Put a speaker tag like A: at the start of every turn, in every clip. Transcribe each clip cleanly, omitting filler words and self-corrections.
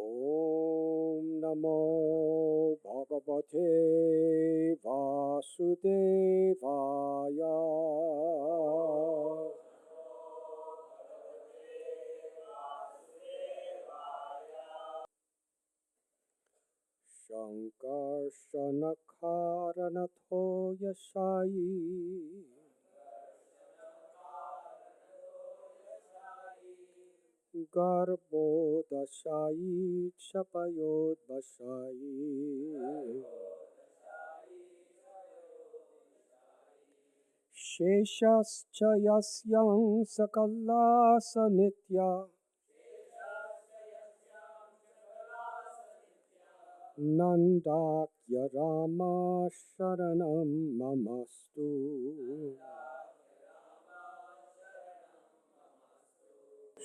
A: Om Namo Bhagavate Vasudevaya. Shankarshanakaranato Yashayi Garbhodashayi Chapayodvashayi Sheshascha Yasyam Sakalasa Nitya Nandakya Rama Sharanam Mamastu.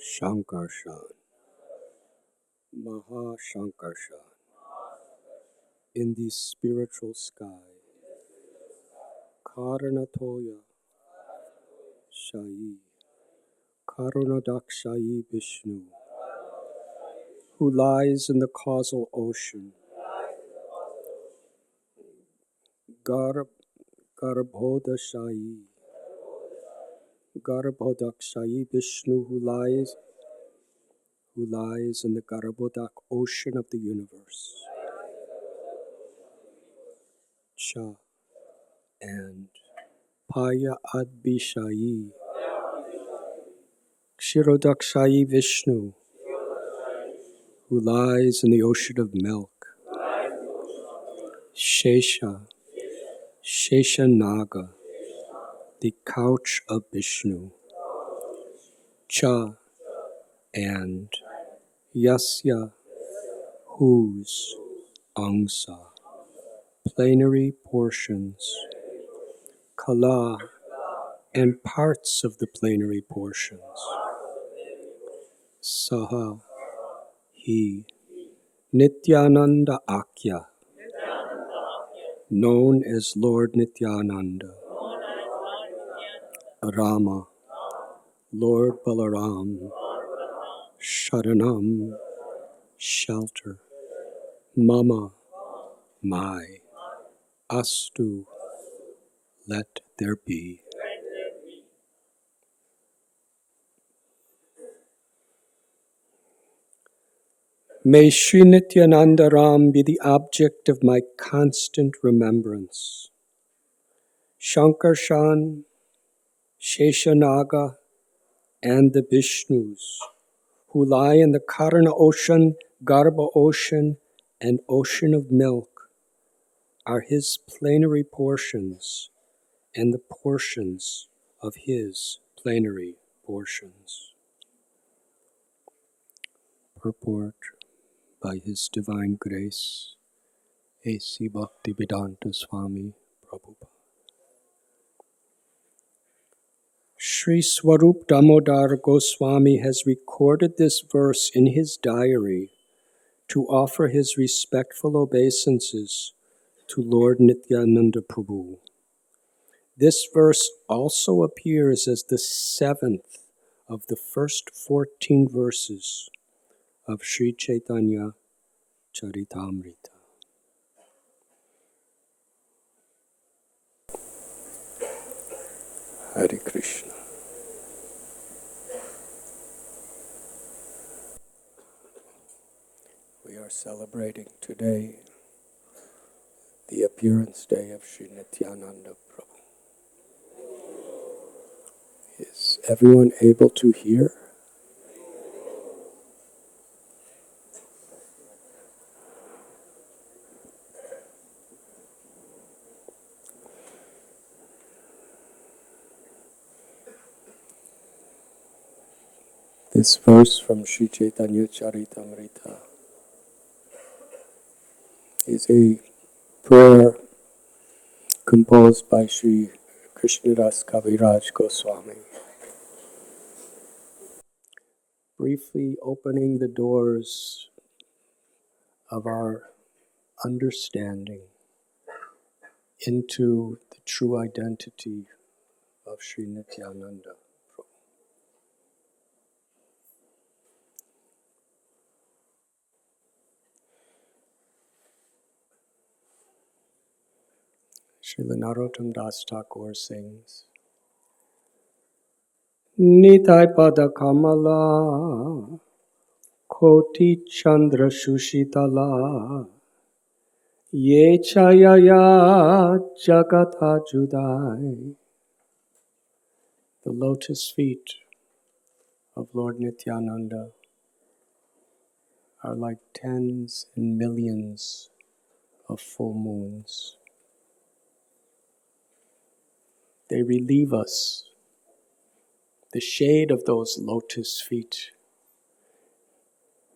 A: Shankarshan, Mahashankarshan, in the spiritual sky, Karanatoya Shayi, Karunadakshayi Vishnu, who lies in the causal ocean, Garbhodashayi, Garbhodakshayi Vishnu, who lies in the Garbhodak ocean of the universe. Cha and Paya Adbishayi, Kshirodakshayi Vishnu, who lies in the ocean of milk. Shesha, Sheshanaga, the couch of Vishnu. Cha and Yasya, whose Angsa, plenary portions. Kala, and parts of the plenary portions. Saha, he, Nityananda Akya, known as Lord Nityananda. Rama, Lord Balaram. Sharanam, shelter. Mama, my. Astu, let there be. May Sri Nityananda Ram be the object of my constant remembrance. Shankarshan, Sheshanaga, and the Vishnus, who lie in the Karana ocean, Garbha ocean, and ocean of milk, are his plenary portions and the portions of his plenary portions. Purport by His Divine Grace, A.C. Bhaktivedanta Swami Prabhupada. Sri Swarup Damodar Goswami has recorded this verse in his diary to offer his respectful obeisances to Lord Nityananda Prabhu. This verse also appears as the 7th of the first 14 verses of Sri Chaitanya Charitamrita. Hare Krishna. We are celebrating today the appearance day of Sri Nityananda Prabhu. Is everyone able to hear? This verse from Sri Chaitanya Charitamrita is a prayer composed by Sri Krishnadas Kaviraj Goswami, briefly opening the doors of our understanding into the true identity of Sri Nityananda Prabhu. Srila Narottam Das Thakur sings, Nitai pada kamala, koti chandra shushitala, ye chayaya jagata judai. The lotus feet of Lord Nityananda are like tens and millions of full moons. They relieve us. The shade of those lotus feet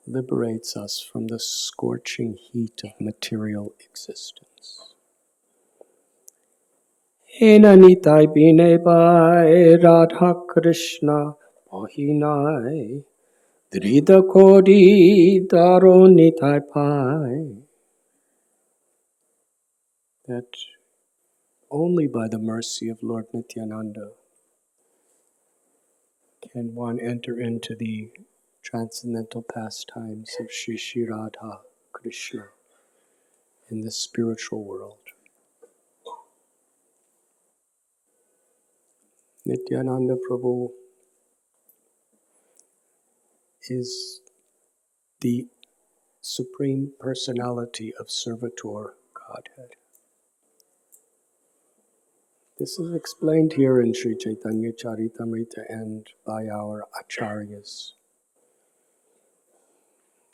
A: liberates us from the scorching heat of material existence. Enanitai bine bai Radha Krishna pahinai Drida kodi daro nitai pai. That only by the mercy of Lord Nityananda can one enter into the transcendental pastimes of Shri Shri Radha Krishna in the spiritual world. Nityananda Prabhu is the Supreme Personality of Servitor Godhead. This is explained here in Sri Chaitanya Charitamrita and by our acharyas.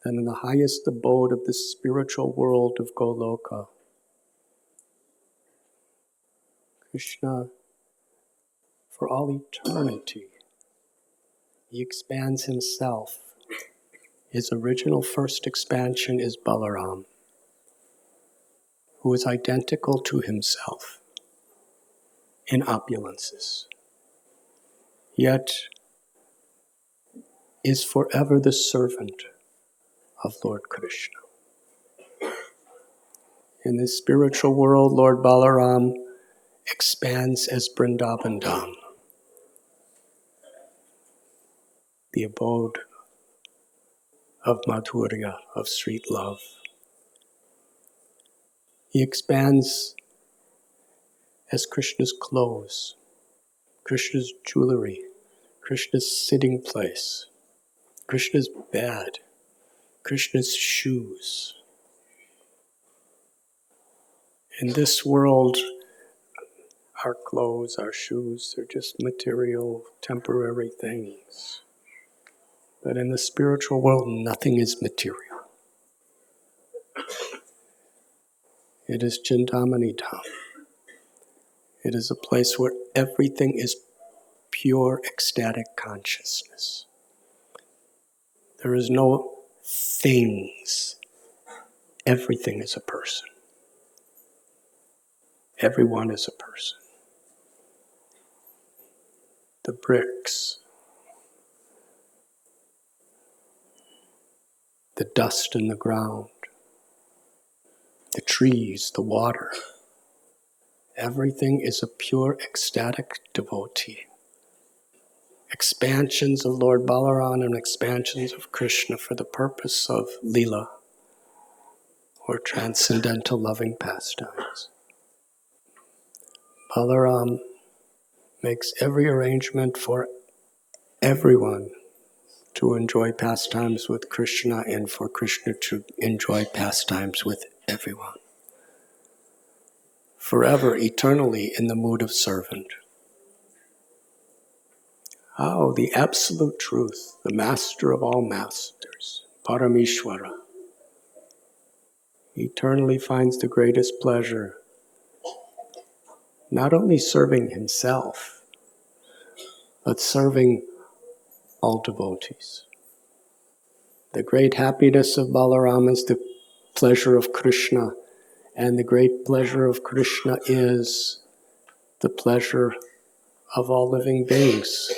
A: And in the highest abode of the spiritual world of Goloka, Krishna, for all eternity, he expands himself. His original first expansion is Balaram, who is identical to himself in opulences, yet is forever the servant of Lord Krishna. In this spiritual world, Lord Balaram expands as Vrindavan Dham, the abode of Madhurya, of sweet love. He expands as Krishna's clothes, Krishna's jewelry, Krishna's sitting place, Krishna's bed, Krishna's shoes. In this world, our clothes, our shoes, they're just material, temporary things. But in the spiritual world, nothing is material. It is Chintamani Dham. It is a place where everything is pure ecstatic consciousness. There is no things. Everything is a person. Everyone is a person. The bricks, the dust in the ground, the trees, the water. Everything is a pure ecstatic devotee. Expansions of Lord Balaram and expansions of Krishna for the purpose of lila, or transcendental loving pastimes. Balaram makes every arrangement for everyone to enjoy pastimes with Krishna and for Krishna to enjoy pastimes with everyone. Forever, eternally in the mood of servant. How the absolute truth, the master of all masters, Parameshwara, eternally finds the greatest pleasure not only serving himself, but serving all devotees. The great happiness of Balaram is the pleasure of Krishna, and the great pleasure of Krishna is the pleasure of all living beings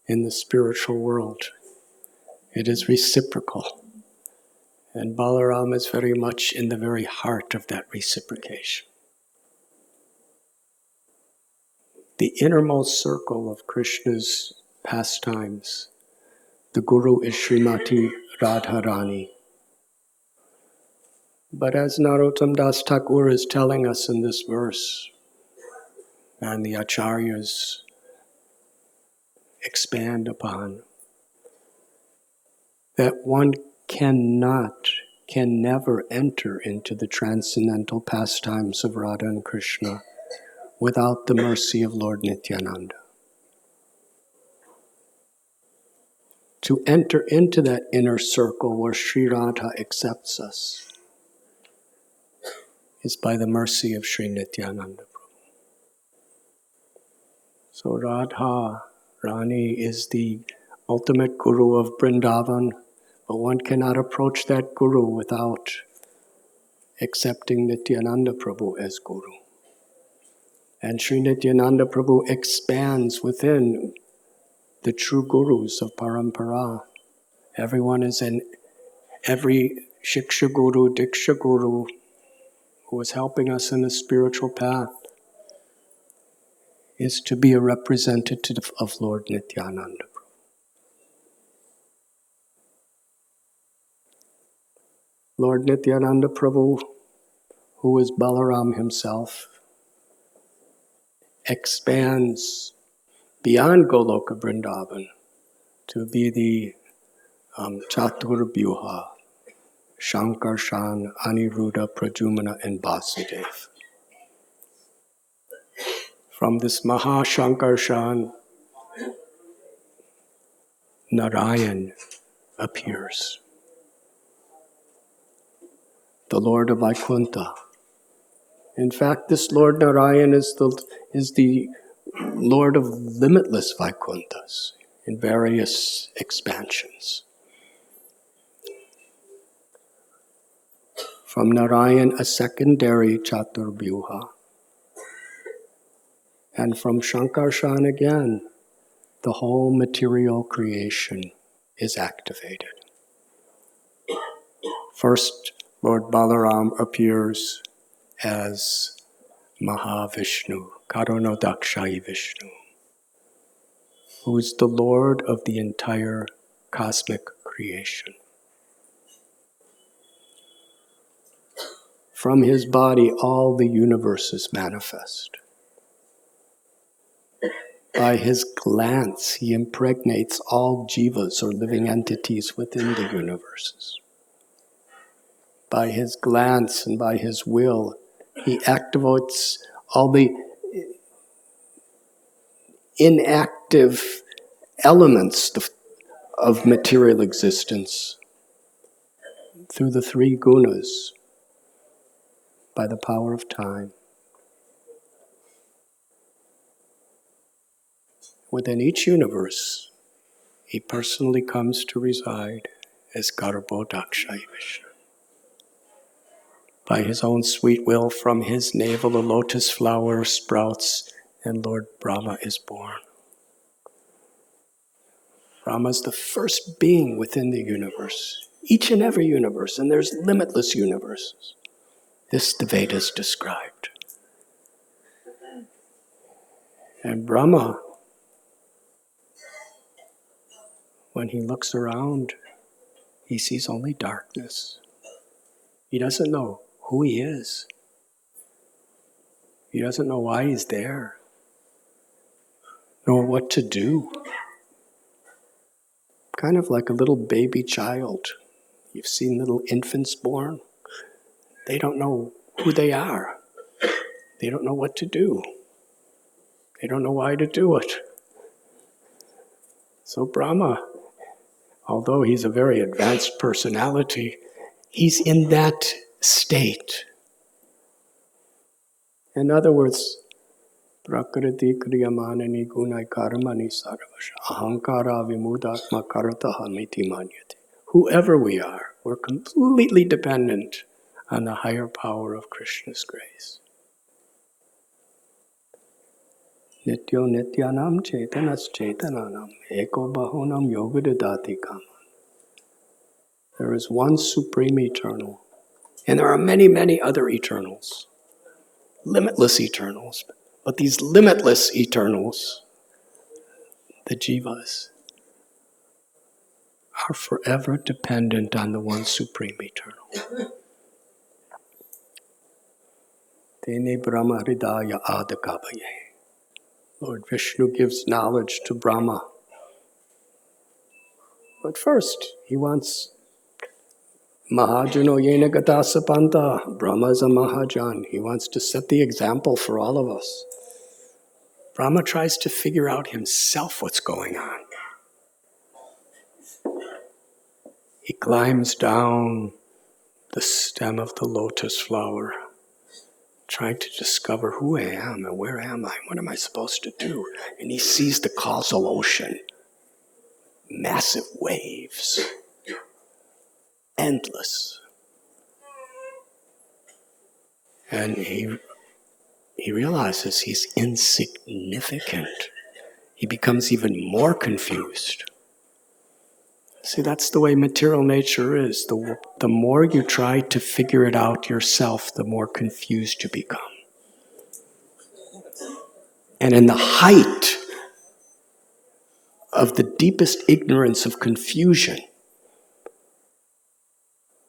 A: in the spiritual world. It is reciprocal, and Balaram is very much in the very heart of that reciprocation. The innermost circle of Krishna's pastimes, the Guru is Srimati Radharani. But as Narottam Das Thakur is telling us in this verse, and the acharyas expand upon, that one can never enter into the transcendental pastimes of Radha and Krishna without the mercy of Lord Nityananda. To enter into that inner circle where Sri Radha accepts us is by the mercy of Sri Nityananda Prabhu. So Radha Rani is the ultimate guru of Vrindavan, but one cannot approach that guru without accepting Nityananda Prabhu as guru. And Sri Nityananda Prabhu expands within the true gurus of Parampara. Everyone is every Shiksha Guru, Diksha Guru who is helping us in the spiritual path is to be a representative of Lord Nityananda Prabhu. Lord Nityananda Prabhu, who is Balaram himself, expands beyond Goloka Vrindavan to be the Chaturvyuha, Shankarshan, Aniruddha, Pradyumna, and Vasudev. From this Maha Shankarshan, Narayan appears, the Lord of Vaikuntha. In fact, this Lord Narayan is the Lord of limitless Vaikunthas in various expansions. From Narayan, a secondary Chaturvyuha. And from Shankarshan again, the whole material creation is activated. First, Lord Balaram appears as Mahavishnu, Karunodakshayi Vishnu, who is the Lord of the entire cosmic creation. From his body, all the universes manifest. By his glance, he impregnates all jivas or living entities within the universes. By his glance and by his will, he activates all the inactive elements of material existence through the three gunas by the power of time. Within each universe, he personally comes to reside as Garbhodakshayi Vishnu. By his own sweet will, from his navel a lotus flower sprouts and Lord Brahma is born. Brahma is the first being within the universe, each and every universe, and there's limitless universes. This the Vedas described. And Brahma, when he looks around, he sees only darkness. He doesn't know who he is. He doesn't know why he's there, nor what to do. Kind of like a little baby child. You've seen little infants born. They don't know who they are. They don't know what to do. They don't know why to do it. So Brahma, although he's a very advanced personality, he's in that state. In other words, Prakriti kriyamanani gunai karmani sarvasha ahankara vimudatma karataha miti manyate. Whoever we are, we're completely dependent on the higher power of Krishna's grace. Nityo nityanam chetanas chetananam eko bahunam yogadadati kaman. There is one supreme eternal, and there are many, many other eternals. Limitless eternals. But these limitless eternals, the jivas, are forever dependent on the one supreme eternal. Tene brahma hridaya adakavaye. Lord Vishnu gives knowledge to Brahma. But first, he wants Mahajano yena gata sapanta. Brahma is a Mahajan. He wants to set the example for all of us. Brahma tries to figure out himself what's going on. He climbs down the stem of the lotus flower, trying to discover who I am and where am I, what am I supposed to do? And he sees the causal ocean, massive waves, endless. And he realizes he's insignificant. He becomes even more confused. See, that's the way material nature is. The more you try to figure it out yourself, the more confused you become. And in the height of the deepest ignorance of confusion,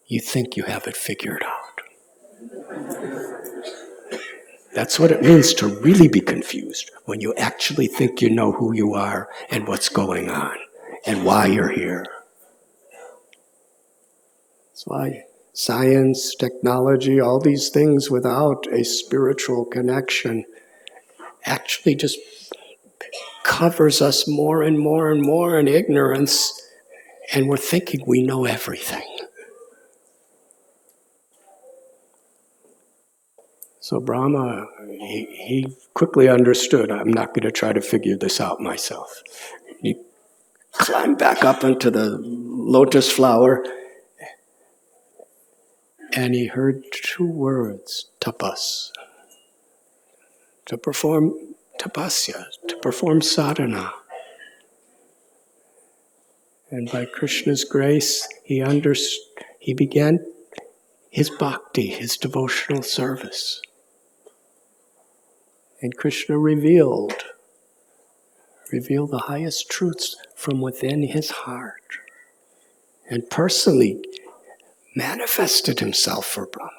A: you think you have it figured out. That's what it means to really be confused, when you actually think you know who you are and what's going on and why you're here. That's why science, technology, all these things without a spiritual connection actually just covers us more and more and more in ignorance, and we're thinking we know everything. So Brahma, he quickly understood, I'm not going to try to figure this out myself. He climbed back up into the lotus flower, and he heard two words, tapas. To perform tapasya, to perform sadhana. And by Krishna's grace, he began his bhakti, his devotional service. And Krishna revealed the highest truths from within his heart, and personally manifested himself for Brahma.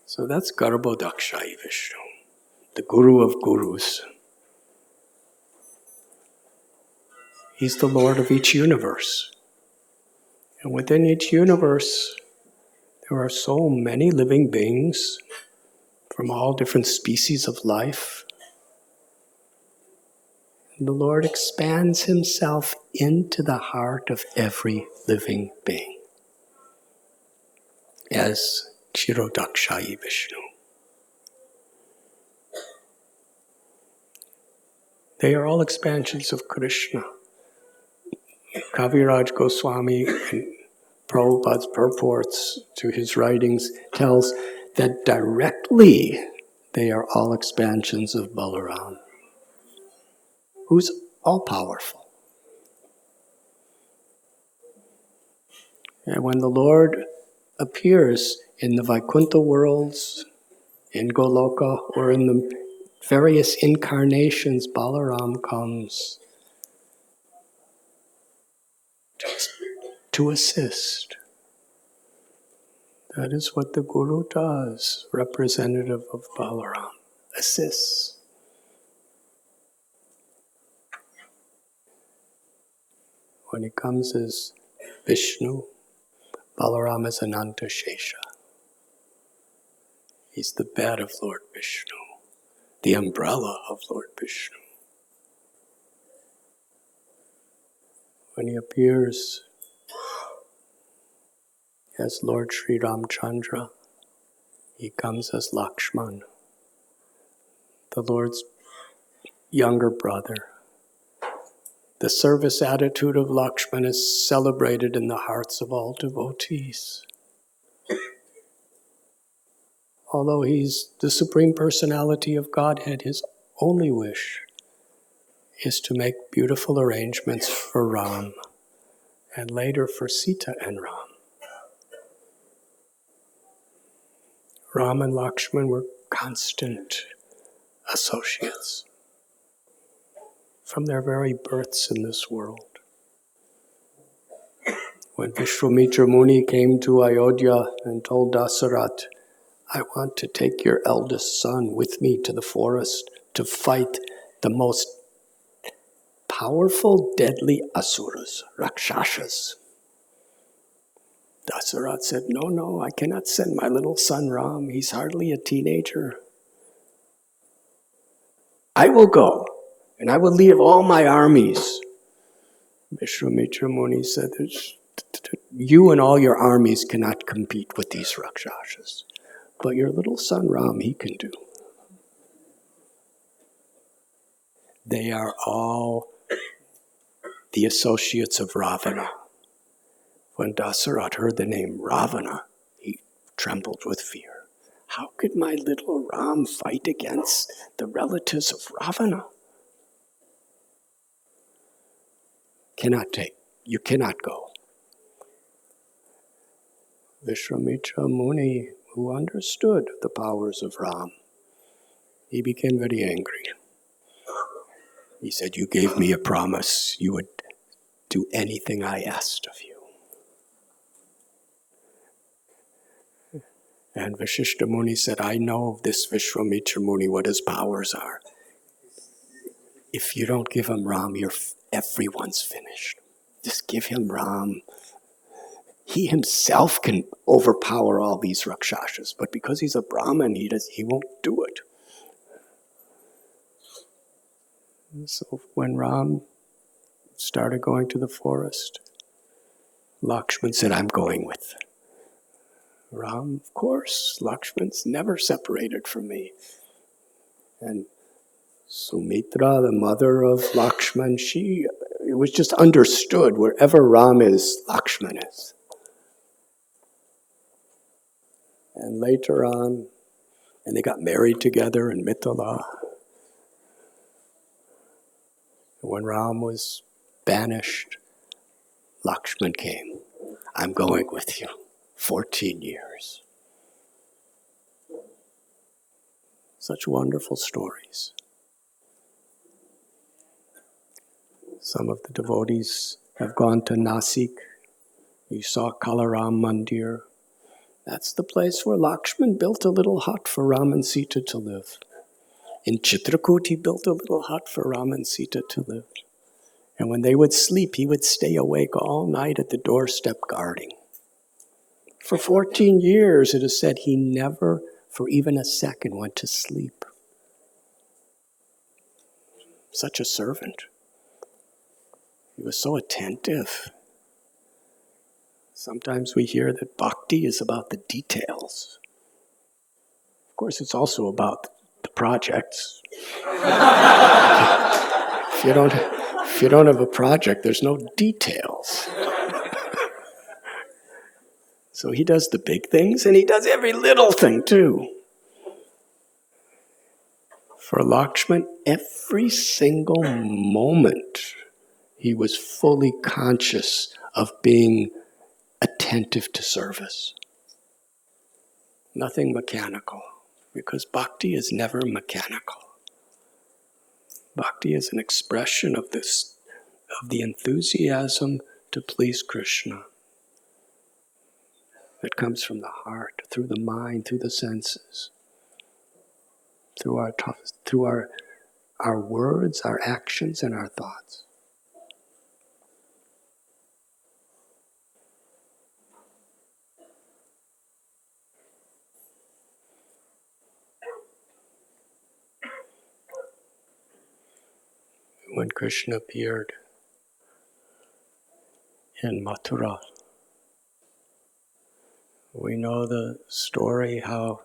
A: So that's Garbhodakshai Vishnu, the guru of gurus. He's the Lord of each universe. And within each universe, there are so many living beings from all different species of life. And the Lord expands himself into the heart of every living being as Kshirodakshai Vishnu. They are all expansions of Krishna. Kaviraj Goswami, in Prabhupada's purports to his writings, tells that directly they are all expansions of Balaram, who's all-powerful. And when the Lord appears in the Vaikuntha worlds, in Goloka, or in the various incarnations, Balaram comes to assist. That is what the Guru does, representative of Balaram, assists. When he comes as Vishnu, Balaram is Ananta Shesha. He's the bed of Lord Vishnu, the umbrella of Lord Vishnu. When he appears as Lord Sri Ramchandra, he comes as Lakshman, the Lord's younger brother. The service attitude of Lakshman is celebrated in the hearts of all devotees. Although he's the Supreme Personality of Godhead, his only wish is to make beautiful arrangements for Ram, and later for Sita and Ram. Ram and Lakshman were constant associates from their very births in this world. When Vishwamitra Muni came to Ayodhya and told Dasarath, I want to take your eldest son with me to the forest to fight the most powerful, deadly asuras, rakshasas. Dasarath said, no, I cannot send my little son Ram. He's hardly a teenager. I will go, and I will lead all my armies. Vishwamitra Muni said, you and all your armies cannot compete with these rakshasas, but your little son Ram, he can do. They are all the associates of Ravana. When Dasarath heard the name Ravana, he trembled with fear. How could my little Ram fight against the relatives of Ravana? You cannot go. Vishwamitra Muni, who understood the powers of Ram, he became very angry. He said, you gave me a promise you would do anything I asked of you. And Vashishta Muni said, I know this Vishwamitra Muni, what his powers are. If you don't give him Ram, everyone's finished. Just give him Ram. He himself can overpower all these rakshasas, but because he's a Brahmin, he won't do it. And so when Ram started going to the forest, Lakshman said, I'm going with Ram, of course. Lakshman's never separated from me. And Sumitra, the mother of Lakshman, it was just understood wherever Ram is, Lakshman is. And later on, and they got married together in Mithila. When Ram was banished, Lakshman came. I'm going with you. 14 years. Such wonderful stories. Some of the devotees have gone to Nasik. You saw Kalaram Mandir. That's the place where Lakshman built a little hut for Ram and Sita to live. In Chitrakoot, he built a little hut for Ram and Sita to live. And when they would sleep, he would stay awake all night at the doorstep guarding. For 14 years, it is said he never, for even a second, went to sleep. Such a servant. He was so attentive. Sometimes we hear that bhakti is about the details. Of course, it's also about the projects. If you don't have a project, there's no details. So he does the big things, and he does every little thing too. For Lakshman, every single moment, he was fully conscious of being attentive to service. Nothing mechanical, because bhakti is never mechanical. Bhakti is an expression of the enthusiasm to please Krishna. That comes from the heart, through the mind, through the senses, through our words, our actions, and our thoughts. When Krishna appeared in Mathura, we know the story how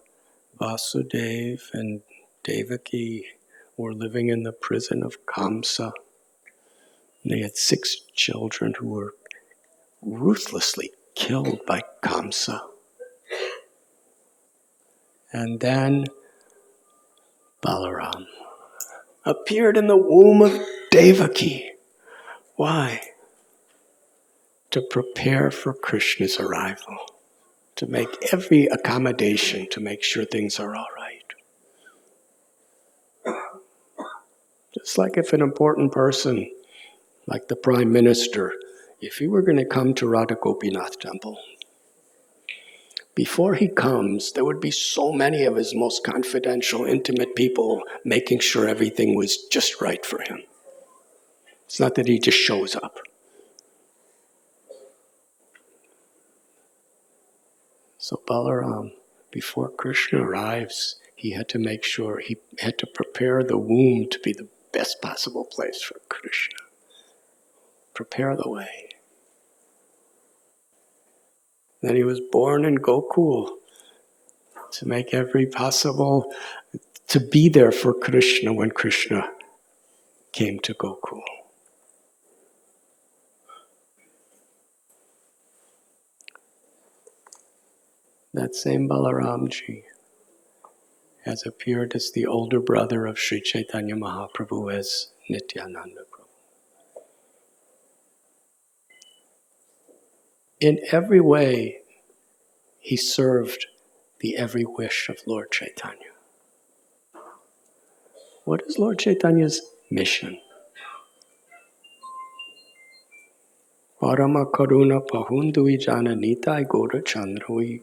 A: Vasudeva and Devaki were living in the prison of Kamsa. They had 6 children who were ruthlessly killed by Kamsa. And then Balaram appeared in the womb of Devaki. Why? To prepare for Krishna's arrival. To make every accommodation to make sure things are all right. Just like if an important person, like the Prime Minister, if he were going to come to Radha Gopinath temple, before he comes, there would be so many of his most confidential, intimate people making sure everything was just right for him. It's not that he just shows up. So Balaram, before Krishna arrives, he had to make sure, he had to prepare the womb to be the best possible place for Krishna. Prepare the way. Then he was born in Gokul to make every possible, to be there for Krishna when Krishna came to Gokul. That same Balaramji has appeared as the older brother of Sri Chaitanya Mahaprabhu as Nityananda Prabhu. In every way, he served the every wish of Lord Chaitanya. What is Lord Chaitanya's mission? Parama Karuna Pahundui Jana Nitai Goda Chandra. We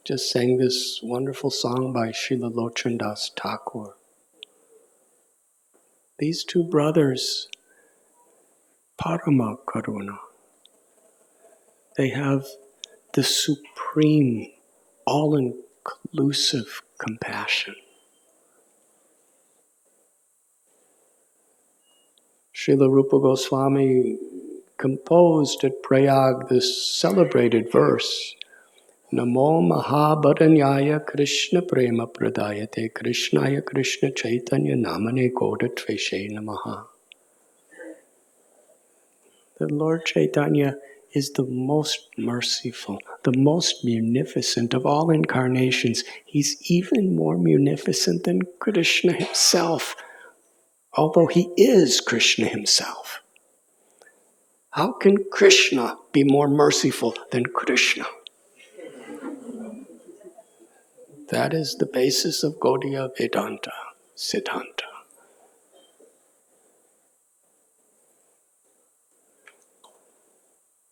A: just sang this wonderful song by Srila Lochandas Thakur. These two brothers, Parama Karuna, they have the supreme, all-inclusive compassion. Srila Rupa Goswami composed at Prayag this celebrated verse, Namo Mahabharanyaya Krishna Prema Pradayate Krishnaya Krishna Chaitanya Namane Goda Tveshe Namaha. The Lord Chaitanya is the most merciful, the most munificent of all incarnations. He's even more munificent than Krishna himself, although he is Krishna himself. How can Krishna be more merciful than Krishna? That is the basis of Gaudiya Vedanta, Siddhanta.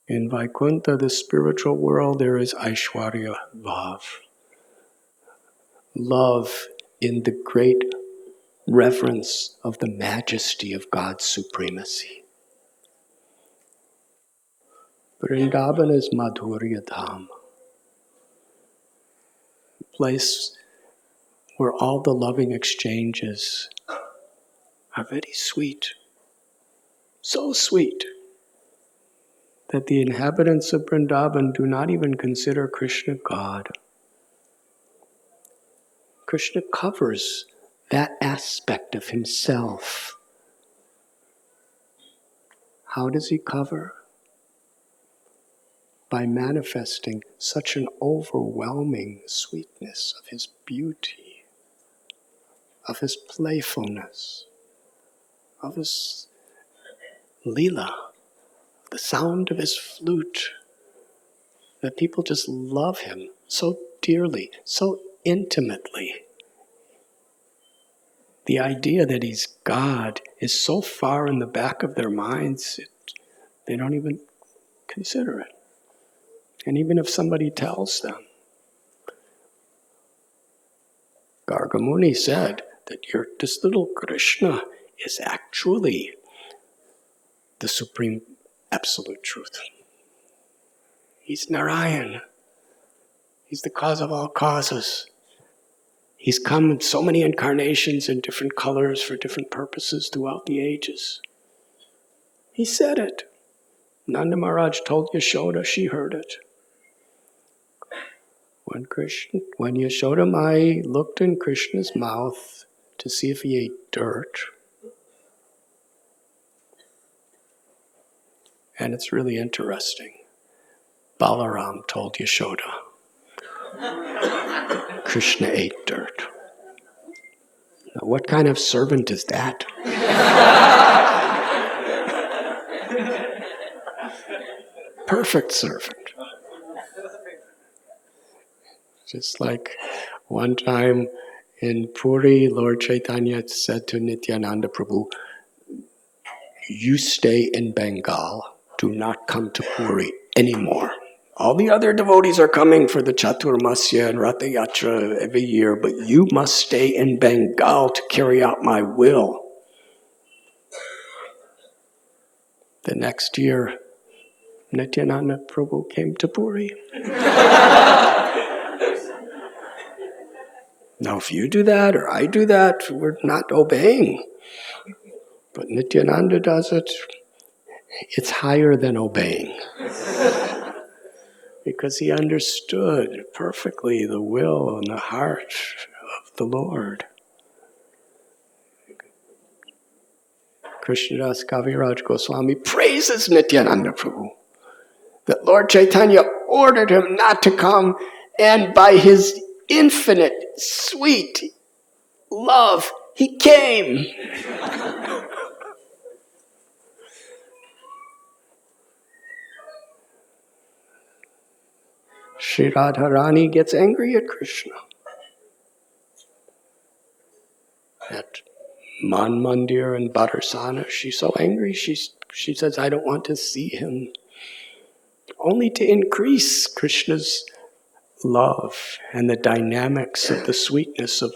A: In Vaikuntha, the spiritual world, there is Aishwarya Bhav. Love in the great reverence of the majesty of God's supremacy. Vrindavan is Madhurya Dham, a place where all the loving exchanges are very sweet, so sweet that the inhabitants of Vrindavan do not even consider Krishna God. Krishna covers that aspect of himself. How does he cover? By manifesting such an overwhelming sweetness of his beauty, of his playfulness, of his lila, the sound of his flute, that people just love him so dearly, so intimately. The idea that he's God is so far in the back of their minds, they don't even consider it. And even if somebody tells them, Gargamuni said that this little Krishna is actually the supreme absolute truth. He's Narayan. He's the cause of all causes. He's come in so many incarnations in different colors for different purposes throughout the ages. He said it. Nanda Maharaj told Yashoda, she heard it. When Yashoda Mai looked in Krishna's mouth to see if he ate dirt, and it's really interesting, Balaram told Yashoda, Krishna ate dirt. Now, what kind of servant is that? Perfect servant. Just like one time in Puri, Lord Chaitanya said to Nityananda Prabhu, you stay in Bengal, do not come to Puri anymore. All the other devotees are coming for the Chaturmasya and Ratha Yatra every year, but you must stay in Bengal to carry out my will. The next year, Nityananda Prabhu came to Puri. Now, if you do that or I do that, we're not obeying. But Nityananda does it. It's higher than obeying. Because he understood perfectly the will and the heart of the Lord. Krishnadas Kaviraj Goswami praises Nityananda Prabhu, that Lord Chaitanya ordered him not to come, and by his infinite, sweet love, he came. Shri Radharani gets angry at Krishna. At Man Mandir and Badarsana, she's so angry, she says, I don't want to see him. Only to increase Krishna's love and the dynamics of the sweetness of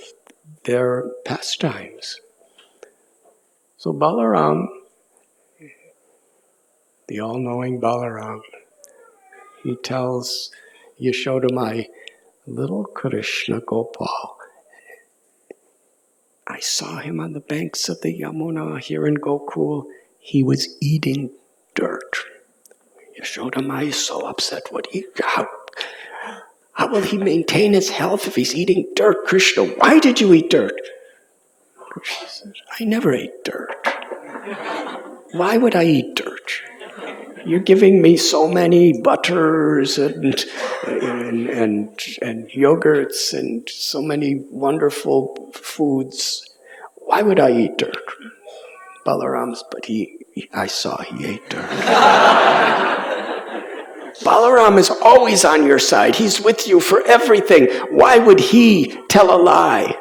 A: their pastimes. So Balaram, the all-knowing Balaram, he tells Yashoda, my little Krishna Gopal, I saw him on the banks of the Yamuna here in Gokul. He was eating dirt. Yashoda is so upset. How will he maintain his health if he's eating dirt? Krishna, why did you eat dirt? Krishna says, I never ate dirt. Why would I eat dirt? You're giving me so many butters and yogurts and so many wonderful foods. Why would I eat dirt? Balaram's, but I saw he ate dirt. Balaram is always on your side. He's with you for everything. Why would he tell a lie?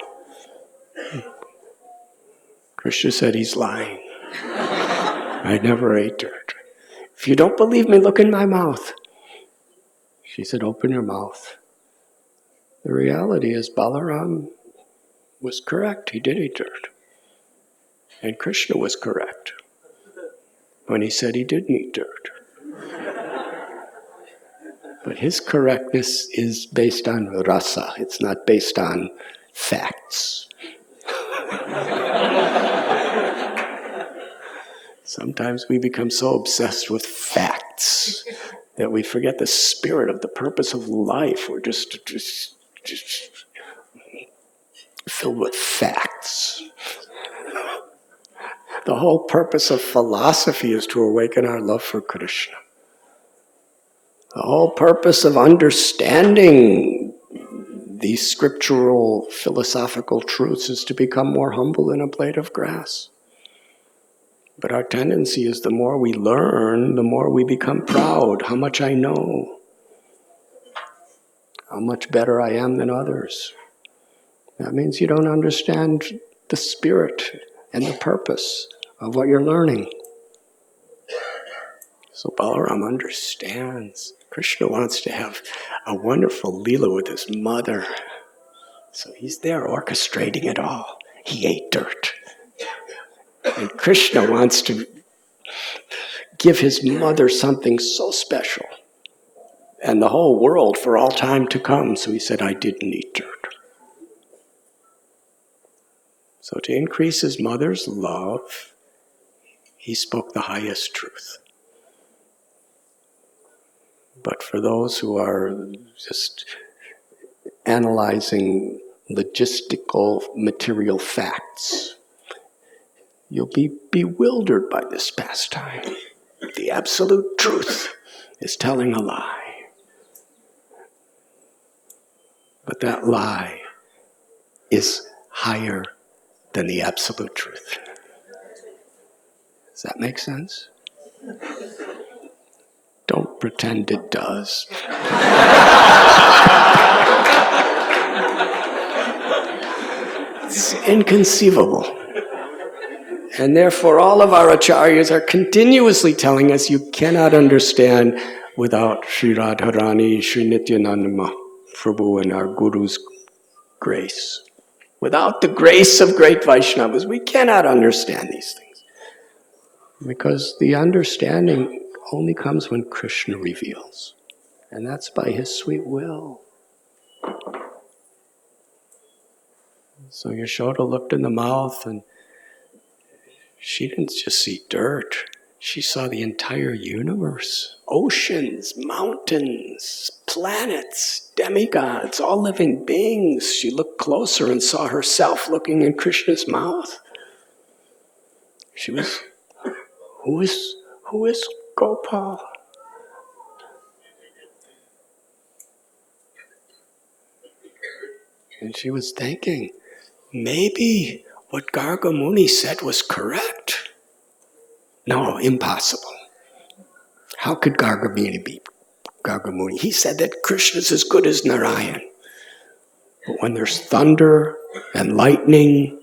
A: Krishna said he's lying. I never ate dirt. If you don't believe me, look in my mouth. She said, open your mouth. The reality is Balaram was correct. He did eat dirt. And Krishna was correct when he said he didn't eat dirt. But his correctness is based on rasa. It's not based on facts. Sometimes we become so obsessed with facts that we forget the spirit of the purpose of life. We're just filled with facts. The whole purpose of philosophy is to awaken our love for Krishna. The whole purpose of understanding these scriptural philosophical truths is to become more humble than a blade of grass. But our tendency is the more we learn, the more we become proud. How much I know. How much better I am than others. That means you don't understand the spirit and the purpose of what you're learning. So Balaram understands. Krishna wants to have a wonderful Leela with his mother. So he's there orchestrating it all. He ate dirt. And Krishna wants to give his mother something so special. And the whole world for all time to come. So he said, I didn't eat dirt. So to increase his mother's love, he spoke the highest truth. But for those who are just analyzing logistical material facts, you'll be bewildered by this pastime. The absolute truth is telling a lie. But that lie is higher than the absolute truth. Does that make sense? Don't pretend it does. It's inconceivable. And therefore all of our acharyas are continuously telling us you cannot understand without Sri Radharani, Sri Nityananda Prabhu, and our Guru's grace. Without the grace of great Vaishnavas, we cannot understand these things. Because the understanding only comes when Krishna reveals. And that's by his sweet will. So Yashoda looked in the mouth and she didn't just see dirt. She saw the entire universe. Oceans, mountains, planets, demigods, all living beings. She looked closer and saw herself looking in Krishna's mouth. She was, who is Gopal? And she was thinking, maybe what Garga Muni said was correct. No, impossible. How could Garga Muni be Garga Muni? He said that Krishna is as good as Narayan. But when there's thunder and lightning,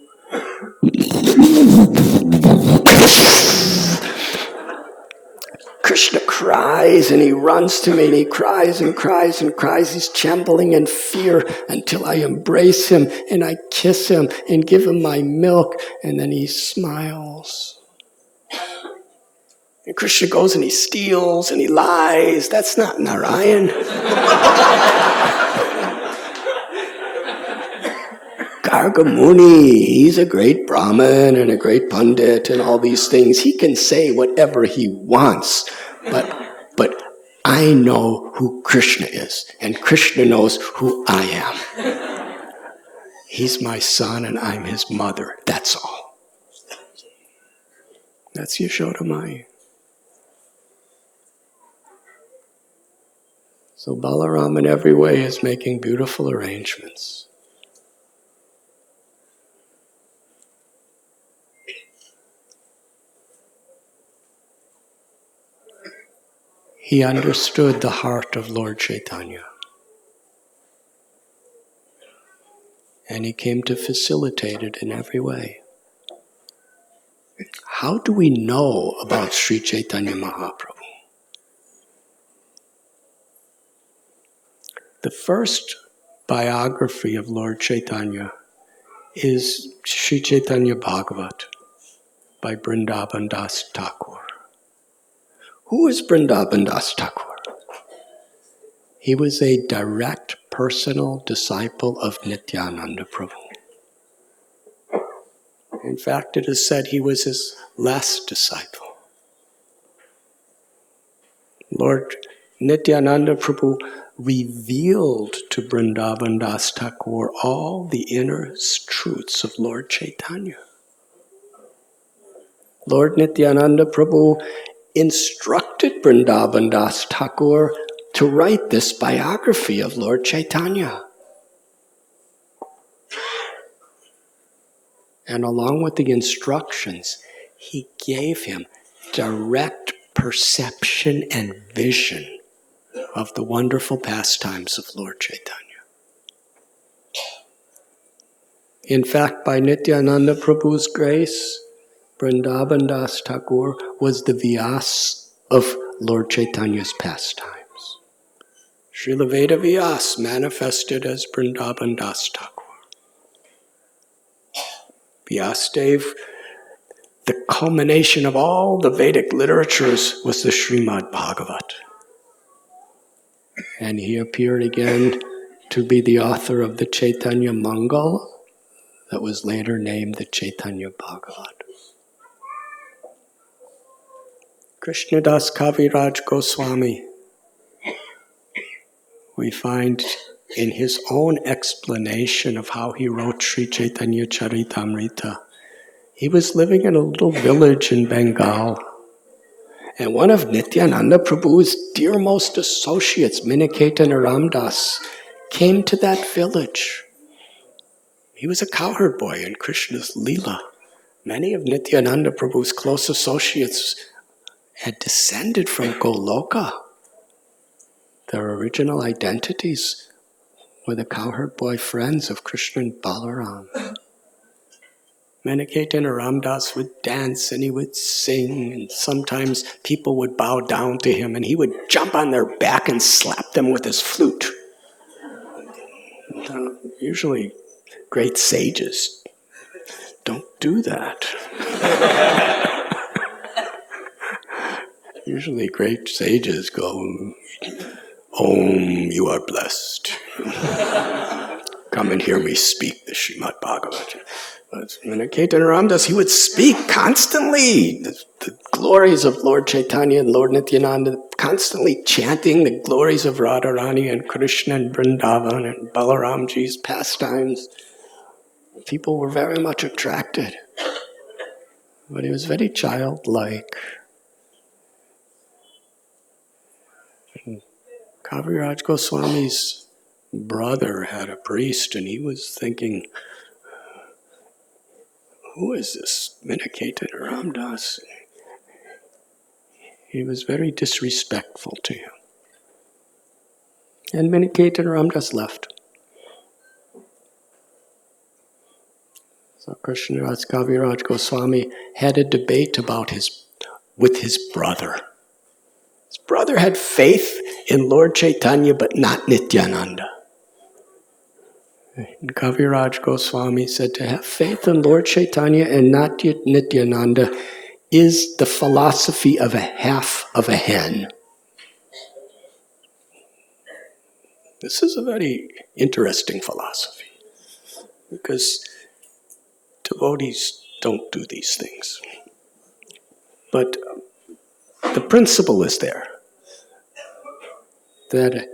A: Krishna cries and he runs to me and he cries and cries and cries. He's trembling in fear until I embrace him and I kiss him and give him my milk, and then he smiles. And Krishna goes and he steals and he lies. That's not Narayan. Garga Muni, he's a great Brahmin and a great Pandit and all these things. He can say whatever he wants, but I know who Krishna is, and Krishna knows who I am. He's my son and I'm his mother, that's all. That's Yashoda Mai. So Balaram in every way is making beautiful arrangements. He understood the heart of Lord Chaitanya. And he came to facilitate it in every way. How do we know about Sri Chaitanya Mahaprabhu? The first biography of Lord Chaitanya is Sri Chaitanya Bhagavat by Vrindavan Das Thakur. Who is Vrindavan Das Thakur? He was a direct personal disciple of Nityananda Prabhu. In fact, it is said he was his last disciple. Lord Nityananda Prabhu revealed to Vrindavan Das Thakur all the inner truths of Lord Chaitanya. Lord Nityananda Prabhu instructed Vrindavan Das Thakur to write this biography of Lord Chaitanya. And along with the instructions, he gave him direct perception and vision of the wonderful pastimes of Lord Chaitanya. In fact, by Nityananda Prabhu's grace, Vrindavan Das Thakur was the Vyas of Lord Chaitanya's pastimes. Srila Veda Vyas manifested as Vrindavan Das Thakur. Vyasadeva, the culmination of all the Vedic literatures, was the Srimad Bhagavat. And he appeared again to be the author of the Chaitanya Mangal that was later named the Chaitanya Bhagavat. Krishnadas Kaviraj Goswami, we find in his own explanation of how he wrote Sri Chaitanya Charitamrita, he was living in a little village in Bengal. And one of Nityananda Prabhu's dearmost associates, Miniketan Ramdas, came to that village. He was a cowherd boy in Krishna's Leela. Many of Nityananda Prabhu's close associates had descended from Goloka. Their original identities were the cowherd boy friends of Krishna and Balaram. Meniketana Ramdas would dance and he would sing, and sometimes people would bow down to him and he would jump on their back and slap them with his flute. Usually great sages don't do that. Usually great sages go, Om, you are blessed. Come and hear me speak the Srimad Bhagavatam. But Meniketana Ramdas, he would speak constantly the glories of Lord Chaitanya and Lord Nityananda, constantly chanting the glories of Radharani and Krishna and Vrindavan and Balaramji's pastimes. People were very much attracted. But he was very childlike. And Kaviraj Goswami's brother had a priest, and he was thinking, who is this Meniketana Ramdas? He was very disrespectful to him. And Meniketana Ramdas left. So Krishnadas Kaviraj Goswami had a debate with his brother. His brother had faith in Lord Chaitanya, but not Nityananda. And Kaviraj Goswami said to have faith in Lord Chaitanya and not Nityananda is the philosophy of a half of a hen. This is a very interesting philosophy, because devotees don't do these things. But the principle is there, that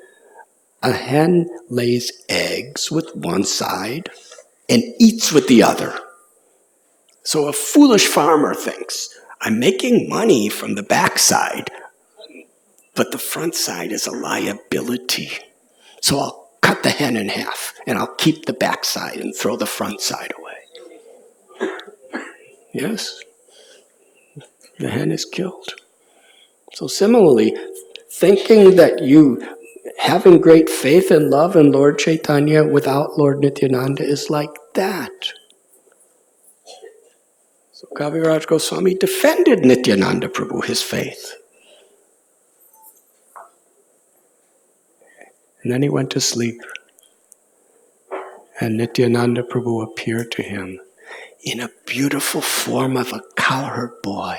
A: a hen lays eggs with one side and eats with the other. So a foolish farmer thinks, I'm making money from the backside, but the front side is a liability. So I'll cut the hen in half and I'll keep the backside and throw the front side away. Yes, the hen is killed. So similarly, thinking that having great faith and love in Lord Chaitanya without Lord Nityananda is like that. So Kaviraj Goswami defended Nityananda Prabhu, his faith. And then he went to sleep. And Nityananda Prabhu appeared to him in a beautiful form of a cowherd boy.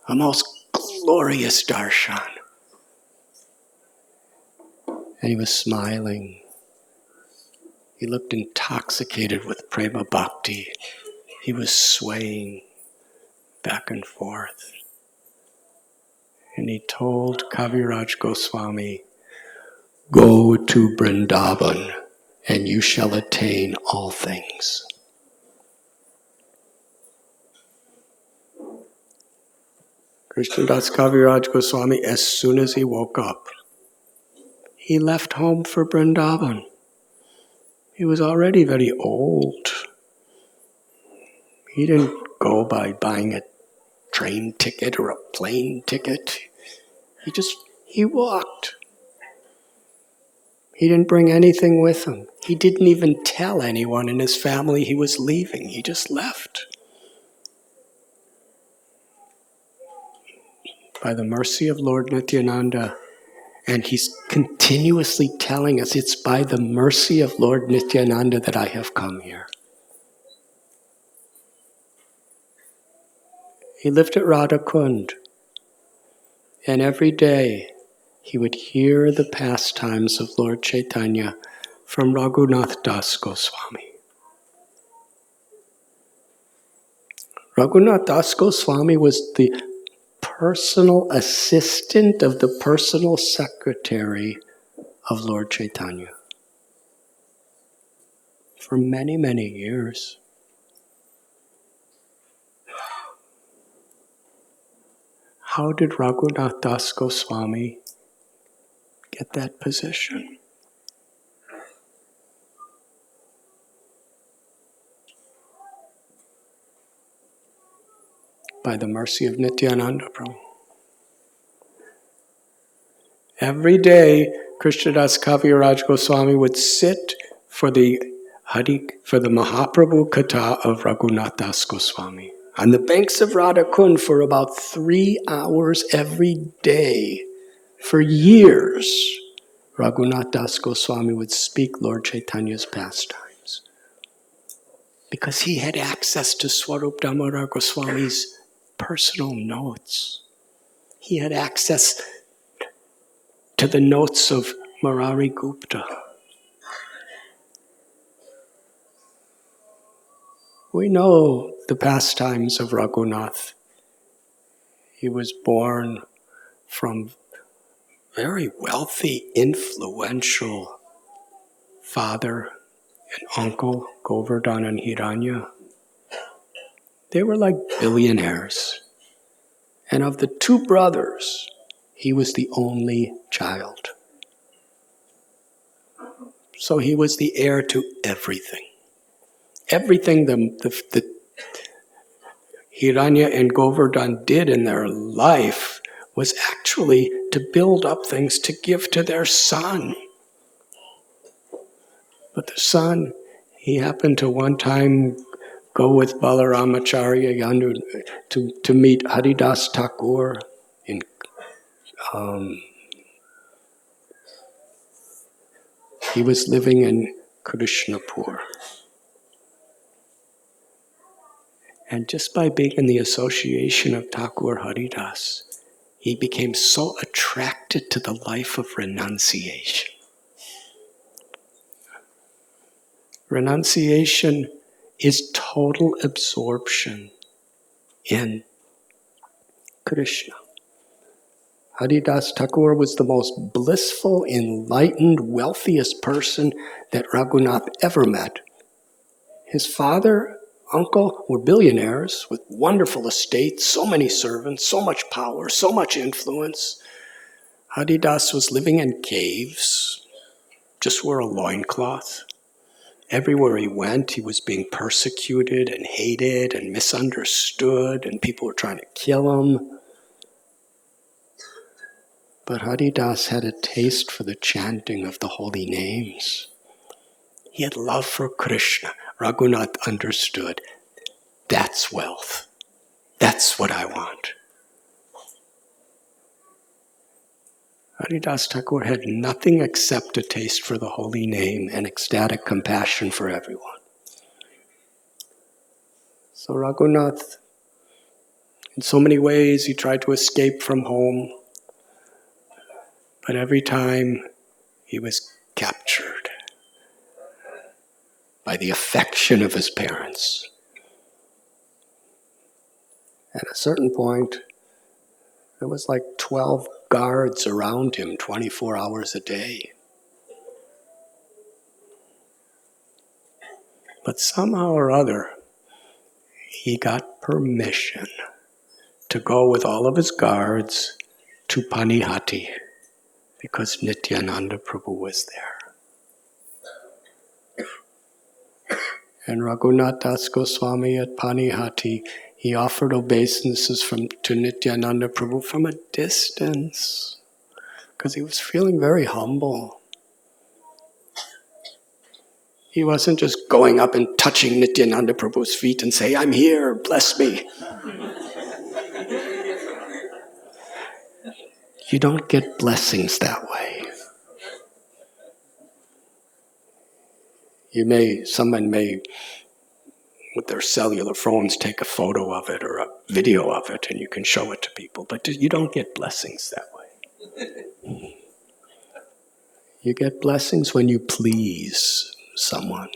A: A most glorious darshan. And he was smiling. He looked intoxicated with prema bhakti. He was swaying back and forth. And he told Kaviraj Goswami, go to Vrindavan and you shall attain all things. Krishnadas Kaviraj Goswami, as soon as he woke up, he left home for Vrindavan. He was already very old. He didn't go by buying a train ticket or a plane ticket. He walked. He didn't bring anything with him. He didn't even tell anyone in his family he was leaving. He just left. By the mercy of Lord Nityananda, and he's continuously telling us, it's by the mercy of Lord Nityananda that I have come here. He lived at Radhakund, and every day he would hear the pastimes of Lord Chaitanya from Raghunath Das Goswami. Raghunath Das Goswami was the personal assistant of the personal secretary of Lord Chaitanya for many, many years. How did Raghunath Das Goswami get that position? By the mercy of Nityananda Prabhu. Every day, Krishnadas Kaviraj Goswami would sit for the for the Mahaprabhu Katha of Radhanath Das Goswami. On the banks of Radhakund for about 3 hours every day, for years, Radhanath Das Goswami would speak Lord Chaitanya's pastimes. Because he had access to Swarup Damodar Goswami's personal notes. He had access to the notes of Murari Gupta. We know the pastimes of Raghunath. He was born from very wealthy, influential father and uncle, Govardhan and Hiranya. They were like billionaires. And of the 2 brothers, he was the only child. So he was the heir to everything. Everything the Hiranya and Govardhan did in their life was actually to build up things to give to their son. But the son, he happened to one time go with Balaramacharya Yandu to meet Haridas Thakur in he was living in Krishnapur. And just by being in the association of Thakur Haridas, he became so attracted to the life of renunciation. Renunciation is total absorption in Krishna. Haridas Thakur was the most blissful, enlightened, wealthiest person that Raghunath ever met. His father, uncle were billionaires with wonderful estates, so many servants, so much power, so much influence. Haridas was living in caves, just wore a loincloth. Everywhere he went, he was being persecuted and hated and misunderstood, and people were trying to kill him. But Haridas had a taste for the chanting of the holy names. He had love for Krishna. Raghunath understood, that's wealth. That's what I want. Haridas Thakur had nothing except a taste for the holy name and ecstatic compassion for everyone. So Raghunath, in so many ways, he tried to escape from home. But every time he was captured by the affection of his parents. At a certain point, there was like 12 guards around him 24 hours a day. But somehow or other, he got permission to go with all of his guards to Panihati because Nityananda Prabhu was there. And Radhanath Das Goswami at Panihati, he offered obeisances to Nityananda Prabhu from a distance because he was feeling very humble. He wasn't just going up and touching Nityananda Prabhu's feet and say, I'm here, bless me. You don't get blessings that way. Someone may, with their cellular phones, take a photo of it or a video of it and you can show it to people, but you don't get blessings that way. You get blessings when you please someone.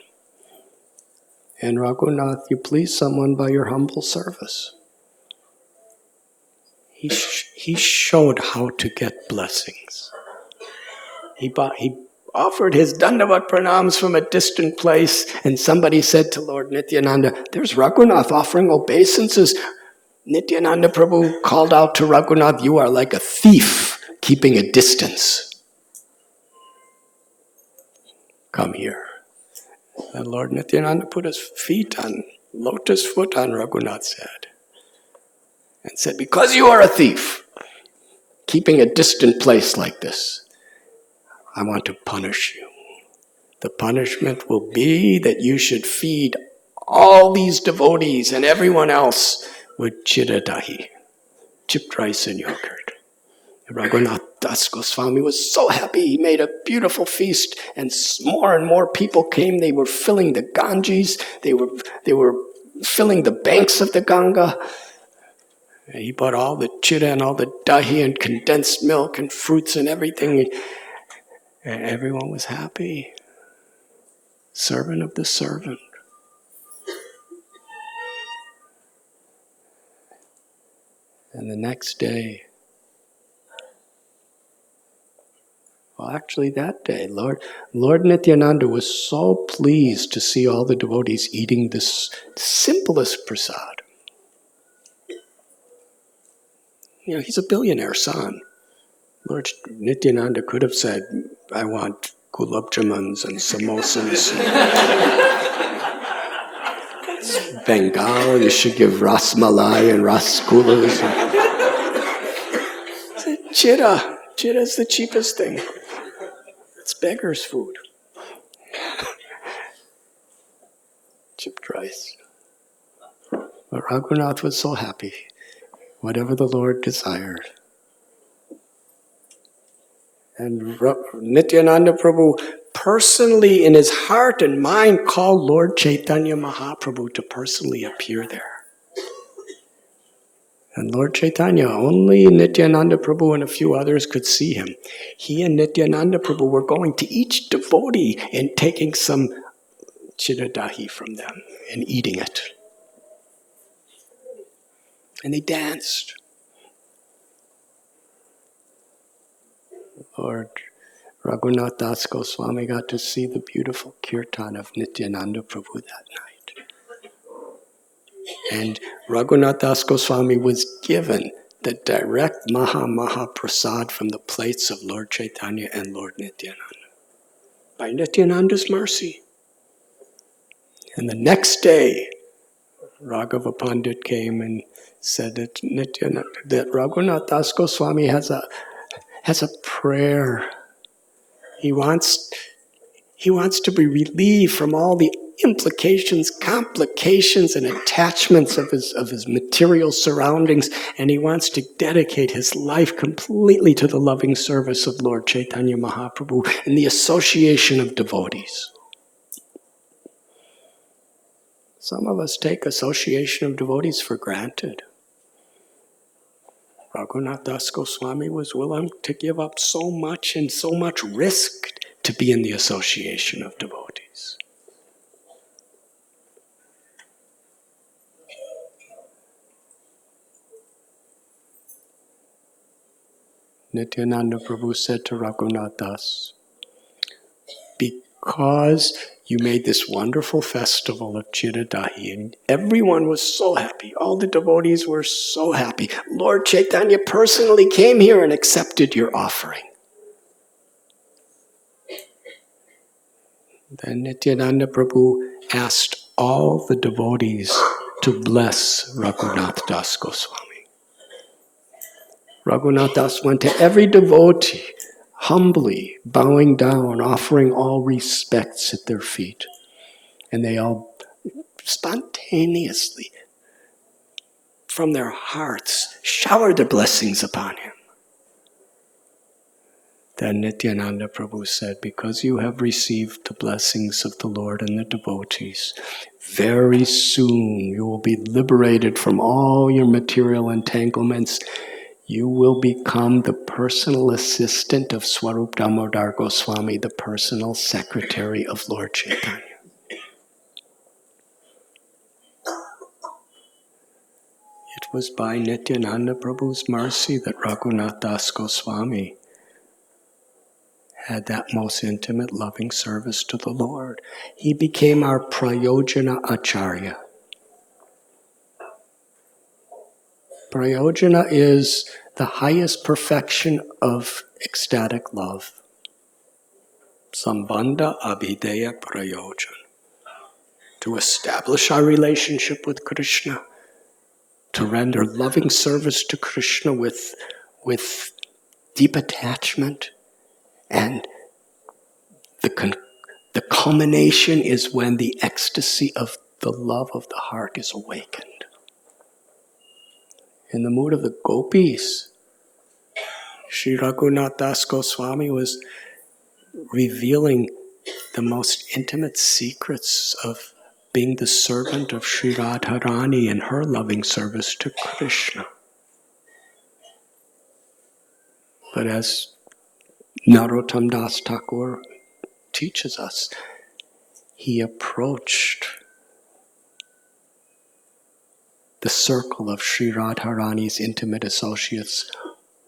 A: And Raghunath, you please someone by your humble service. He showed how to get blessings. He offered his Dandavat pranams from a distant place, and somebody said to Lord Nityananda, there's Raghunath offering obeisances. Nityananda Prabhu called out to Raghunath, you are like a thief keeping a distance. Come here. And Lord Nityananda put his lotus foot on Raghunath's head and said, because you are a thief, keeping a distant place like this, I want to punish you. The punishment will be that you should feed all these devotees and everyone else with chira dahi, chipped rice and yogurt. Radhanath Swami was so happy. He made a beautiful feast, and more people came. They were filling the Ganges. They were filling the banks of the Ganga. And he bought all the chira and all the dahi and condensed milk and fruits and everything. And everyone was happy. Servant of the servant. And the next day, well, actually that day, Lord Nityananda was so pleased to see all the devotees eating this simplest prasad. You know, he's a billionaire son. Lord Nityananda could have said, I want gulab jamans and samosas. It's Bengal, you should give ras malai and rasgullas. Chira. Chira is the cheapest thing. It's beggar's food. Chipped rice. But Raghunath was so happy. Whatever the Lord desired. And Nityananda Prabhu personally, in his heart and mind, called Lord Chaitanya Mahaprabhu to personally appear there. And Lord Chaitanya, only Nityananda Prabhu and a few others could see him. He and Nityananda Prabhu were going to each devotee and taking some chiradahi from them and eating it. And they danced. Lord Radhanath Das Goswami got to see the beautiful kirtan of Nityananda Prabhu that night. And Radhanath Das Goswami was given the direct Maha Prasad from the plates of Lord Chaitanya and Lord Nityananda. By Nityananda's mercy. And the next day, Raghava Pandit came and said that Radhanath Das Goswami has a prayer. He wants to be relieved from all the implications, complications, and attachments of his material surroundings, and he wants to dedicate his life completely to the loving service of Lord Chaitanya Mahaprabhu and the association of devotees. Some of us take association of devotees for granted. Radhanath Das Goswami was willing to give up so much and so much risk to be in the association of devotees. Nityananda Prabhu said to Radhanath Das, because you made this wonderful festival of Chiradahi, and everyone was so happy. All the devotees were so happy. Lord Chaitanya personally came here and accepted your offering. Then Nityananda Prabhu asked all the devotees to bless Radhanath Das Goswami. Radhanath Das went to every devotee, humbly bowing down, offering all respects at their feet. And they all spontaneously, from their hearts, showered their blessings upon him. Then Nityananda Prabhu said, because you have received the blessings of the Lord and the devotees, very soon you will be liberated from all your material entanglements. You will become the personal assistant of Swarup Damodar Goswami, the personal secretary of Lord Chaitanya. It was by Nityananda Prabhu's mercy that Radhanath Das Goswami had that most intimate, loving service to the Lord. He became our Prayojana Acharya. Prayojana is the highest perfection of ecstatic love. Sambandha Abhideya Prayojana. To establish our relationship with Krishna, to render loving service to Krishna with deep attachment, and The culmination is when the ecstasy of the love of the heart is awakened. In the mood of the gopis, Sri Radhanath Swami was revealing the most intimate secrets of being the servant of Sri Radharani in her loving service to Krishna. But as Narottam Das Thakur teaches us, he approached the circle of Sri Radharani's intimate associates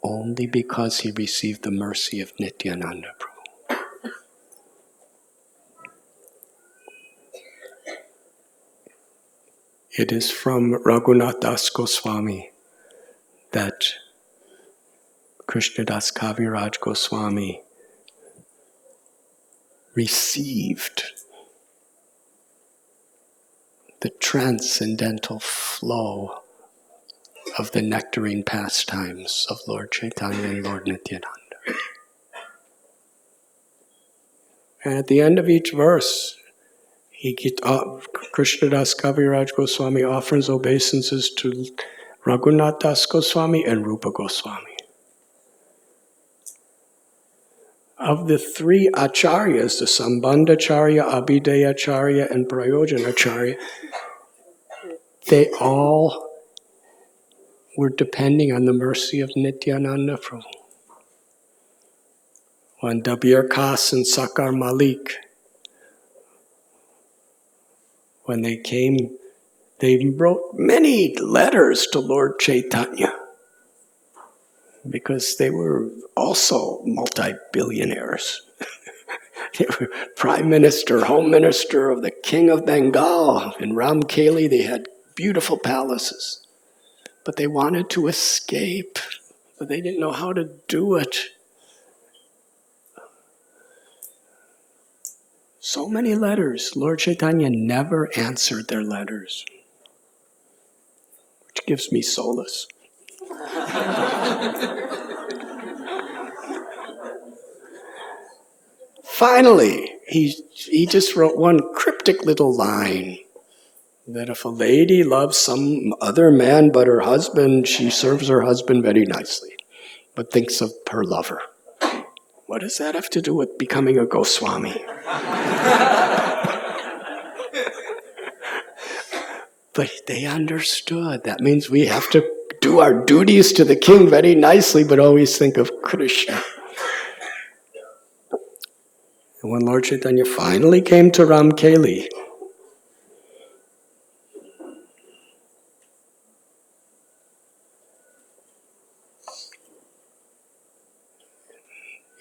A: only because he received the mercy of Nityananda Prabhu. It is from Raghunath Das Goswami that Krishnadas Kaviraj Goswami received the transcendental flow of the nectarine pastimes of Lord Chaitanya and Lord Nityananda. And at the end of each verse, Krishnadas Kaviraj Goswami offers obeisances to Raghunath Das Goswami and Rupa Goswami. Of the three acharyas, the Sambandhacharya, Abhidayacharya, and Prayojanacharya, they all were depending on the mercy of Nityananda Prabhu. When Dabir Khas and Sakar Malik, when they came, they wrote many letters to Lord Chaitanya because they were also multi-billionaires. They were Prime Minister, Home Minister of the King of Bengal. In Ramkeli, they had beautiful palaces. But they wanted to escape, but they didn't know how to do it. So many letters. Lord Chaitanya never answered their letters, which gives me solace. Finally, he just wrote one cryptic little line that if a lady loves some other man but her husband, she serves her husband very nicely, but thinks of her lover. What does that have to do with becoming a Goswami? But they understood. That means we have to do our duties to the king very nicely, but always think of Krishna. And when Lord Chaitanya finally came to Ramkeli,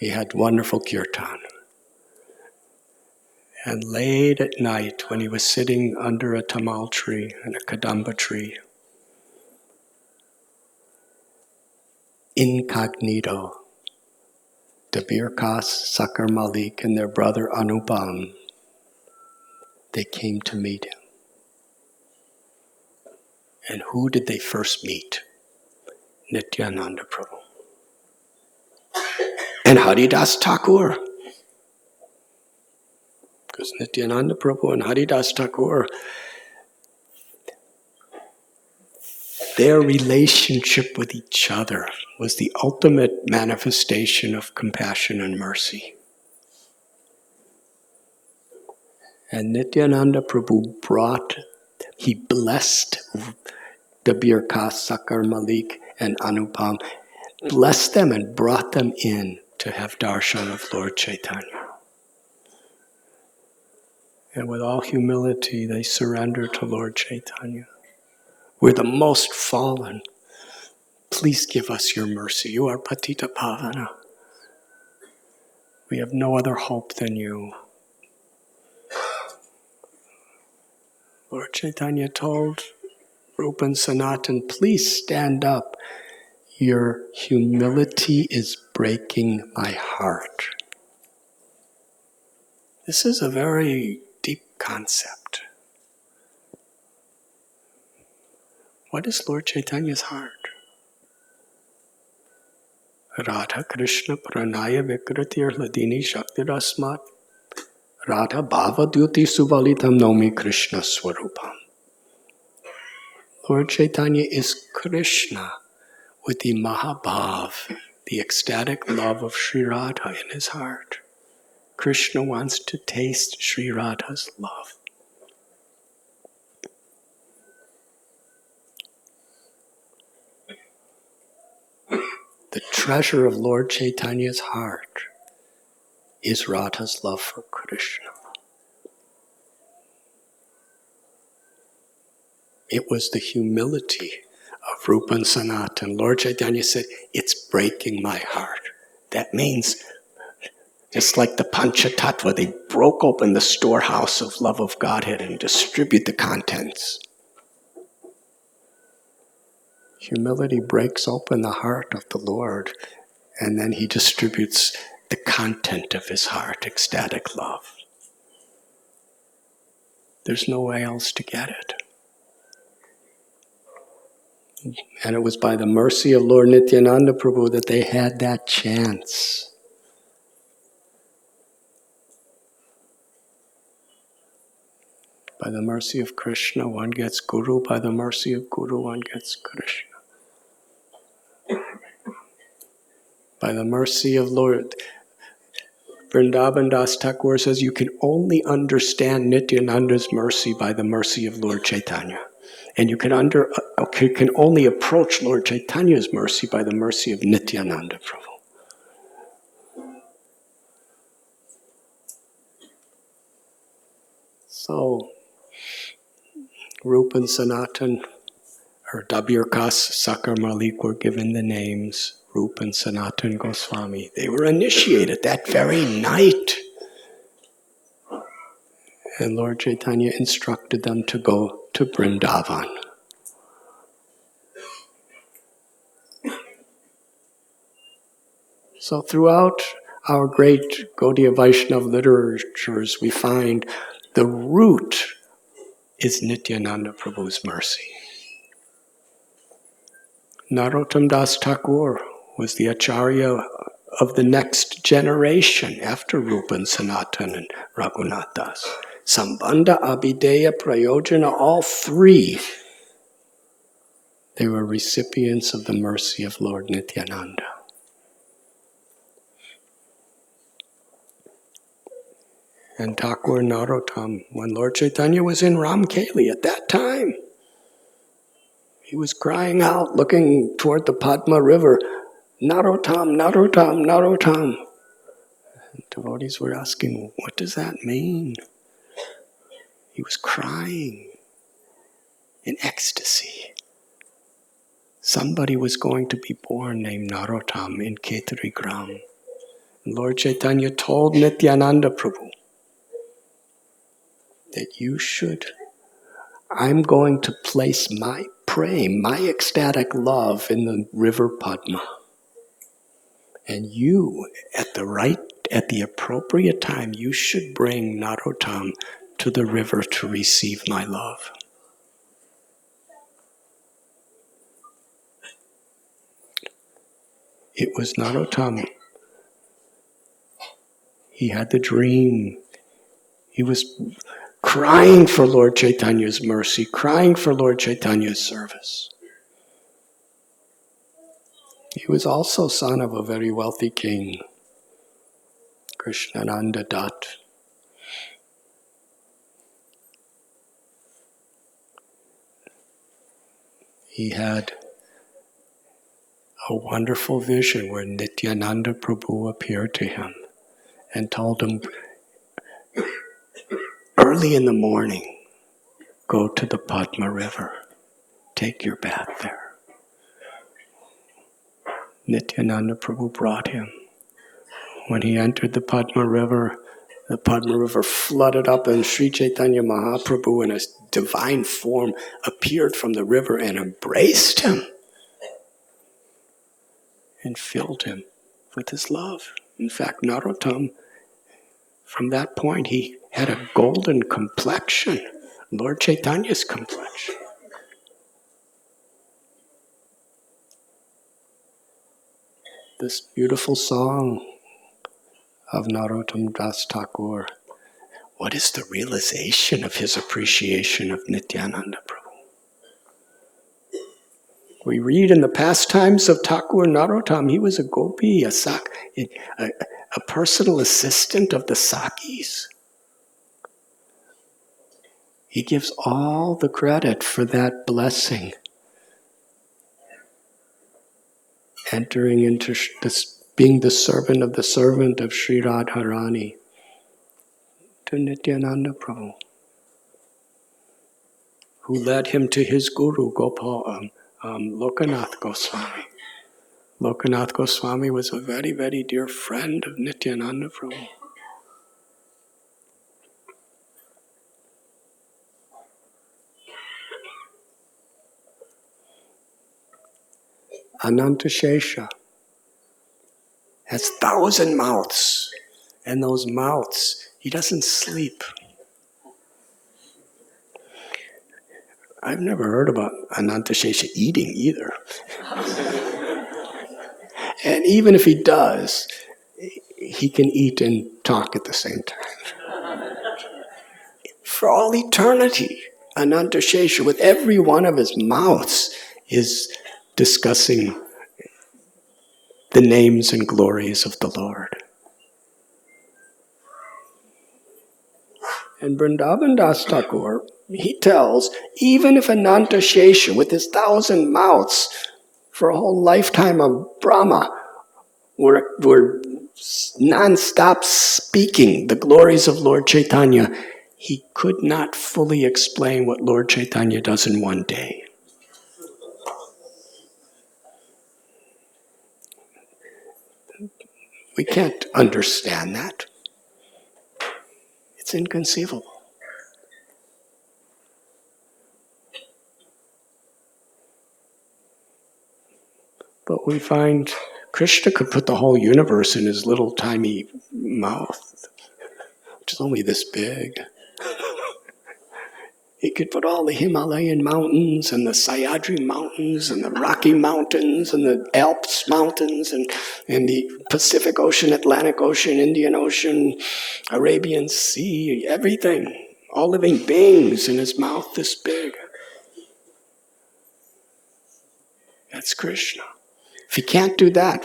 A: he had wonderful kirtan. And late at night, when he was sitting under a tamal tree and a kadamba tree, incognito, Dabir Khas, Sakar Malik, and their brother Anupam, they came to meet him. And who did they first meet? Nityananda Prabhu. And Haridas Thakur. Because Nityananda Prabhu and Haridas Thakur, their relationship with each other was the ultimate manifestation of compassion and mercy. And Nityananda Prabhu he blessed Dabir Khas, Sakar Malik, and Anupam, blessed them and brought them in to have darshan of Lord Chaitanya. And with all humility, they surrender to Lord Chaitanya. We're the most fallen. Please give us your mercy. You are Patita Pavana. We have no other hope than you. Lord Chaitanya told Rupa and Sanatan, please stand up. Your humility is breaking my heart. This is a very deep concept. What is Lord Chaitanya's heart? Radha Krishna Pranaya Vikritir Ladini Shaktirasmat Radha Bhava Dyuti Subalitam Nomi Krishna Swarupam. Lord Chaitanya is Krishna with the Mahabhav, the ecstatic love of Sri Radha in his heart. Krishna wants to taste Sri Radha's love. The treasure of Lord Chaitanya's heart is Radha's love for Krishna. It was the humility of Rupa and Sanatan. Lord Chaitanya said, it's breaking my heart. That means, just like the Panchatattva, they broke open the storehouse of love of Godhead and distribute the contents. Humility breaks open the heart of the Lord, and then he distributes the content of his heart, ecstatic love. There's no way else to get it. And it was by the mercy of Lord Nityananda Prabhu that they had that chance. By the mercy of Krishna, one gets Guru. By the mercy of Guru, one gets Krishna. By the mercy of Lord, Vrindavan Das Thakur says you can only understand Nityananda's mercy by the mercy of Lord Chaitanya. And you can only approach Lord Chaitanya's mercy by the mercy of Nityananda Prabhu. So, Rupa and Sanatan, or Dabir Kas, Sakar Malik were given the names Rupa and Sanatan Goswami. They were initiated that very night. And Lord Chaitanya instructed them to go to Vrindavan. So throughout our great Gaudiya Vaishnava literatures, we find the root is Nityananda Prabhu's mercy. Narottam Das Thakur was the Acharya of the next generation after Rupa and Sanatan and Raghunath Das. Sambandha, Abhideya, Prayojana, all three, they were recipients of the mercy of Lord Nityananda. And Thakur Narottam, when Lord Chaitanya was in Ramkeli at that time, he was crying out, looking toward the Padma River, Narottam, Narottam, Narottam. And devotees were asking, what does that mean? He was crying in ecstasy. Somebody was going to be born named Narottam in Ketari Gram. And Lord Chaitanya told Nityananda Prabhu that I'm going to place my prema, my ecstatic love in the river Padma. And you, at the appropriate time, you should bring Narottam to the river to receive my love. It was Narottam. He had the dream. He was crying for Lord Chaitanya's mercy, crying for Lord Chaitanya's service. He was also son of a very wealthy king, Krishnananda Dutt. He had a wonderful vision where Nityananda Prabhu appeared to him and told him, early in the morning, go to the Padma River, take your bath there. Nityananda Prabhu brought him. When he entered the Padma River flooded up and Sri Chaitanya Mahaprabhu in a divine form appeared from the river and embraced him and filled him with his love. In fact, Narottam, from that point, he had a golden complexion, Lord Chaitanya's complexion. This beautiful song of Narottam Das Thakur what is the realization of his appreciation of Nityananda Prabhu? We read in the pastimes of Thakur Narottam, he was a gopi, a personal assistant of the Sakis. He gives all the credit for that blessing. Entering into this, being the servant of Sri Radharani to Nityananda Prabhu, who led him to his guru, Lokanath Goswami. Lokanath Goswami was a very, very dear friend of Nityananda Prabhu. Anantashesha has 1,000 mouths, and those mouths, he doesn't sleep. I've never heard about Anantashesha eating either. And even if he does, he can eat and talk at the same time. For all eternity, Anantashesha, with every one of his mouths, is discussing the names and glories of the Lord. And Vrindavan Das Thakur, he tells, even if Anantashesha, with his 1,000 mouths, for a whole lifetime of Brahma, were non-stop speaking the glories of Lord Chaitanya, he could not fully explain what Lord Chaitanya does in one day. We can't understand that. It's inconceivable. But we find Krishna could put the whole universe in his little tiny mouth, which is only this big. He could put all the Himalayan mountains and the Sayadri mountains and the Rocky Mountains and the Alps mountains and the Pacific Ocean, Atlantic Ocean, Indian Ocean, Arabian Sea, everything. All living beings in his mouth this big. That's Krishna. If he can't do that,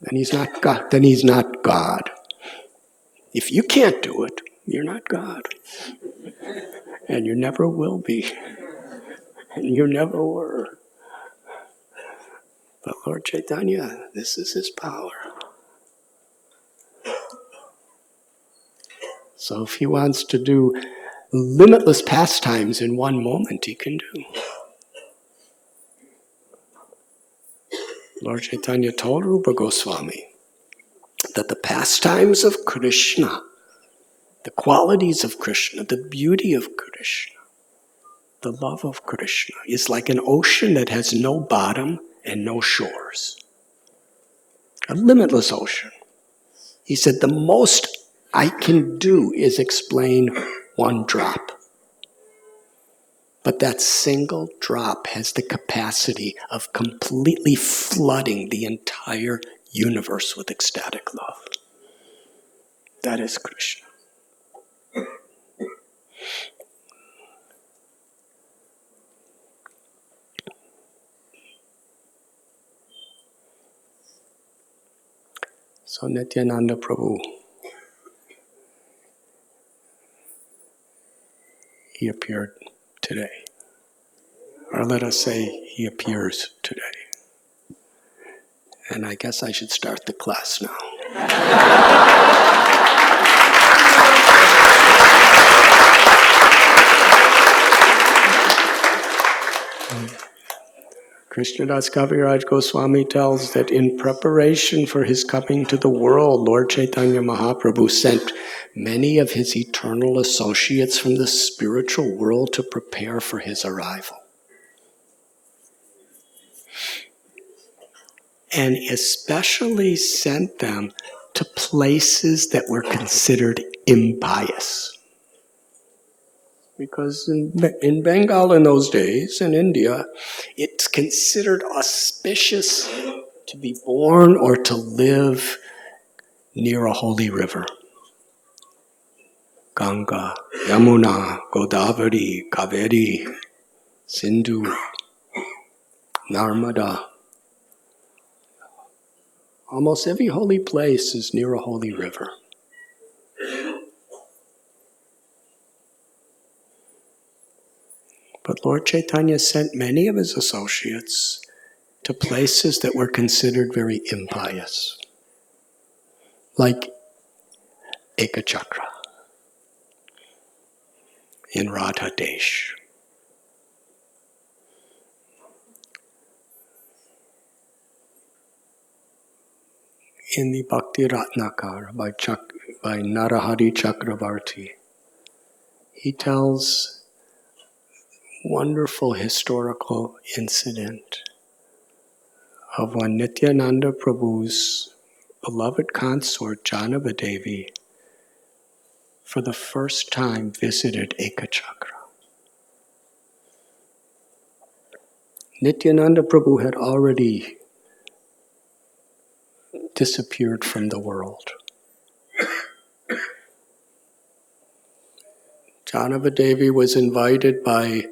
A: then he's not God. Then he's not God. If you can't do it, you're not God. And you never will be. And you never were. But Lord Chaitanya, this is his power. So if he wants to do limitless pastimes in one moment, he can do. Lord Chaitanya told Rupa Goswami that the pastimes of Krishna, the qualities of Krishna, the beauty of Krishna, the love of Krishna is like an ocean that has no bottom and no shores. A limitless ocean. He said, the most I can do is explain one drop. But that single drop has the capacity of completely flooding the entire universe with ecstatic love. That is Krishna. So Nityananda Prabhu, he appeared today. Or let us say he appears today. And I guess I should start the class now. Krishnadas Kaviraj Goswami tells that in preparation for his coming to the world, Lord Chaitanya Mahaprabhu sent many of his eternal associates from the spiritual world to prepare for his arrival. And especially sent them to places that were considered impious. Because in Bengal in those days, in India, it's considered auspicious to be born or to live near a holy river. Ganga, Yamuna, Godavari, Kaveri, Sindhu, Narmada. Almost every holy place is near a holy river. But Lord Chaitanya sent many of his associates to places that were considered very impious, like Ekachakra in Radha Desh. In the Bhakti Ratnakar by Narahari Chakravarti, he tells wonderful historical incident of when Nityananda Prabhu's beloved consort Janavadevi for the first time visited Ekachakra. Nityananda Prabhu had already disappeared from the world. Janavadevi was invited by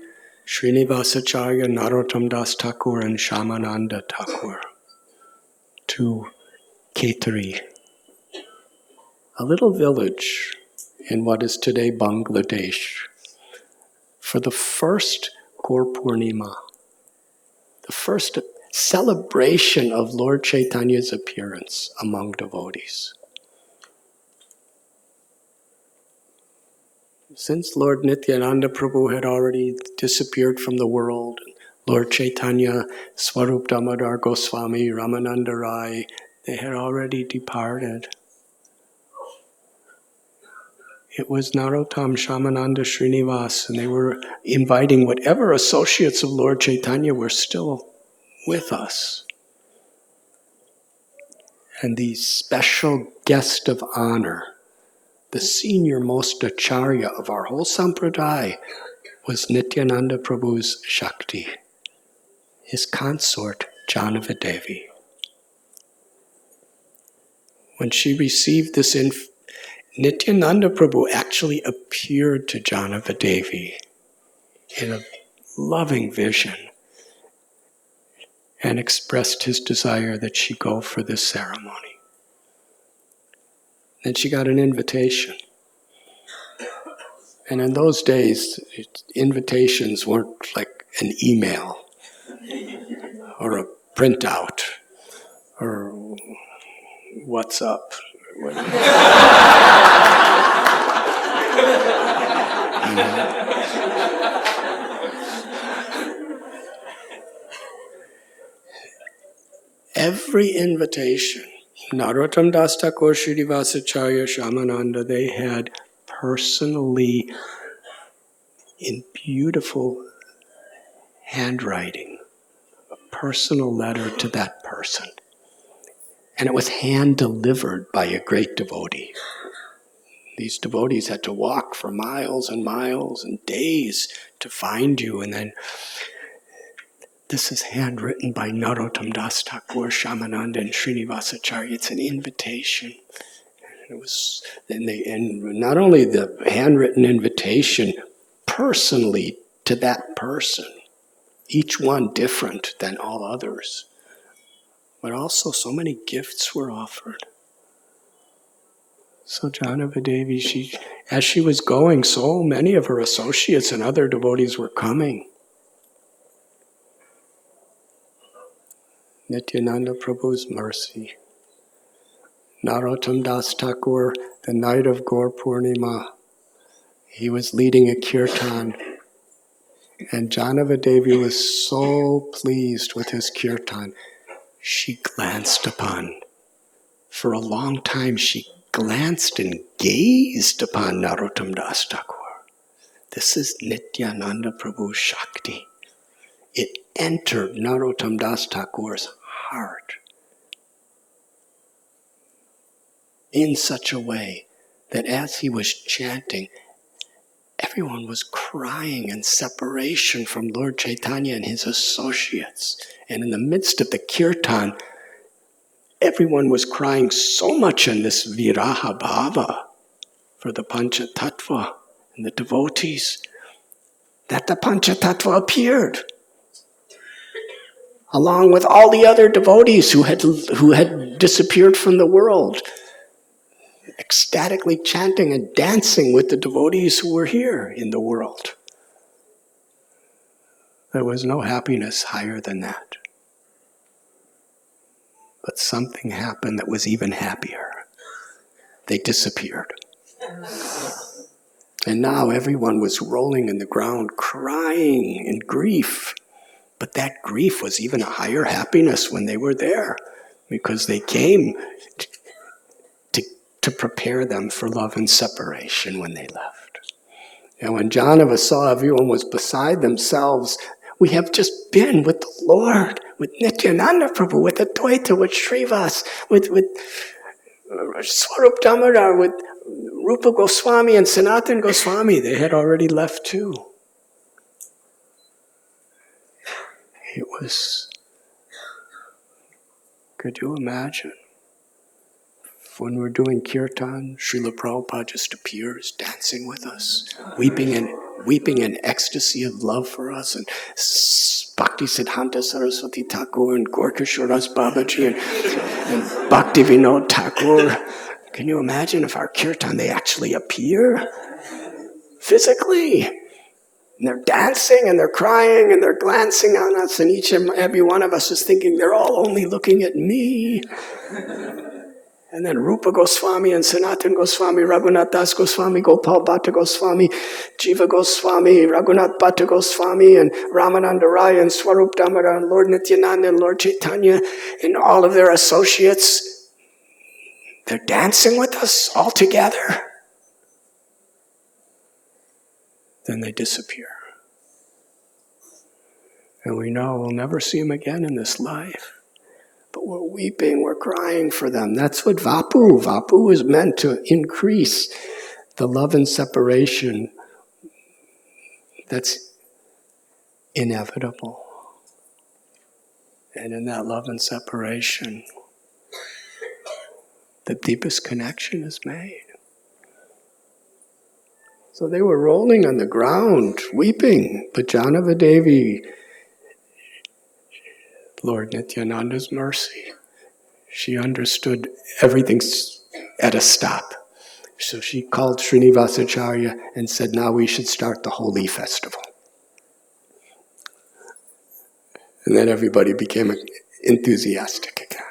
A: Srinivasacharya, Narottam Das Thakur, and Shamananda Thakur to Khetri, a little village in what is today Bangladesh, for the first Gaur Purnima, the first celebration of Lord Chaitanya's appearance among devotees. Since Lord Nityananda Prabhu had already disappeared from the world, Lord Chaitanya, Swarup Damodar Goswami, Ramananda Rai, they had already departed. It was Narottam, Shamananda, Srinivas, and they were inviting whatever associates of Lord Chaitanya were still with us. And the special guest of honor, the senior most acharya of our whole sampradaya, was Nityananda Prabhu's Shakti, his consort Janavadevi. When she received this Nityananda Prabhu actually appeared to Janavadevi in a loving vision and expressed his desire that she go for this ceremony. Then she got an invitation. And in those days, invitations weren't like an email or a printout or what's up. Every invitation, Narottam Das Thakur, Srinivasacharya, Shamananda, they had personally, in beautiful handwriting, a personal letter to that person. And it was hand-delivered by a great devotee. These devotees had to walk for miles and miles and days to find you, and then this is handwritten by Narottam Das Thakur, Shamananda, and Srinivasacharya. It's an invitation. And not only the handwritten invitation personally to that person, each one different than all others, but also so many gifts were offered. So Janavadevi, as she was going, so many of her associates and other devotees were coming. Nityananda Prabhu's mercy. Narottam Das Thakur, the night of Gaur Purnima, he was leading a kirtan. And Janavadevi was so pleased with his kirtan. She glanced upon, for a long time she glanced and gazed upon Narottam Das Thakur. This is Nityananda Prabhu's Shakti. It entered Narottam Das Thakur's heart in such a way that as he was chanting, everyone was crying in separation from Lord Chaitanya and his associates. And in the midst of the kirtan, everyone was crying so much in this viraha bhava for the Panchatattva and the devotees, that the Panchatattva appeared, along with all the other devotees who had disappeared from the world, ecstatically chanting and dancing with the devotees who were here in the world. There was no happiness higher than that. But something happened that was even happier. They disappeared. And now everyone was rolling in the ground, crying in grief. But that grief was even a higher happiness when they were there, because they came to prepare them for love and separation when they left. And when Janava saw everyone was beside themselves, we have just been with the Lord, with Nityananda Prabhu, with Advaita, with Srivas, with Swarup Damodar, with Rupa Goswami and Sanatan Goswami. They had already left too. It was, could you imagine? When we're doing kirtan, Srila Prabhupada just appears dancing with us, weeping in ecstasy of love for us, and Bhakti Siddhanta Saraswati Thakur and Gorkishoras Babaji and Bhakti Vinod Thakur. Can you imagine if our kirtan, they actually appear physically? And they're dancing and they're crying and they're glancing on us, and each and every one of us is thinking, they're all only looking at me. And then Rupa Goswami and Sanatan Goswami, Raghunath Das Goswami, Gopal Bhatta Goswami, Jiva Goswami, Raghunath Bhatta Goswami, and Ramananda Rai and Swarup Damodar and Lord Nityananda and Lord Chaitanya and all of their associates. They're dancing with us all together. Then they disappear. And we know we'll never see them again in this life. But we're weeping, we're crying for them. That's what Vapu is meant to increase the love and separation that's inevitable. And in that love and separation, the deepest connection is made. So they were rolling on the ground, weeping. But Janava Devi, Lord Nityananda's mercy, she understood everything's at a stop. So she called Srinivasacharya and said, now we should start the Holi festival. And then everybody became enthusiastic again.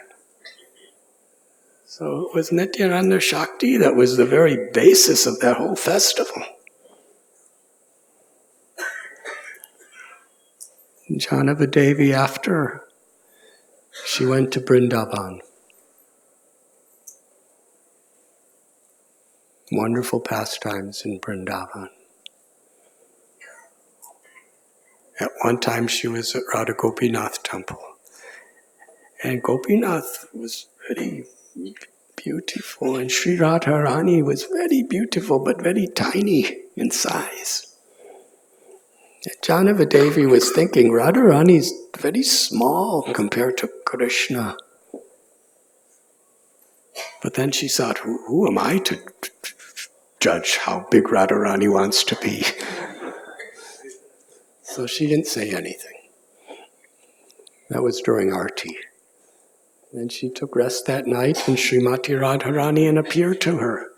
A: So it was Nityananda Shakti that was the very basis of that whole festival. Janava Devi, after, she went to Vrindavan. Wonderful pastimes in Vrindavan. At one time she was at Radha Gopinath temple. And Gopinath was very beautiful, and Sri Radharani was very beautiful but very tiny in size. And Janava Devi was thinking, Radharani's very small compared to Krishna. But then she thought, who am I to judge how big Radharani wants to be? So she didn't say anything. That was during Arti. Then she took rest that night, and Srimati Radharani appeared to her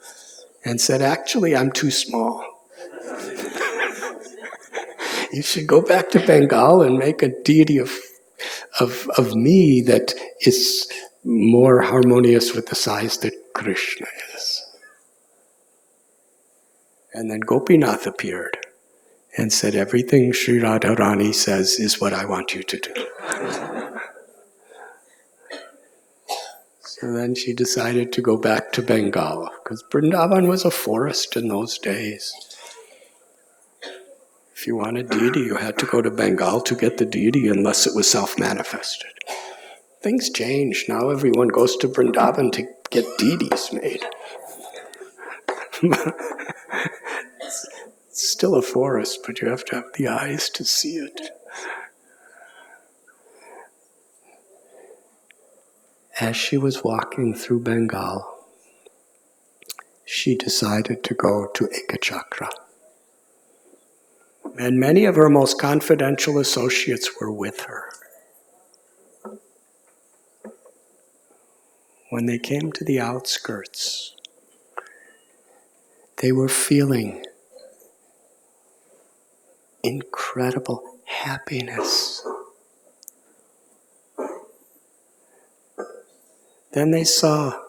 A: and said, actually, I'm too small. You should go back to Bengal and make a deity of me that is more harmonious with the size that Krishna is. And then Gopinath appeared and said, everything Sri Radharani says is what I want you to do. So then she decided to go back to Bengal, because Vrindavan was a forest in those days. If you want a deity, you had to go to Bengal to get the deity unless it was self-manifested. Things changed. Now everyone goes to Vrindavan to get deities made. It's still a forest, but you have to have the eyes to see it. As she was walking through Bengal, she decided to go to Ekachakra. And many of her most confidential associates were with her. When they came to the outskirts, they were feeling incredible happiness. Then they saw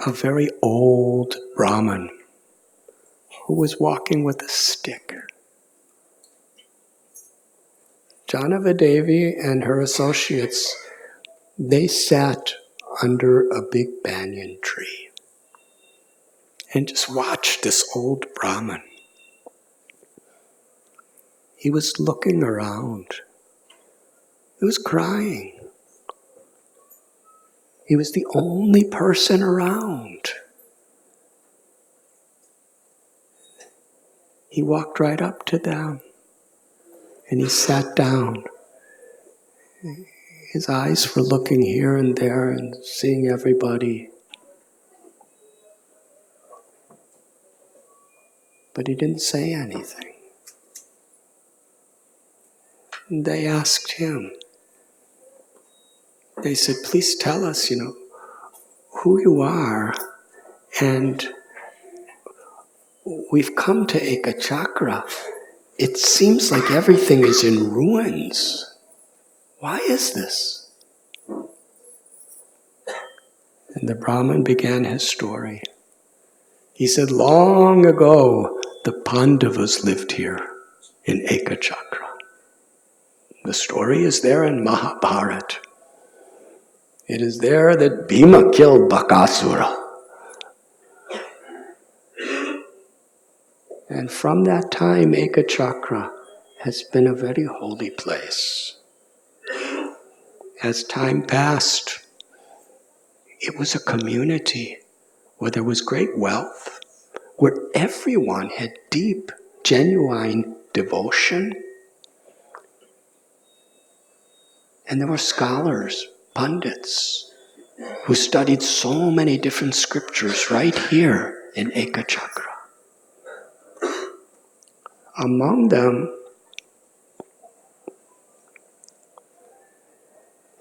A: a very old Brahmin who was walking with a stick. Janavadevi and her associates, they sat under a big banyan tree and just watched this old Brahmin. He was looking around. He was crying. He was the only person around. He walked right up to them and he sat down. His eyes were looking here and there and seeing everybody. But he didn't say anything. And they asked him. They said, please tell us, who you are, and we've come to Ekachakra. It seems like everything is in ruins. Why is this? And the Brahmin began his story. He said, long ago, the Pandavas lived here in Ekachakra. The story is there in Mahabharata. It is there that Bhima killed Bakasura. And from that time, Ekachakra has been a very holy place. As time passed, it was a community where there was great wealth, where everyone had deep, genuine devotion. And there were scholars, pundits, who studied so many different scriptures right here in Ekachakra. Among them,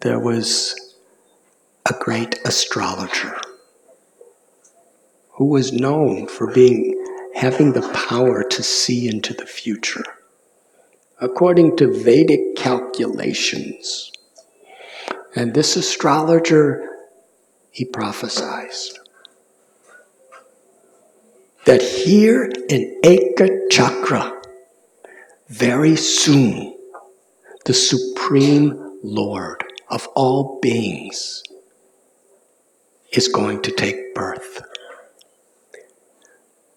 A: there was a great astrologer who was known for having the power to see into the future. According to Vedic calculations, and this astrologer, he prophesies that here in Ekachakra, very soon, the Supreme Lord of all beings is going to take birth.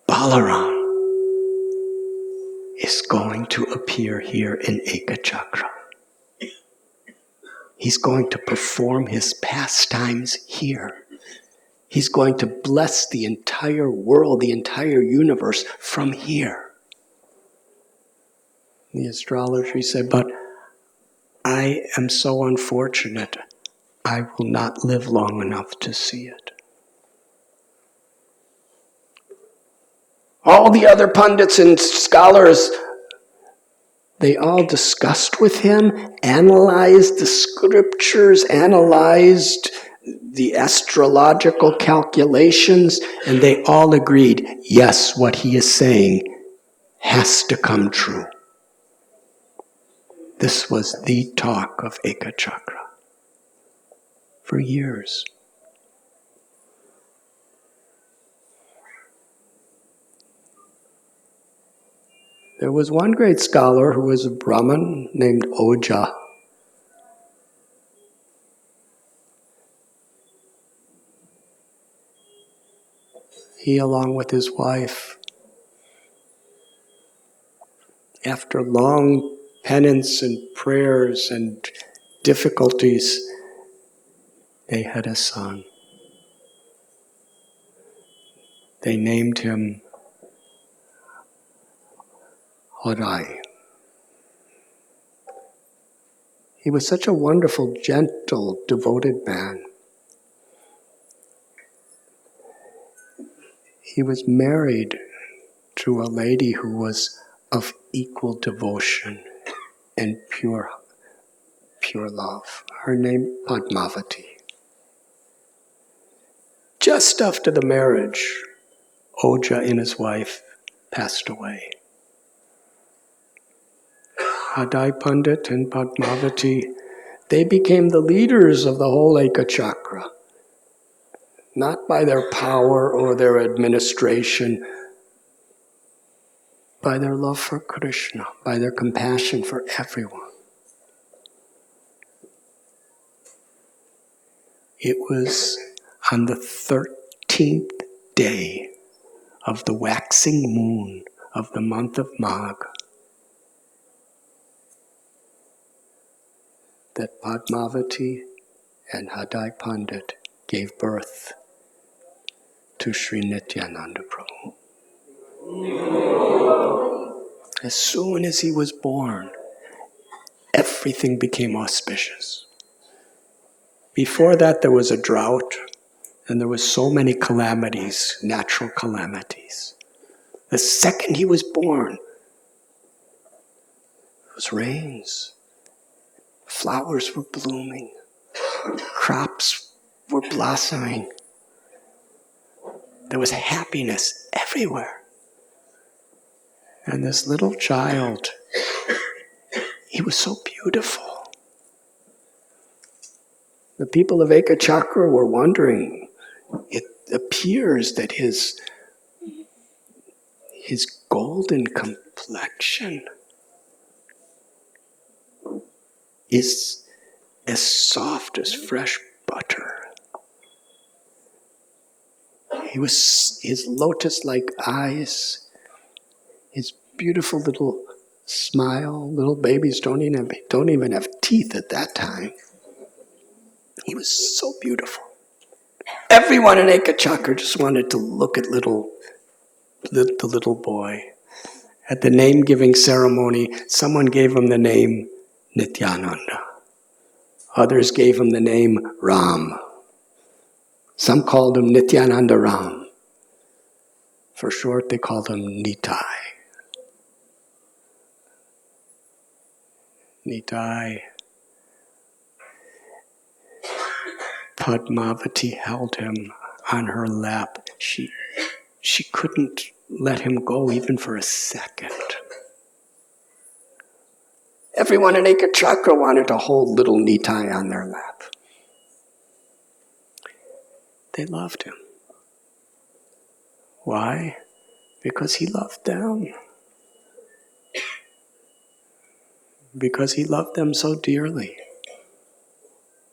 A: Balaram is going to appear here in Ekachakra. He's going to perform his pastimes here. He's going to bless the entire world, the entire universe from here. The astrologer said, but I am so unfortunate, I will not live long enough to see it. All the other pundits and scholars, they all discussed with him, analyzed the scriptures, analyzed the astrological calculations, and they all agreed, yes, what he is saying has to come true. This was the talk of Ekachakra for years. There was one great scholar who was a Brahmin named Oja. He, along with his wife, after long penance and prayers and difficulties, they had a son. They named him Harai. He was such a wonderful, gentle, devoted man. he was married to a lady who was of equal devotion and pure love. Her name Padmavati. Just after the marriage, Oja and his wife passed away. Hadai Pandit and Padmavati, they became the leaders of the whole Ekachakra. Not by their power or their administration, by their love for Krishna, by their compassion for everyone. It was on the 13th day of the waxing moon of the month of Magh that Padmavati and Hadai Pandit gave birth to Sri Nityananda Prabhu. As soon as he was born, everything became auspicious. Before that, there was a drought, and there was so many calamities, natural calamities. The second he was born, it was rains. Flowers were blooming. Crops were blossoming. There was happiness everywhere. And this little child, he was so beautiful. The people of Ekachakra were wondering. It appears that his golden complexion is as soft as fresh butter. His lotus-like eyes, his beautiful little smile. Little babies don't even have teeth at that time. He was so beautiful. Everyone in Ekachakra just wanted to look at the little boy. At the name-giving ceremony, someone gave him the name Nityananda. Others gave him the name Ram. Some called him Nityananda Ram. For short, they called him Nitai. Nitai. Padmavati held him on her lap. She couldn't let him go even for a second. Everyone in Ekachakra wanted to hold little Nitai on their lap. They loved him. Why? Because he loved them. Because he loved them so dearly.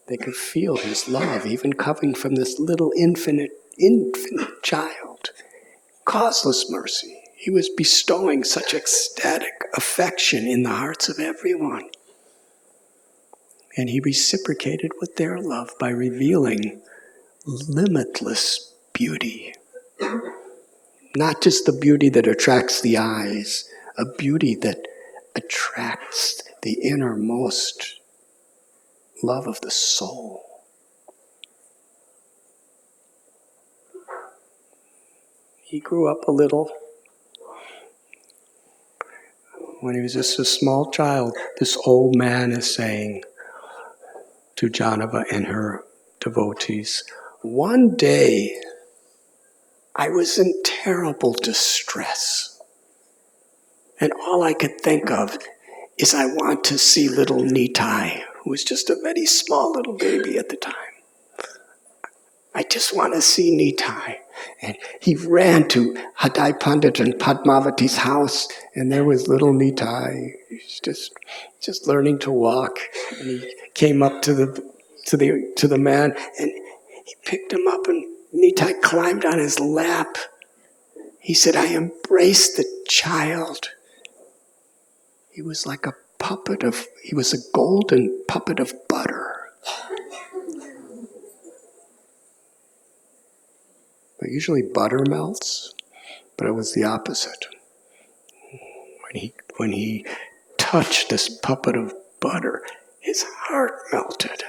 A: They could feel his love even coming from this little infant child. Causeless mercy. He was bestowing such ecstatic affection in the hearts of everyone. And he reciprocated with their love by revealing limitless beauty. Not just the beauty that attracts the eyes, a beauty that attracts the innermost love of the soul. He grew up a little. When he was just a small child, this old man is saying to Janava and her devotees, "One day I was in terrible distress. And all I could think of is I want to see little Nitai, who was just a very small little baby at the time. I just want to see Nitai." And he ran to Hadai Pandit and Padmavati's house, and there was little Nitai. He's just learning to walk. And he came up to the man, and he picked him up, and Nitai climbed on his lap. He said, "I embraced the child." He was like he was a golden puppet of butter. But usually butter melts, but it was the opposite. When he touched this puppet of butter, his heart melted.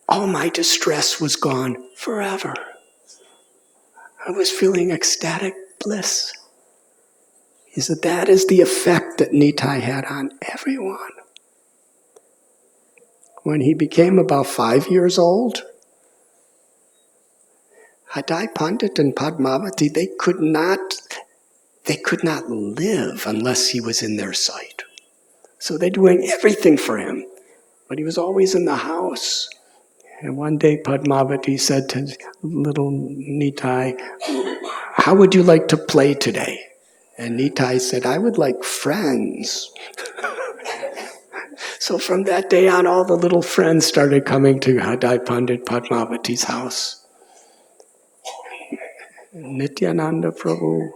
A: all my distress was gone forever. I was feeling ecstatic bliss. He said that is the effect that Nitai had on everyone. When he became about 5 years old, Hadai Pandit and Padmavati, they could not live unless he was in their sight. So they're doing everything for him, but he was always in the house. And one day Padmavati said to little Nitai, how would you like to play today? And Nitai said, I would like friends. So from that day on, all the little friends started coming to Hadai Pandit Padmavati's house. Nityananda Prabhu,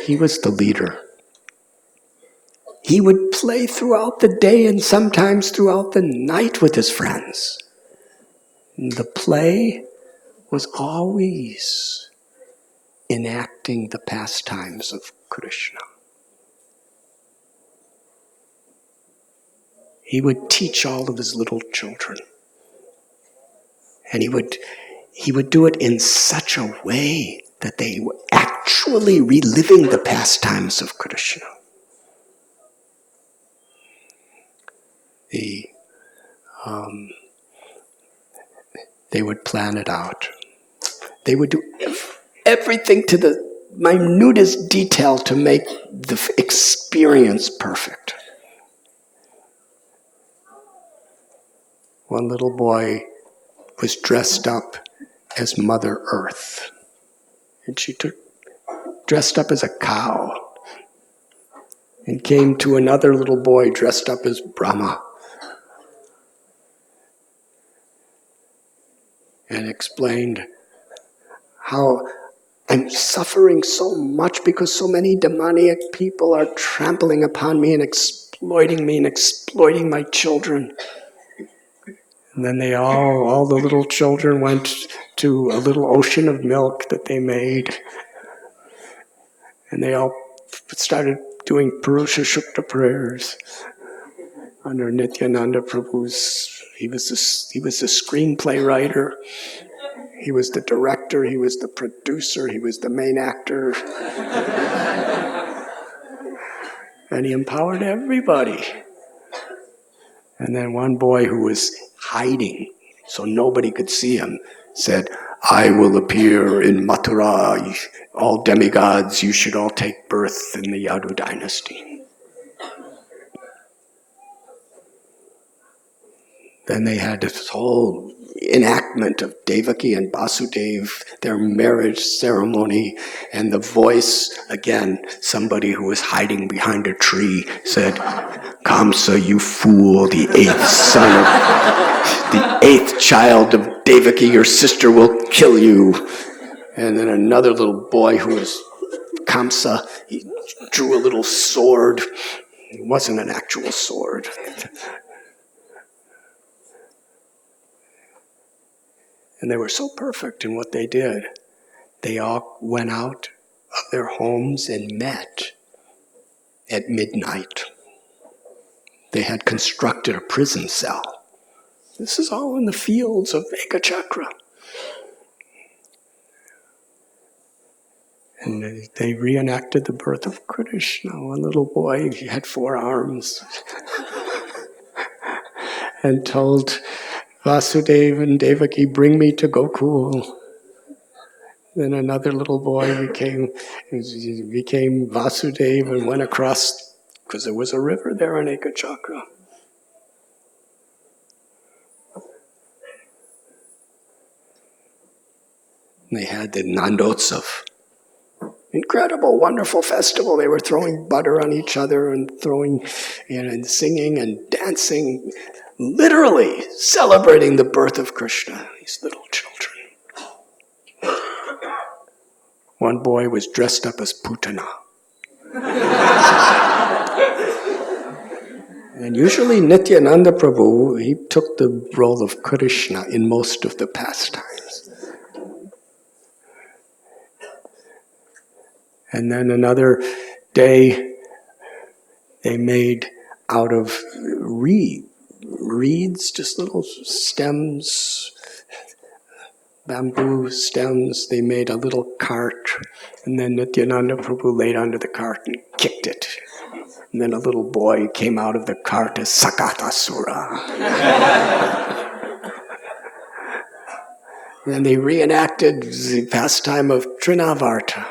A: he was the leader. He would play throughout the day and sometimes throughout the night with his friends. And the play was always enacting the pastimes of Krishna. He would teach all of his little children. And he would do it in such a way that they were actually reliving the pastimes of Krishna. They would plan it out. They would do everything to the minutest detail to make the experience perfect. One little boy was dressed up as Mother Earth. And she dressed up as a cow and came to another little boy dressed up as Brahma and explained how I'm suffering so much because so many demoniac people are trampling upon me and exploiting my children. And then they all the little children went to a little ocean of milk that they made. And they all started doing Purusha Shukta prayers under Nityananda Prabhu's. He was the screenplay writer. He was the director. He was the producer. He was the main actor. And he empowered everybody. And then one boy who was hiding, so nobody could see him, said, I will appear in Mathura. All demigods, you should all take birth in the Yadu dynasty. Then they had this whole enactment of Devaki and Vasudev, their marriage ceremony, and the voice, again, somebody who was hiding behind a tree said, Kamsa, you fool, the eighth child of Devaki, your sister will kill you. And then another little boy who was Kamsa, he drew a little sword. It wasn't an actual sword. And they were so perfect in what they did. They all went out of their homes and met at midnight. They had constructed a prison cell. This is all in the fields of Ekachakra. And they reenacted the birth of Krishna. One little boy, he had 4 arms. And told Vasudeva and Devaki, bring me to Gokul. Then another little boy became Vasudeva and went across, because there was a river there in Ekachakra. And they had the Nandotsav. Incredible, wonderful festival. They were throwing butter on each other and and singing and dancing, literally celebrating the birth of Krishna, these little children. One boy was dressed up as Putana. And usually Nityananda Prabhu, he took the role of Krishna in most of the pastimes. And then another day, they made out of reeds, just little stems, bamboo stems. They made a little cart, and then Nityananda Prabhu laid under the cart and kicked it. And then a little boy came out of the cart as Sakatasura. Then they reenacted the pastime of Trinavarta.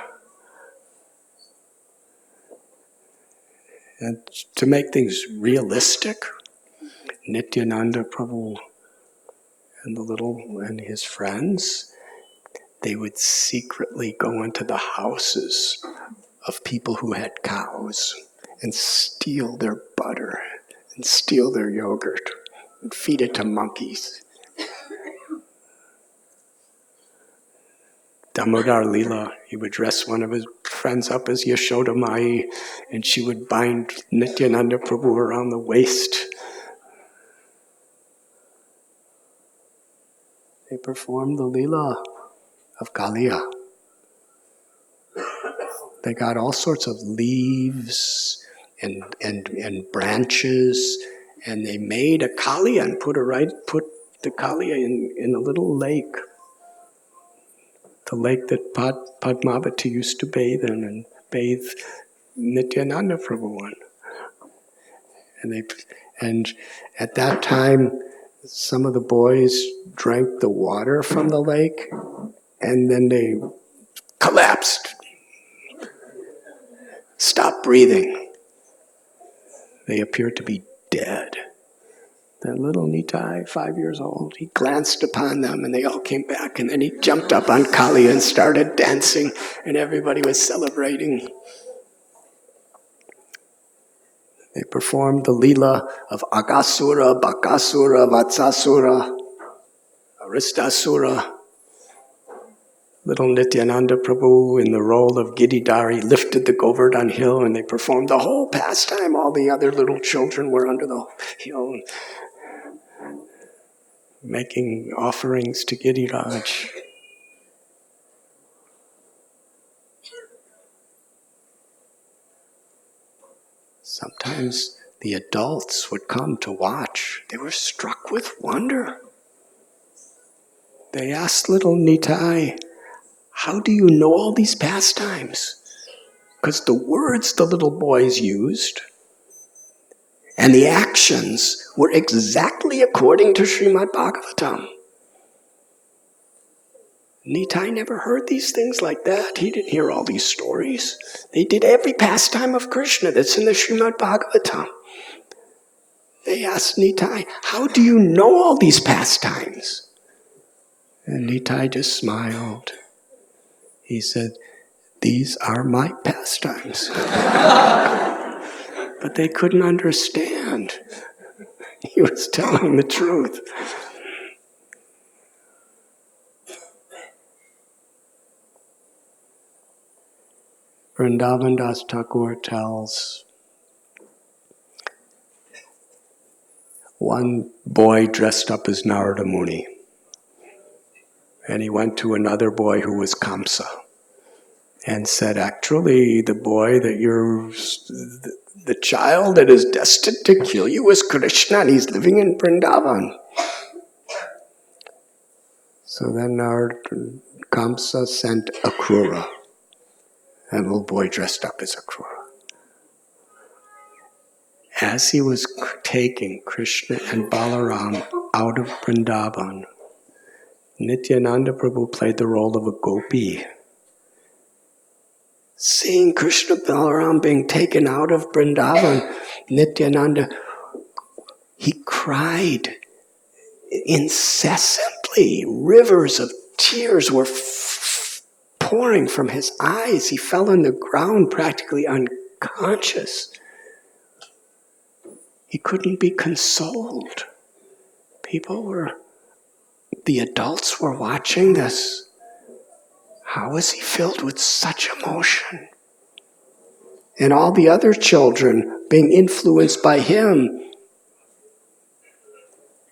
A: And to make things realistic, Nityananda Prabhu and his friends, they would secretly go into the houses of people who had cows and steal their butter and steal their yogurt and feed it to monkeys. Damodar Lila, he would dress one of his friends up as Yashoda Mai, and she would bind Nityananda Prabhu around the waist. They performed the Lila of Kaliya. They got all sorts of leaves and branches, and they made a Kaliya and put the Kaliya in a little lake. The lake that Padmavati used to bathe in and bathe Nityananda Prabhu in. And at that time, some of the boys drank the water from the lake, and then they collapsed, stopped breathing. They appeared to be dead. That little Nitai, 5 years old, he glanced upon them and they all came back, and then he jumped up on Kali and started dancing, and everybody was celebrating. They performed the Leela of Agasura, Bakasura, Vatsasura, Aristasura. Little Nityananda Prabhu in the role of Giridhari lifted the Govardhan hill, and they performed the whole pastime. All the other little children were under the hill making offerings to Giriraj. Sometimes the adults would come to watch. They were struck with wonder. They asked little Nitai, "How do you know all these pastimes?" Because the words the little boys used and the actions were exactly according to Srimad Bhagavatam. Nitai never heard these things like that. He didn't hear all these stories. They did every pastime of Krishna that's in the Srimad Bhagavatam. They asked Nitai, "How do you know all these pastimes?" And Nitai just smiled. He said, "These are my pastimes." But they couldn't understand. He was telling the truth. Vrindavan Das Thakur tells, one boy dressed up as Narada Muni, and he went to another boy who was Kamsa and said, "Actually, the child that is destined to kill you is Krishna, and he's living in Vrindavan." So then Kamsa sent Akrura, a little boy dressed up as Akrura. As he was taking Krishna and Balaram out of Vrindavan, Nityananda Prabhu played the role of a gopi. Seeing Krishna and Balaram being taken out of Vrindavan, Nityananda, he cried incessantly. Rivers of tears were pouring from his eyes. He fell on the ground practically unconscious. He couldn't be consoled. The adults were watching this. How is he filled with such emotion? And all the other children being influenced by him,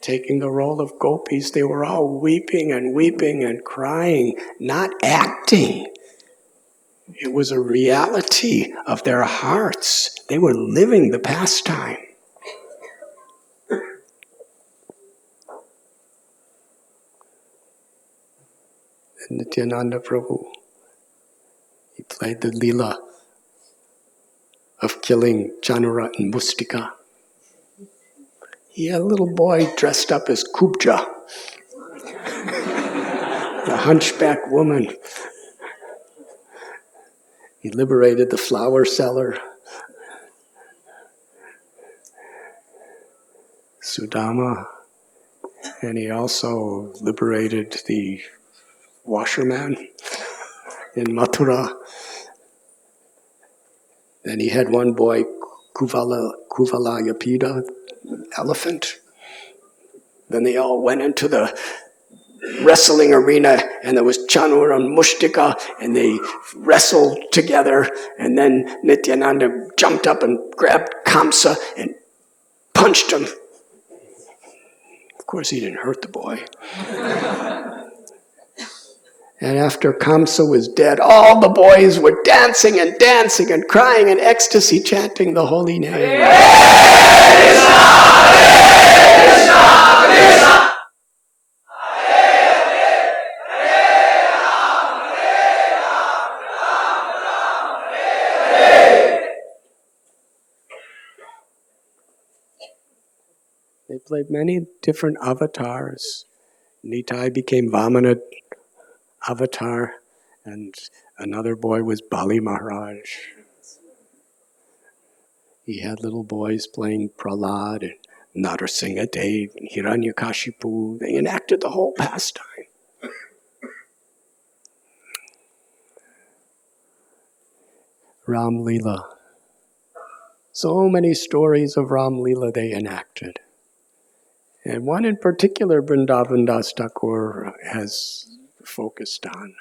A: taking the role of gopis, they were all weeping and crying, not acting. It was a reality of their hearts. They were living the pastime. Nityananda Prabhu, he played the Leela of killing Chanura and Mustika. He had a little boy dressed up as Kubja, the hunchback woman. He liberated the flower seller, Sudama, and he also liberated the washerman in Mathura. Then he had one boy, Kuvalayapida, elephant. Then they all went into the wrestling arena, and there was Chanur and Mushtika, and they wrestled together, and then Nityananda jumped up and grabbed Kamsa and punched him. Of course, he didn't hurt the boy. And after Kamsa was dead, all the boys were dancing and dancing and crying in ecstasy, chanting the holy name. They played many different avatars. Nitai became Vamana avatar, and another boy was Bali Maharaj. He had little boys playing Prahlad and Narsingha Dev and Hiranyakashipu. They enacted the whole pastime. Ram Leela. So many stories of Ram Leela they enacted. And one in particular, Vrindavan Das Thakur has focused on.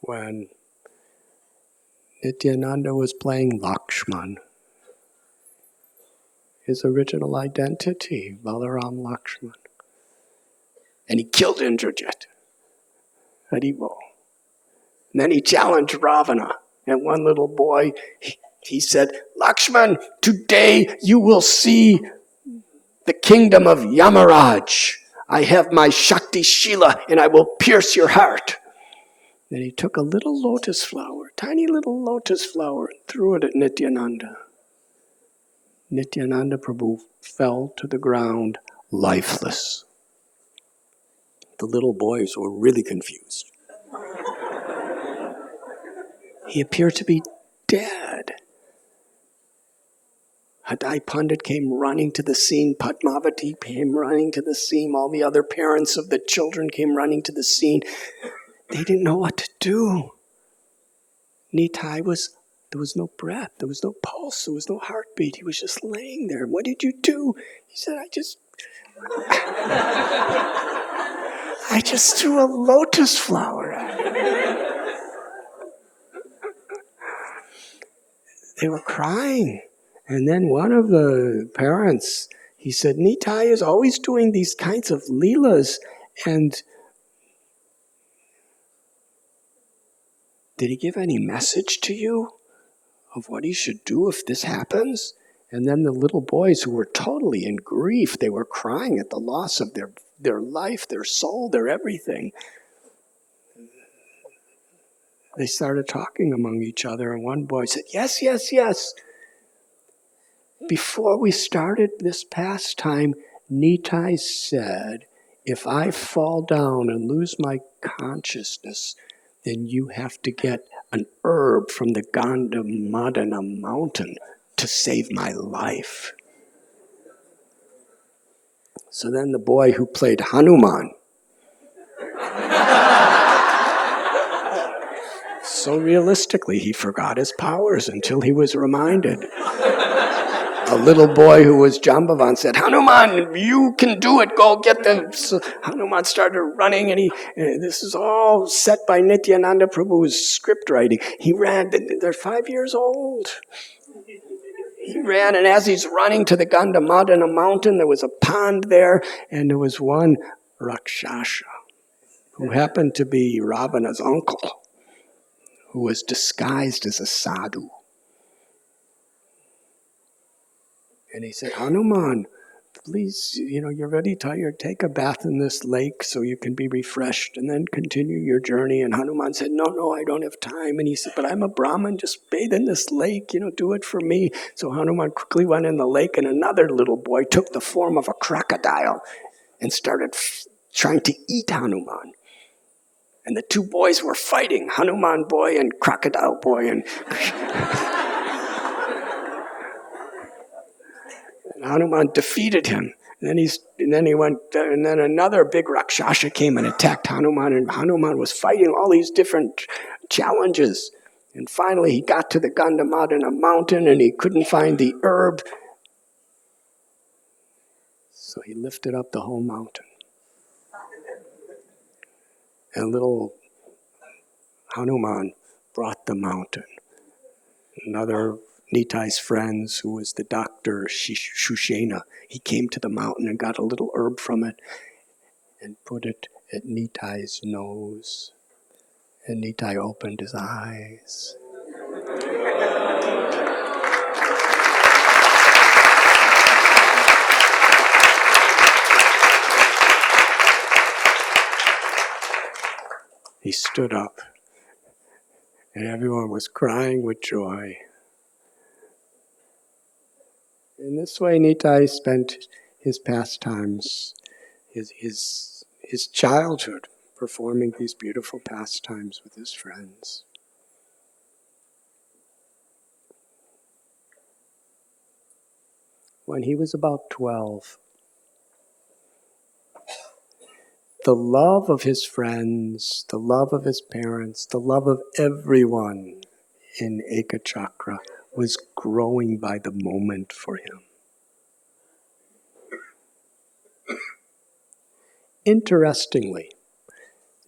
A: When Nityananda was playing Lakshman, his original identity, Balaram Lakshman. And he killed Indrajit, Haribo. And then he challenged Ravana. And one little boy, he said, Lakshman, today you will see the kingdom of Yamaraj. I have my Shakti Shila and I will pierce your heart. Then he took a little lotus flower, tiny little lotus flower, and threw it at Nityananda. Nityananda Prabhu fell to the ground lifeless. The little boys were really confused. He appeared to be dead. Hadai Pandit came running to the scene. Padmavati came running to the scene. All the other parents of the children came running to the scene. They didn't know what to do. Nitai there was no breath, there was no pulse, there was no heartbeat. He was just laying there. What did you do? He said, I just threw a lotus flower at him. They were crying. And then one of the parents, he said, Nitai is always doing these kinds of leelas. And did he give any message to you of what he should do if this happens? And then the little boys who were totally in grief, they were crying at the loss of their life, their soul, their everything. They started talking among each other, and one boy said, yes, yes, yes. Before we started this pastime, Nitai said, if I fall down and lose my consciousness, then you have to get an herb from the Gandhamadana mountain to save my life. So then the boy who played Hanuman, so realistically, he forgot his powers until he was reminded. A little boy who was Jambavan said, Hanuman, you can do it, go get them. So Hanuman started running, and this is all set by Nityananda Prabhu's script writing. He ran, they're 5 years old. He ran, and as he's running to the Gandhamadana mountain, there was a pond there, and there was one Rakshasa, who happened to be Ravana's uncle, who was disguised as a sadhu. And he said, Hanuman, please, you're very tired. Take a bath in this lake so you can be refreshed and then continue your journey. And Hanuman said, no, I don't have time. And he said, but I'm a Brahmin, just bathe in this lake, do it for me. So Hanuman quickly went in the lake, and another little boy took the form of a crocodile and started trying to eat Hanuman. And the two boys were fighting, Hanuman boy and crocodile boy. And Hanuman defeated him. And then another big Rakshasa came and attacked Hanuman, and Hanuman was fighting all these different challenges. And finally he got to the Gandhamadana mountain and he couldn't find the herb. So he lifted up the whole mountain. And little Hanuman brought the mountain. Another Nitai's friends, who was the doctor, Shushena, he came to the mountain and got a little herb from it and put it at Nitai's nose. And Nitai opened his eyes. He stood up, and everyone was crying with joy. In this way, Nitai spent his pastimes, his childhood, performing these beautiful pastimes with his friends. When he was about 12, the love of his friends, the love of his parents, the love of everyone in Ekachakra was growing by the moment for him. Interestingly,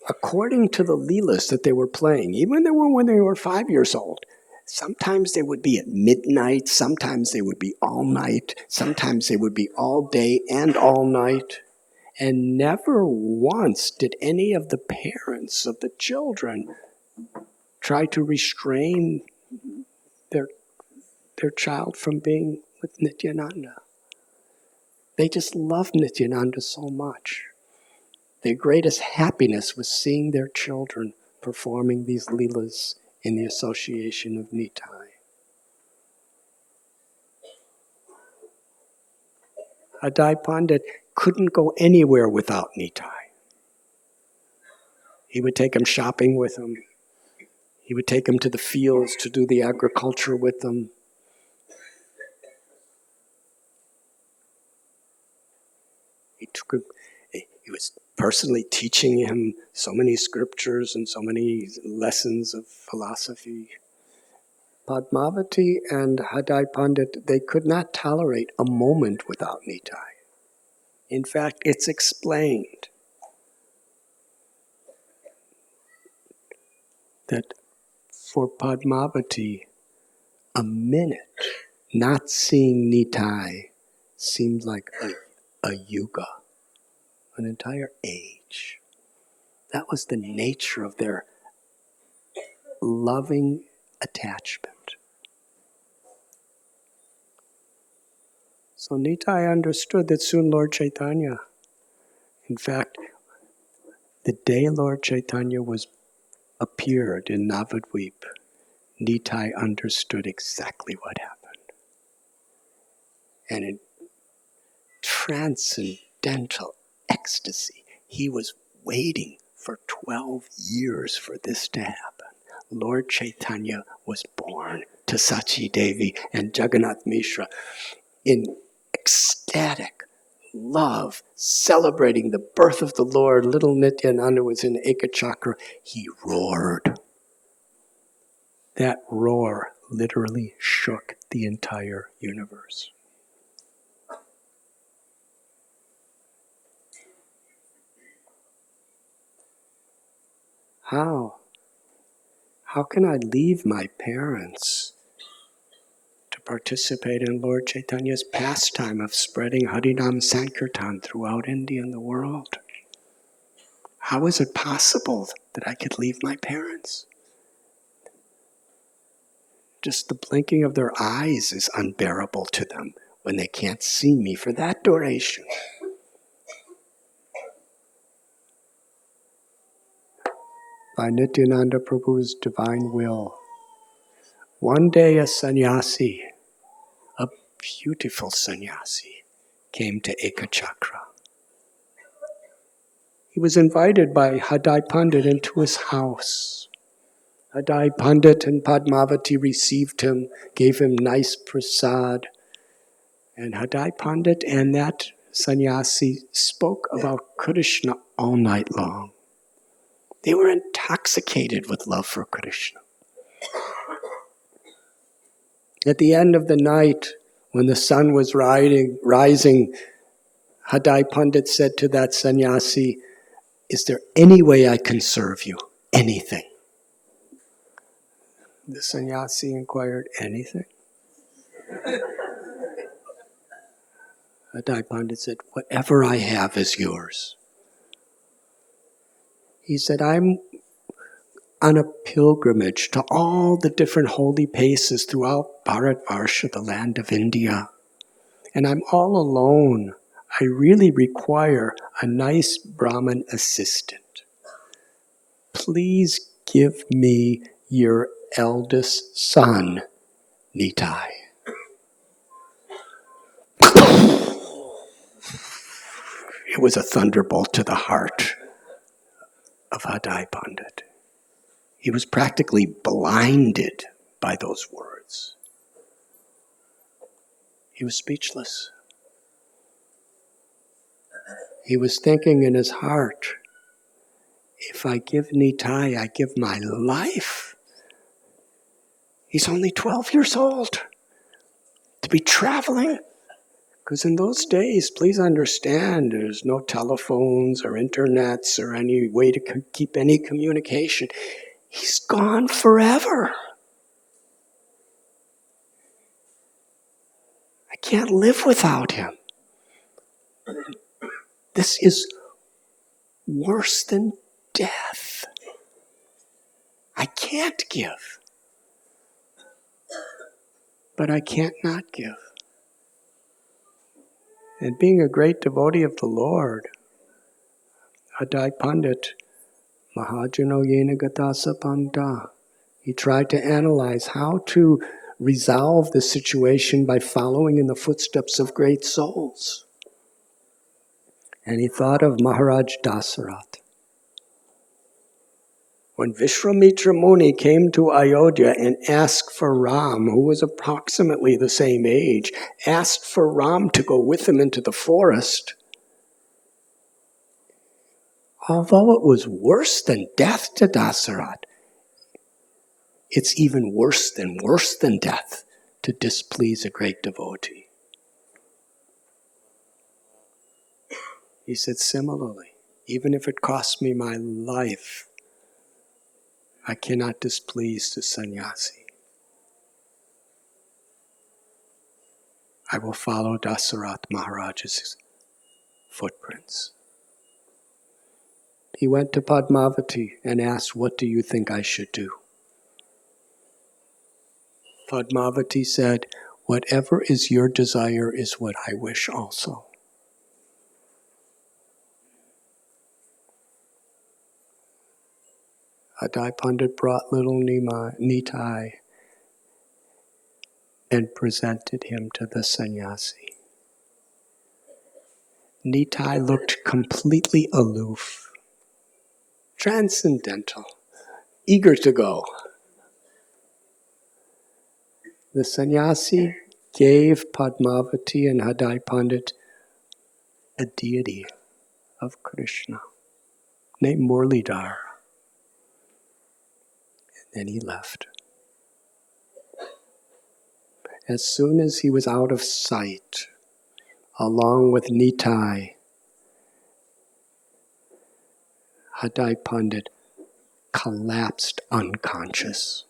A: according to the Leelas that they were playing, even when they were 5 years old, sometimes they would be at midnight, sometimes they would be all night, sometimes they would be all day and all night. And never once did any of the parents of the children try to restrain their child from being with Nityananda. They just loved Nityananda so much. Their greatest happiness was seeing their children performing these leelas in the association of Nitai. Adai Pandit couldn't go anywhere without Nitai. He would take him shopping with him. He would take him to the fields to do the agriculture with them. He was personally teaching him so many scriptures and so many lessons of philosophy. Padmavati and Adai Pandit, they could not tolerate a moment without Nitai. In fact, it's explained that for Padmavati, a minute not seeing Nitai seemed like a yuga, an entire age. That was the nature of their loving attachment. So Nitai understood that soon Lord Chaitanya, in fact, the day Lord Chaitanya appeared in Navadvip, Nitai understood exactly what happened. And in transcendental ecstasy, he was waiting for 12 years for this to happen. Lord Chaitanya was born to Sachi Devi and Jagannath Mishra in ecstatic love, celebrating the birth of the Lord. Little Nityananda was in Ekachakra. He roared. That roar literally shook the entire universe. How? How can I leave my parents to participate in Lord Chaitanya's pastime of spreading Harinam Sankirtan throughout India and the world? How is it possible that I could leave my parents? Just the blinking of their eyes is unbearable to them. when they can't see me for that duration. By Nityananda Prabhu's divine will, one day a sannyasi, a beautiful sannyasi, came to Ekachakra. He was invited by Hadai Pandit into his house. Hadai Pandit and Padmavati received him, gave him nice prasad. And Hadai Pandit and that sannyasi spoke about Krishna all night long. They were intoxicated with love for Krishna. At the end of the night, when the sun was rising, Hadai Pandit said to that sannyasi, "Is there any way I can serve you? Anything?" The sannyasi inquired, "Anything?" Hadai Pandit said, "Whatever I have is yours." He said, "I'm on a pilgrimage to all the different holy places throughout Bharatvarsha, the land of India. And I'm all alone. I really require a nice Brahmin assistant. Please give me your eldest son, Nitai." It was a thunderbolt to the heart of Hadai Pandit. He was practically blinded by those words. He was speechless. He was thinking in his heart, if I give Nitai, I give my life. He's only 12 years old. To be traveling. Because in those days, please understand, there's no telephones or internets or any way to keep any communication. He's gone forever. I can't live without him. This is worse than death. I can't give. But I can't not give. And being a great devotee of the Lord, Hadai Pandit, Mahajano Yena Gatasa Panta, he tried to analyze how to resolve the situation by following in the footsteps of great souls. And he thought of Maharaj Dasarath. When Vishwamitra Muni came to Ayodhya and asked for Ram, who was approximately the same age, asked for Ram to go with him into the forest, although it was worse than death to Dasarath, it's even worse than death to displease a great devotee. He said, similarly, even if it costs me my life, I cannot displease the sannyasi. I will follow Dasarath Maharaj's footprints. He went to Padmavati and asked, "What do you think I should do?" Padmavati said, "Whatever is your desire is what I wish also." Hadai Pandit brought little Nitai and presented him to the sannyasi. Nitai looked completely aloof, transcendental, eager to go. The sannyasi gave Padmavati and Hadai Pandit a deity of Krishna named Murlidhar. And then he left. As soon as he was out of sight, along with Nitai, Hadai Pandit collapsed unconscious.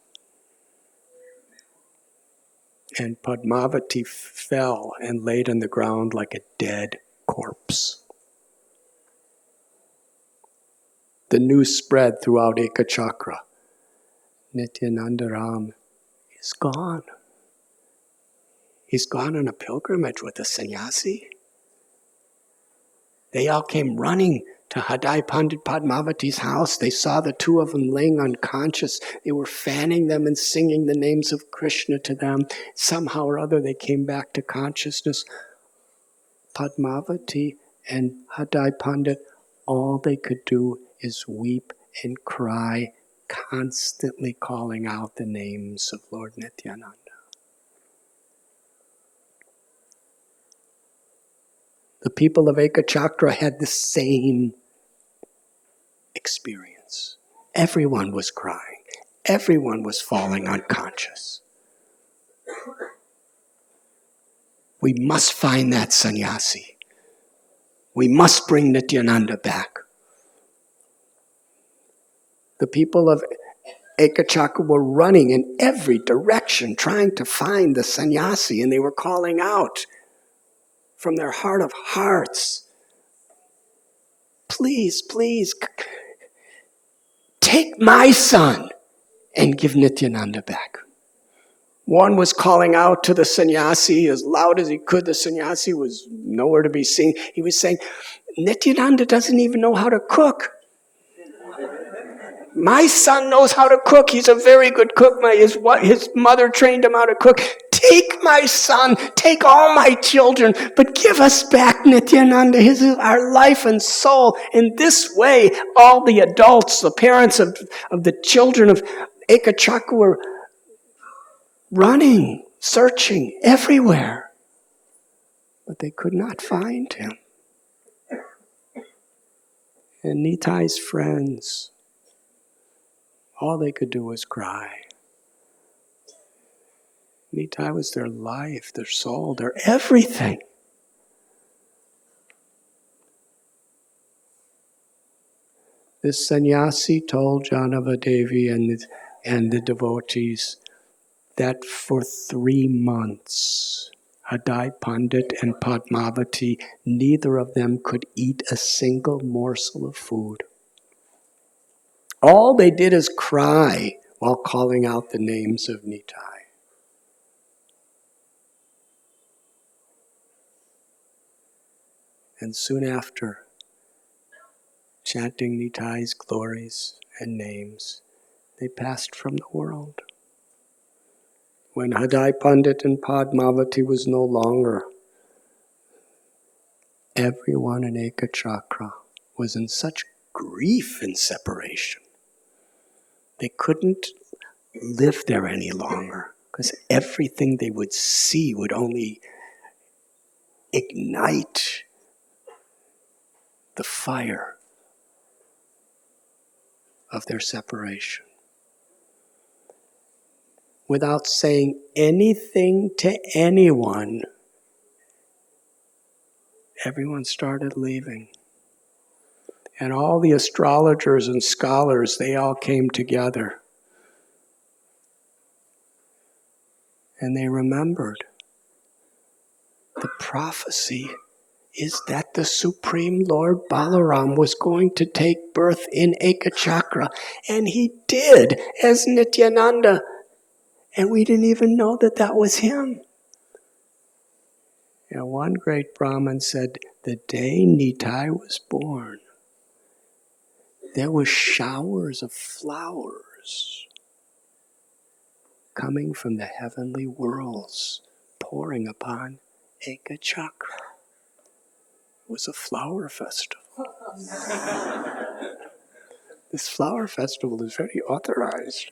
A: And Padmavati fell and laid on the ground like a dead corpse. The news spread throughout Ekachakra. Nityananda Ram is gone.
B: He's gone on a pilgrimage with a sannyasi. They all came running to Hadai Pandit Padmavati's house. They saw the two of them laying unconscious. They were fanning them and singing the names of Krishna to them. Somehow or other they came back to consciousness. Padmavati and Hadai Pandit, all they could do is weep and cry, constantly calling out the names of Lord Nityananda. The people of Ekachakra had the same experience. Everyone was crying. Everyone was falling unconscious. We must find that sannyasi. We must bring Nityananda back. The people of Ekachakra were running in every direction trying to find the sannyasi, and they were calling out from their heart of hearts, please, please, take my son and give Nityananda back. One was calling out to the sannyasi as loud as he could. The sannyasi was nowhere to be seen. He was saying, Nityananda doesn't even know how to cook. My son knows how to cook. He's a very good cook. His mother trained him how to cook. Take my son, take all my children, but give us back Nityananda. His is our life and soul. In this way, all the adults, the parents of the children of Ekachakra were running, searching everywhere. But they could not find him. And Nitai's friends, all they could do was cry. Nitai was their life, their soul, their everything. This sannyasi told Janavadevi and the devotees that for 3 months, Hadai Pandit and Padmavati, neither of them could eat a single morsel of food. All they did is cry while calling out the names of Nitai. And soon after, chanting Nitai's glories and names, they passed from the world. When Hadai Pandit and Padmavati was no longer, everyone in Ekachakra was in such grief and separation. They couldn't live there any longer because everything they would see would only ignite the fire of their separation. Without saying anything to anyone, everyone started leaving. And all the astrologers and scholars, they all came together. And they remembered the prophecy is that the Supreme Lord Balaram was going to take birth in Ekachakra. And he did, as Nityananda. And we didn't even know that that was him. And one great Brahmin said, the day Nitai was born, there were showers of flowers coming from the heavenly worlds, pouring upon Ekachakra. It was a flower festival. This flower festival is very authorized.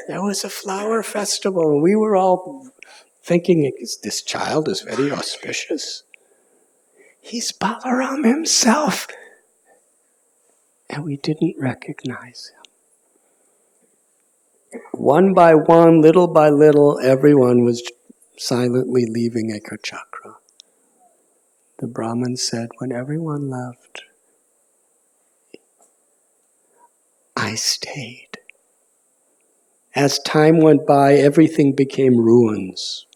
B: There was a flower festival, and we were all thinking, this child is very auspicious. He's Balaram himself. And we didn't recognize him. One by one, little by little, everyone was silently leaving Ekachakra. The Brahmin said, when everyone left, I stayed. As time went by, everything became ruins.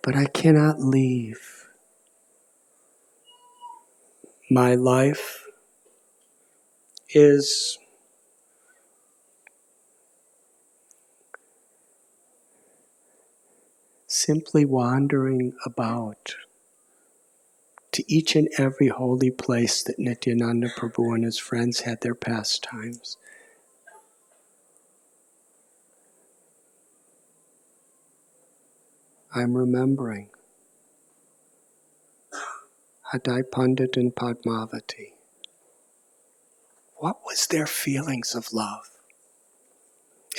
B: But I cannot leave. My life is simply wandering about to each and every holy place that Nityananda Prabhu and his friends had their pastimes. I'm remembering Hadai Pandit and Padmavati. What was their feelings of love?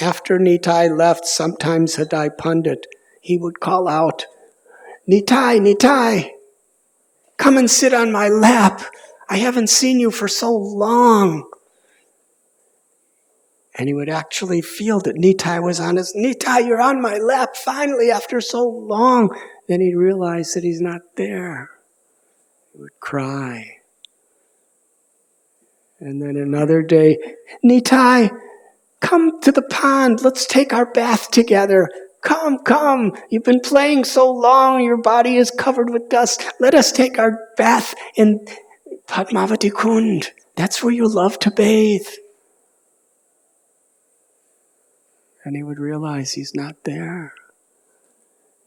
B: After Nitai left, sometimes Hadai Pandit, he would call out, Nitai, Nitai, come and sit on my lap. I haven't seen you for so long. And he would actually feel that Nitai was on his, Nitai, you're on my lap finally after so long. Then he'd realize that he's not there. He would cry. And then another day, Nitai, come to the pond. Let's take our bath together. Come, come. You've been playing so long. Your body is covered with dust. Let us take our bath in Padmavati Kund. That's where you love to bathe. And he would realize he's not there.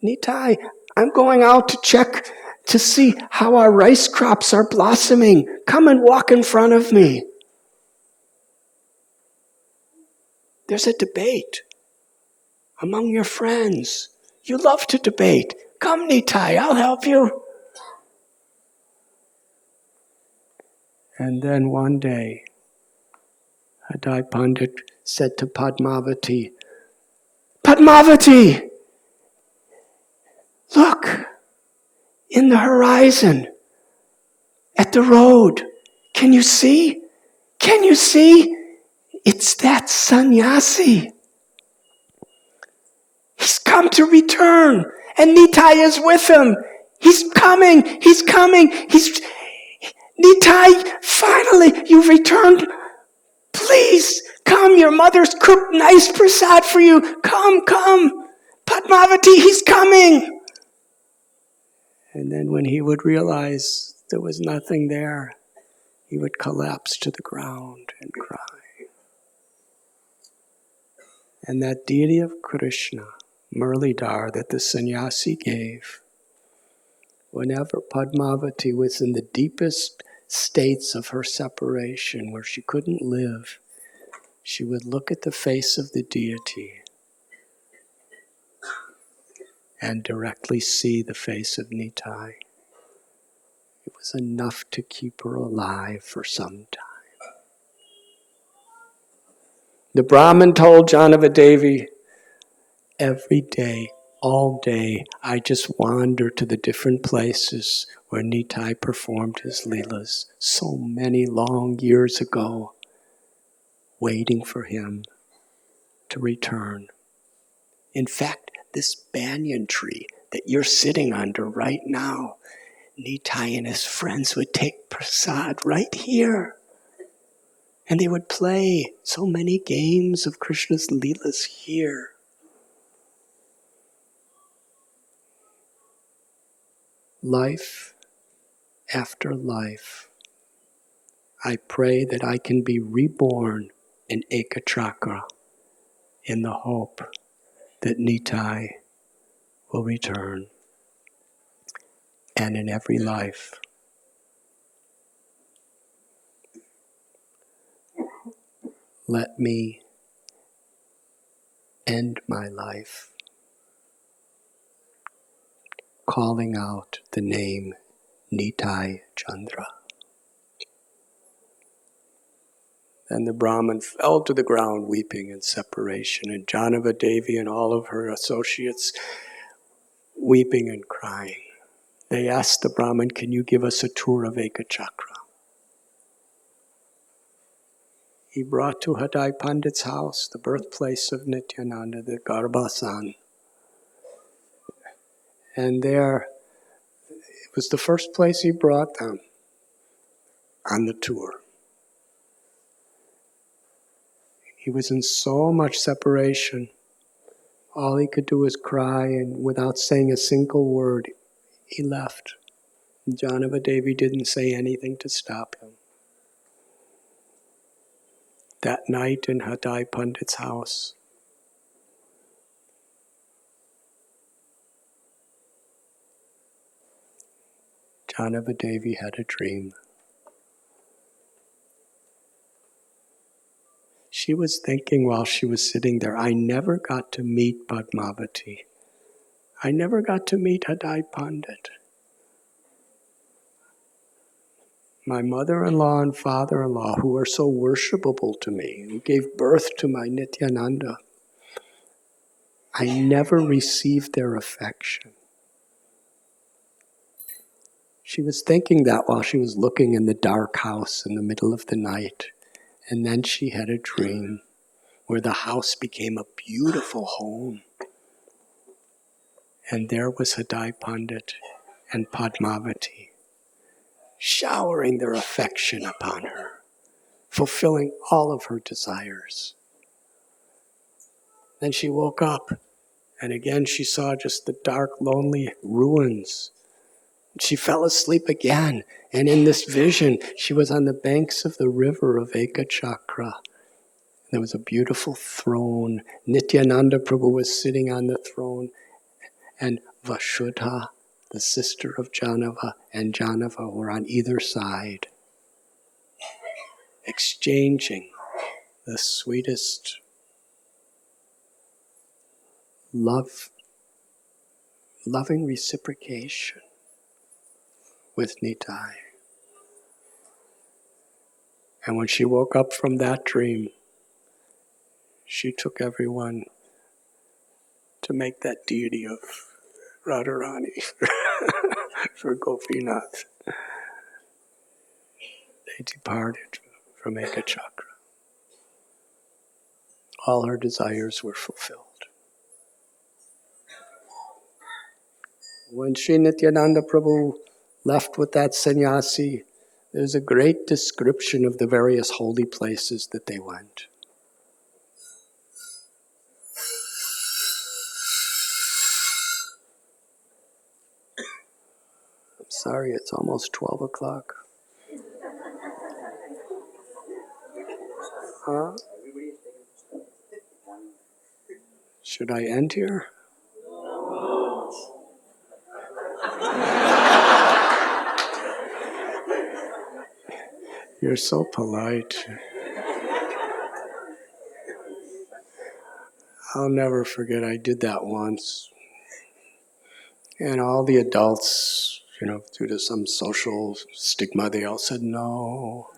B: Nitai, I'm going out to check to see how our rice crops are blossoming. Come and walk in front of me. There's a debate among your friends. You love to debate. Come, Nitai, I'll help you. And then one day, Hadai Pandit said to Padmavati, Padmavati, look, in the horizon, at the road, can you see? Can you see? It's that sannyasi. He's come to return, and Nitai is with him. He's coming, he's coming, Nitai, finally, you've returned. Please, come, your mother's cooked nice prasad for you. Come, come. Padmavati, he's coming. And then when he would realize there was nothing there, he would collapse to the ground and cry. And that deity of Krishna, Murlidhar, that the sannyasi gave, whenever Padmavati was in the deepest states of her separation, where she couldn't live, she would look at the face of the deity and directly see the face of Nitai. It was enough to keep her alive for some time. The Brahmin told Janavadevi, every day, all day, I just wander to the different places where Nitai performed his leelas so many long years ago, waiting for him to return. In fact, this banyan tree that you're sitting under right now, Nitai and his friends would take prasad right here. And they would play so many games of Krishna's leelas here. Life after life, I pray that I can be reborn in Ekachakra in the hope that Nitai will return. And in every life, let me end my life calling out the name Nitai Chandra. And the Brahmin fell to the ground weeping in separation, and Janavadevi and all of her associates weeping and crying. They asked the Brahmin, can you give us a tour of Ekachakra? He brought to Hadai Pandit's house, the birthplace of Nityananda, the Garbhasan. And there, it was the first place he brought them on the tour. He was in so much separation. All he could do was cry, and without saying a single word, he left. Janavadevi didn't say anything to stop him. That night in Hadai Pandit's house, Janava Devi had a dream. She was thinking while she was sitting there, I never got to meet Padmavati. I never got to meet Hadai Pandit. My mother-in-law and father-in-law, who are so worshipable to me, who gave birth to my Nityananda, I never received their affection. She was thinking that while she was looking in the dark house in the middle of the night. And then she had a dream where the house became a beautiful home. And there was Hadai Pandit and Padmavati showering their affection upon her, fulfilling all of her desires. Then she woke up, and again she saw just the dark, lonely ruins. She fell asleep again, and in this vision, she was on the banks of the river of Ekachakra. There was a beautiful throne. Nityananda Prabhu was sitting on the throne, and Vasudha, the sister of Janava, and Janava were on either side, exchanging the sweetest loving reciprocation with Nitai. And when she woke up from that dream, she took everyone to make that deity of Radharani for Gopinath. They departed from Ekachakra. All her desires were fulfilled. When Sri Nityananda Prabhu left with that sannyasi, there's a great description of the various holy places that they went. I'm sorry, it's almost 12 o'clock. Huh? Should I end here? You're so polite. I'll never forget, I did that once. And all the adults, due to some social stigma, they all said no.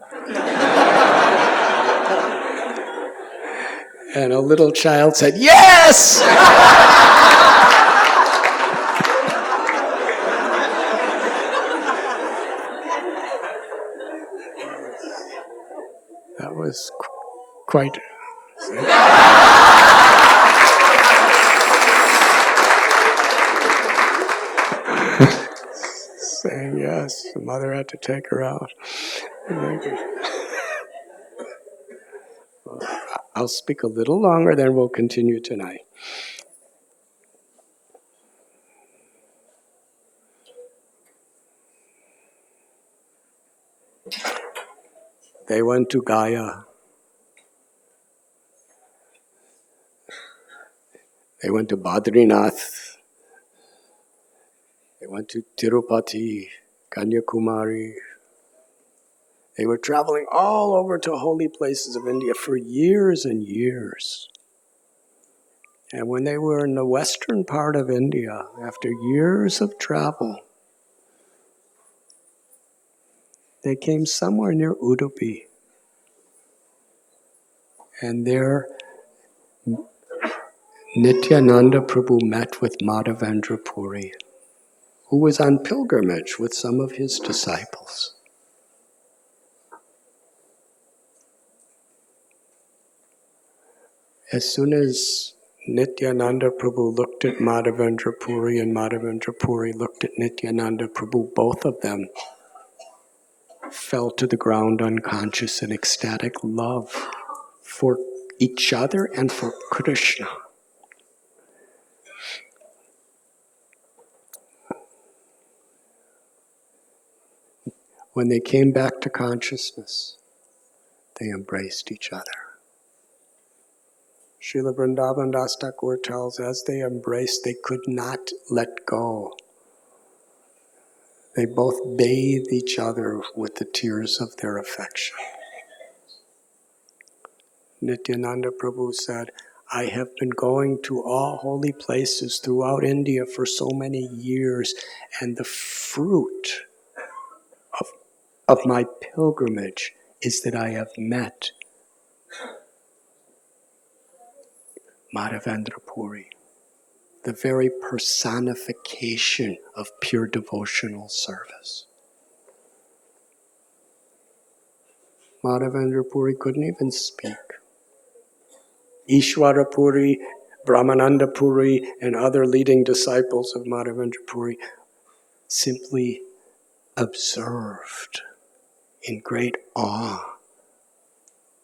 B: And a little child said, yes! That was quite... Saying yes, the mother had to take her out. I'll speak a little longer, then we'll continue tonight. They went to Gaya. They went to Badrinath. They went to Tirupati, Kanyakumari. They were traveling all over to holy places of India for years and years. And when they were in the western part of India, after years of travel, they came somewhere near Udupi. And there, Nityananda Prabhu met with Madhavendra Puri, who was on pilgrimage with some of his disciples. As soon as Nityananda Prabhu looked at Madhavendra Puri and Madhavendra Puri looked at Nityananda Prabhu, both of them fell to the ground unconscious in ecstatic love for each other and for Krishna. When they came back to consciousness, they embraced each other. Srila Vrindavan Das Thakur tells, as they embraced, they could not let go. They both bathe each other with the tears of their affection. Nityananda Prabhu said, I have been going to all holy places throughout India for so many years, and the fruit of my pilgrimage is that I have met Madhavendra Puri, the very personification of pure devotional service. Madhavendra Puri couldn't even speak. Ishwara Puri, Brahmananda Puri, and other leading disciples of Madhavendra Puri simply observed in great awe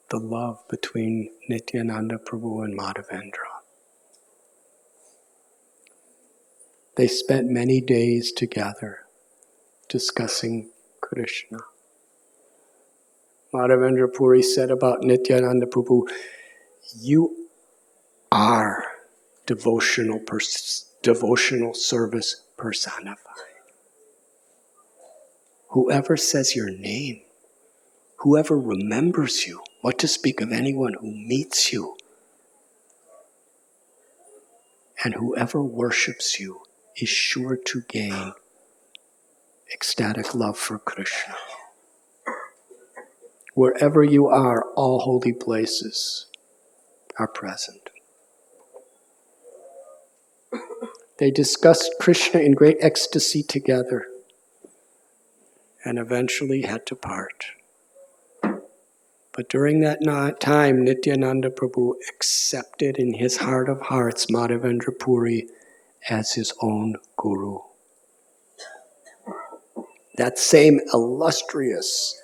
B: the love between Nityananda Prabhu and Madhavendra. They spent many days together discussing Krishna. Madhavendra Puri said about Nityananda Prabhu, you are devotional service personified. Whoever says your name, whoever remembers you, what to speak of anyone who meets you, and whoever worships you is sure to gain ecstatic love for Krishna. Wherever you are, all holy places are present. They discussed Krishna in great ecstasy together and eventually had to part. But during that time, Nityananda Prabhu accepted in his heart of hearts Madhavendra Puri as his own guru. That same illustrious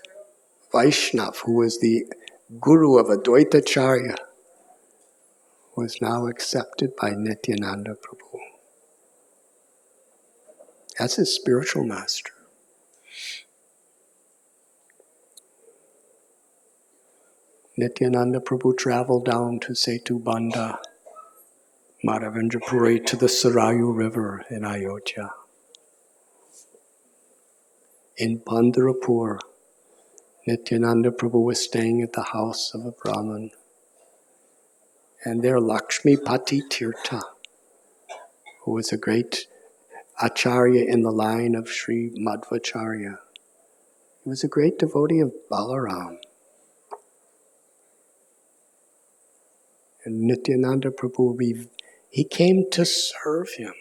B: Vaishnav who was the guru of Advaita Acharya was now accepted by Nityananda Prabhu as his spiritual master. Nityananda Prabhu traveled down to Setu Banda, Madhavendra Puri, to the Sarayu River in Ayodhya. In Pandharpur, Nityananda Prabhu was staying at the house of a Brahmin. And there Lakshmi Pati Tirtha, who was a great Acharya in the line of Sri Madhvacharya, he was a great devotee of Balaram. And Nityananda Prabhu, he came to serve him.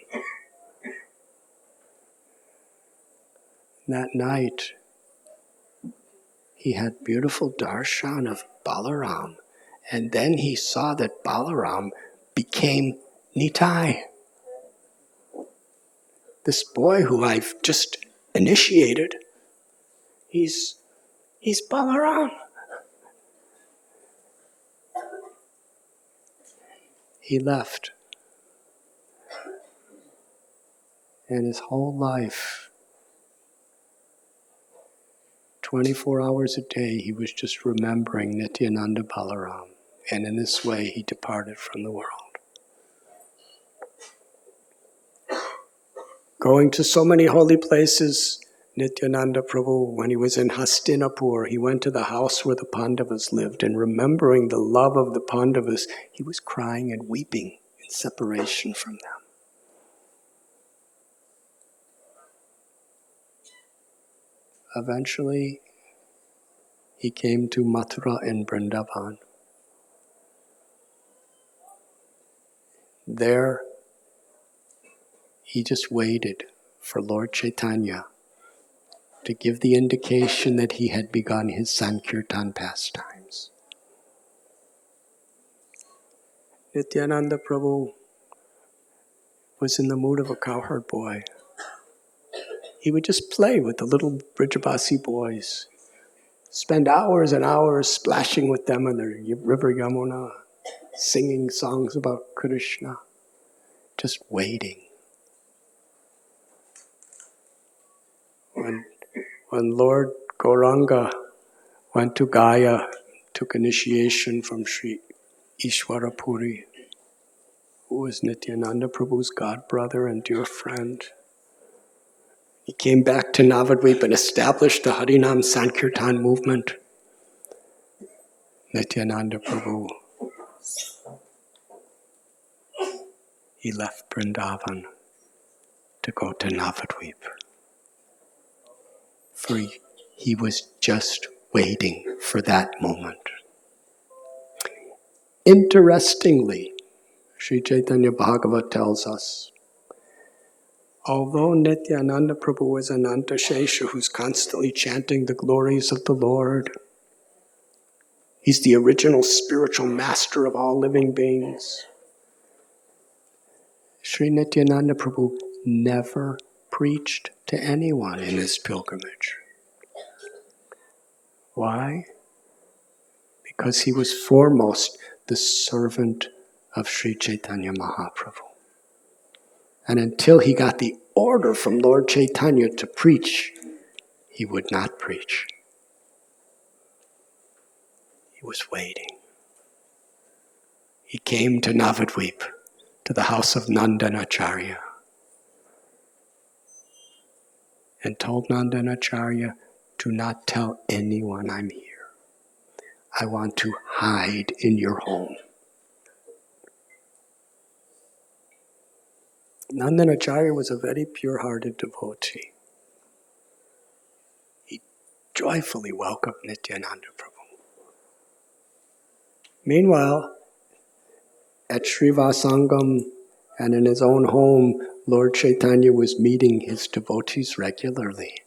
B: That night, he had beautiful darshan of Balaram. And then he saw that Balaram became Nitai. This boy who I've just initiated, he's Balaram. He left. And his whole life, 24 hours a day, he was just remembering Nityananda Balaram. And in this way, he departed from the world. Going to so many holy places, Nityananda Prabhu, when he was in Hastinapur, he went to the house where the Pandavas lived, and remembering the love of the Pandavas, he was crying and weeping in separation from them. Eventually, he came to Mathura and Vrindavan. There, he just waited for Lord Chaitanya to give the indication that he had begun his Sankirtan pastimes. Nityananda Prabhu was in the mood of a cowherd boy. He would just play with the little Brijabasi boys, spend hours and hours splashing with them in the river Yamuna, singing songs about Krishna, just waiting. When Lord Gauranga went to Gaya, took initiation from Sri Ishwara Puri, who was Nityananda Prabhu's godbrother and dear friend, He came back to Navadvip and established the Harinam Sankirtan movement. Nityananda Prabhu, he left Vrindavan to go to Navadvip. For he was just waiting for that moment. Interestingly, Sri Chaitanya Bhagavat tells us, although Nityananda Prabhu is an Antashesha who's constantly chanting the glories of the Lord, he's the original spiritual master of all living beings. Sri Nityananda Prabhu never preached to anyone in his pilgrimage. Why? Because he was foremost the servant of Sri Chaitanya Mahaprabhu. And until he got the order from Lord Chaitanya to preach, he would not preach. He was waiting. He came to Navadvip, to the house of Nandanacharya, and told Nandanacharya, do not tell anyone I'm here. I want to hide in your home. Nandanacharya was a very pure-hearted devotee. He joyfully welcomed Nityananda Prabhu. Meanwhile, at Srivasangam and in his own home, Lord Chaitanya was meeting his devotees regularly.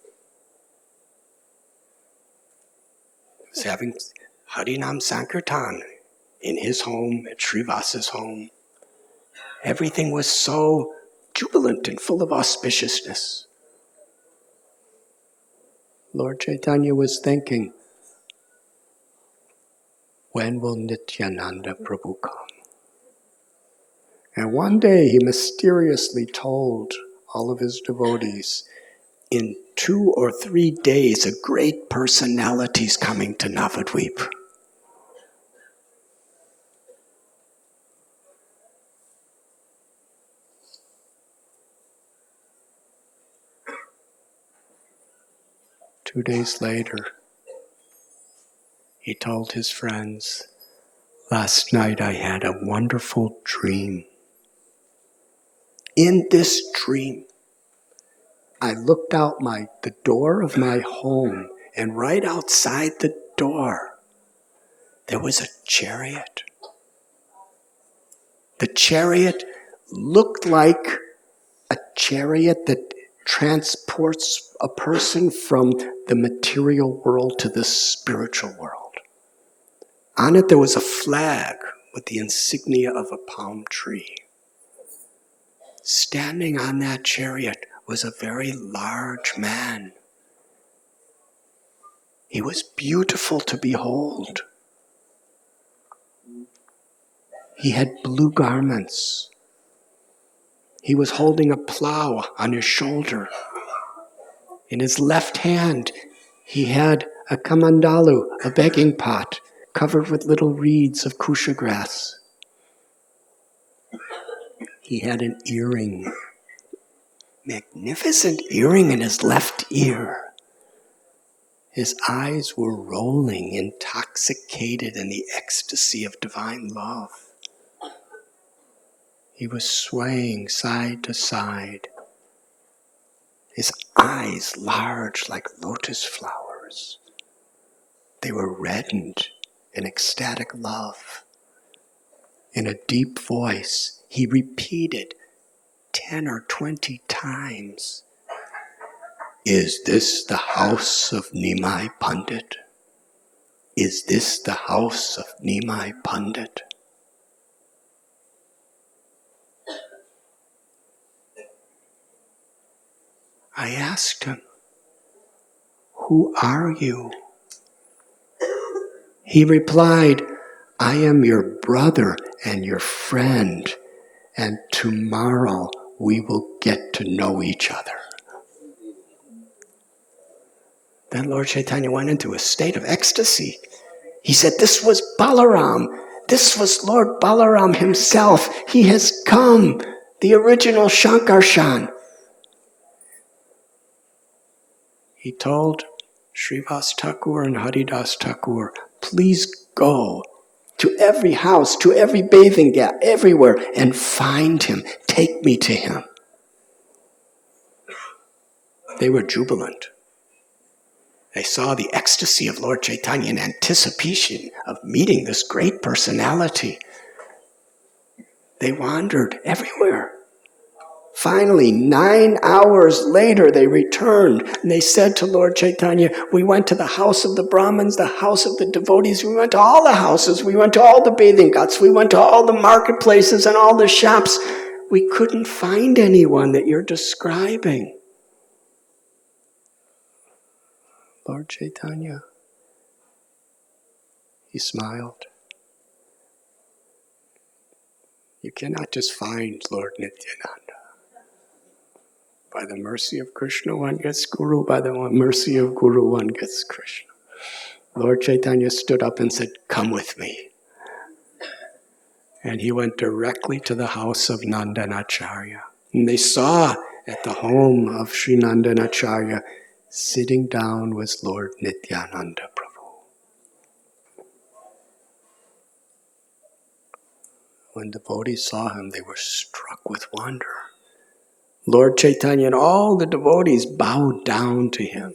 B: He was having Harinam Sankirtan in his home, at Srivasa's home. Everything was so jubilant and full of auspiciousness. Lord Chaitanya was thinking, when will Nityananda Prabhu come? And one day he mysteriously told all of his devotees, in 2 or 3 days a great personality's coming to Navadvip. Two days later, he told his friends, last night I had a wonderful dream. In this dream, I looked out the door of my home, and right outside the door, there was a chariot. The chariot looked like a chariot that transports a person from the material world to the spiritual world. On it there was a flag with the insignia of a palm tree. Standing on that chariot was a very large man. He was beautiful to behold. He had blue garments. He was holding a plow on his shoulder. In his left hand, he had a kamandalu, a begging pot, covered with little reeds of kusha grass. He had an earring, magnificent earring in his left ear. His eyes were rolling, intoxicated in the ecstasy of divine love. He was swaying side to side, his eyes large like lotus flowers. They were reddened in ecstatic love. In a deep voice, he repeated 10 or 20 times, is this the house of Nimai Pandit? Is this the house of Nimai Pandit? I asked him, who are you? He replied, I am your brother and your friend, and tomorrow we will get to know each other. Then Lord Chaitanya went into a state of ecstasy. He said, this was Balaram. This was Lord Balaram himself. He has come, the original Shankarshan. he told Srivas Thakur and Haridas Thakur, please go to every house, to every bathing gap, everywhere, and find him. Take me to him. They were jubilant. They saw the ecstasy of Lord Chaitanya in anticipation of meeting this great personality. They wandered everywhere. Finally, 9 hours later, they returned and they said to Lord Chaitanya, we went to the house of the Brahmins, the house of the devotees, we went to all the houses, we went to all the bathing ghats, we went to all the marketplaces and all the shops. We couldn't find anyone that you're describing. Lord Chaitanya, he smiled. You cannot just find Lord Nityananda. By the mercy of Krishna, one gets Guru. By the mercy of Guru, one gets Krishna. Lord Chaitanya stood up and said, come with me. And he went directly to the house of Nandanacharya. And they saw at the home of Sri Nandanacharya, sitting down was Lord Nityananda Prabhu. When devotees saw him, they were struck with wonder. Lord Chaitanya and all the devotees bowed down to him.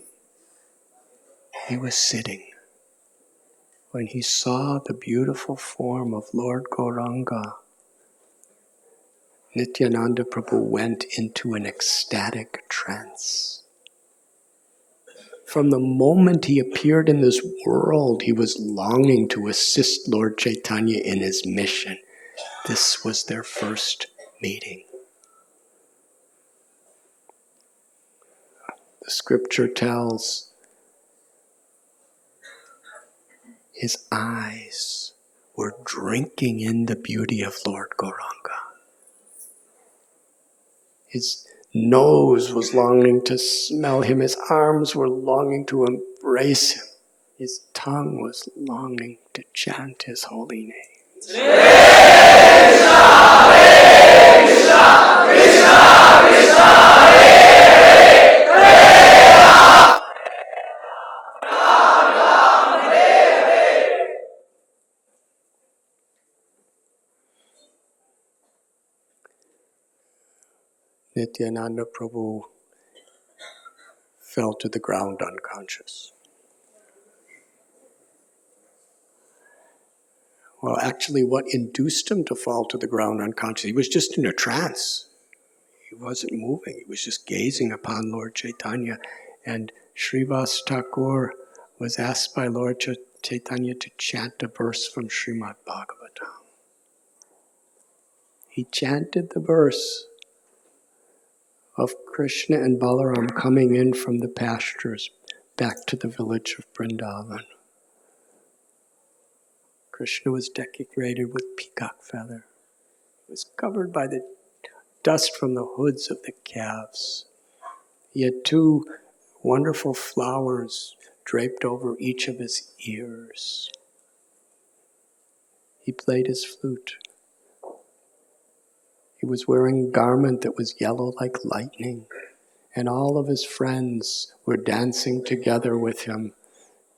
B: He was sitting. When he saw the beautiful form of Lord Gauranga, Nityananda Prabhu went into an ecstatic trance. From the moment he appeared in this world, he was longing to assist Lord Chaitanya in his mission. This was their first meeting. The scripture tells his eyes were drinking in the beauty of Lord Gauranga. His nose was longing to smell him. His arms were longing to embrace him. His tongue was longing to chant his holy name. Krishna, Krishna, Krishna, Krishna, Hare Hare, Ram Ram, Hare Hare. Nityananda Prabhu fell to the ground unconscious. Well, actually, what induced him to fall to the ground unconscious? He was just in a trance. He wasn't moving. He was just gazing upon Lord Chaitanya. And Srivas Thakur was asked by Lord Chaitanya to chant a verse from Srimad Bhagavatam. He chanted the verse of Krishna and Balaram coming in from the pastures back to the village of Vrindavan. Krishna was decorated with peacock feather. He was covered by the dust from the hoods of the calves. He had 2 wonderful flowers draped over each of his ears. He played his flute. He was wearing a garment that was yellow like lightning, and all of his friends were dancing together with him,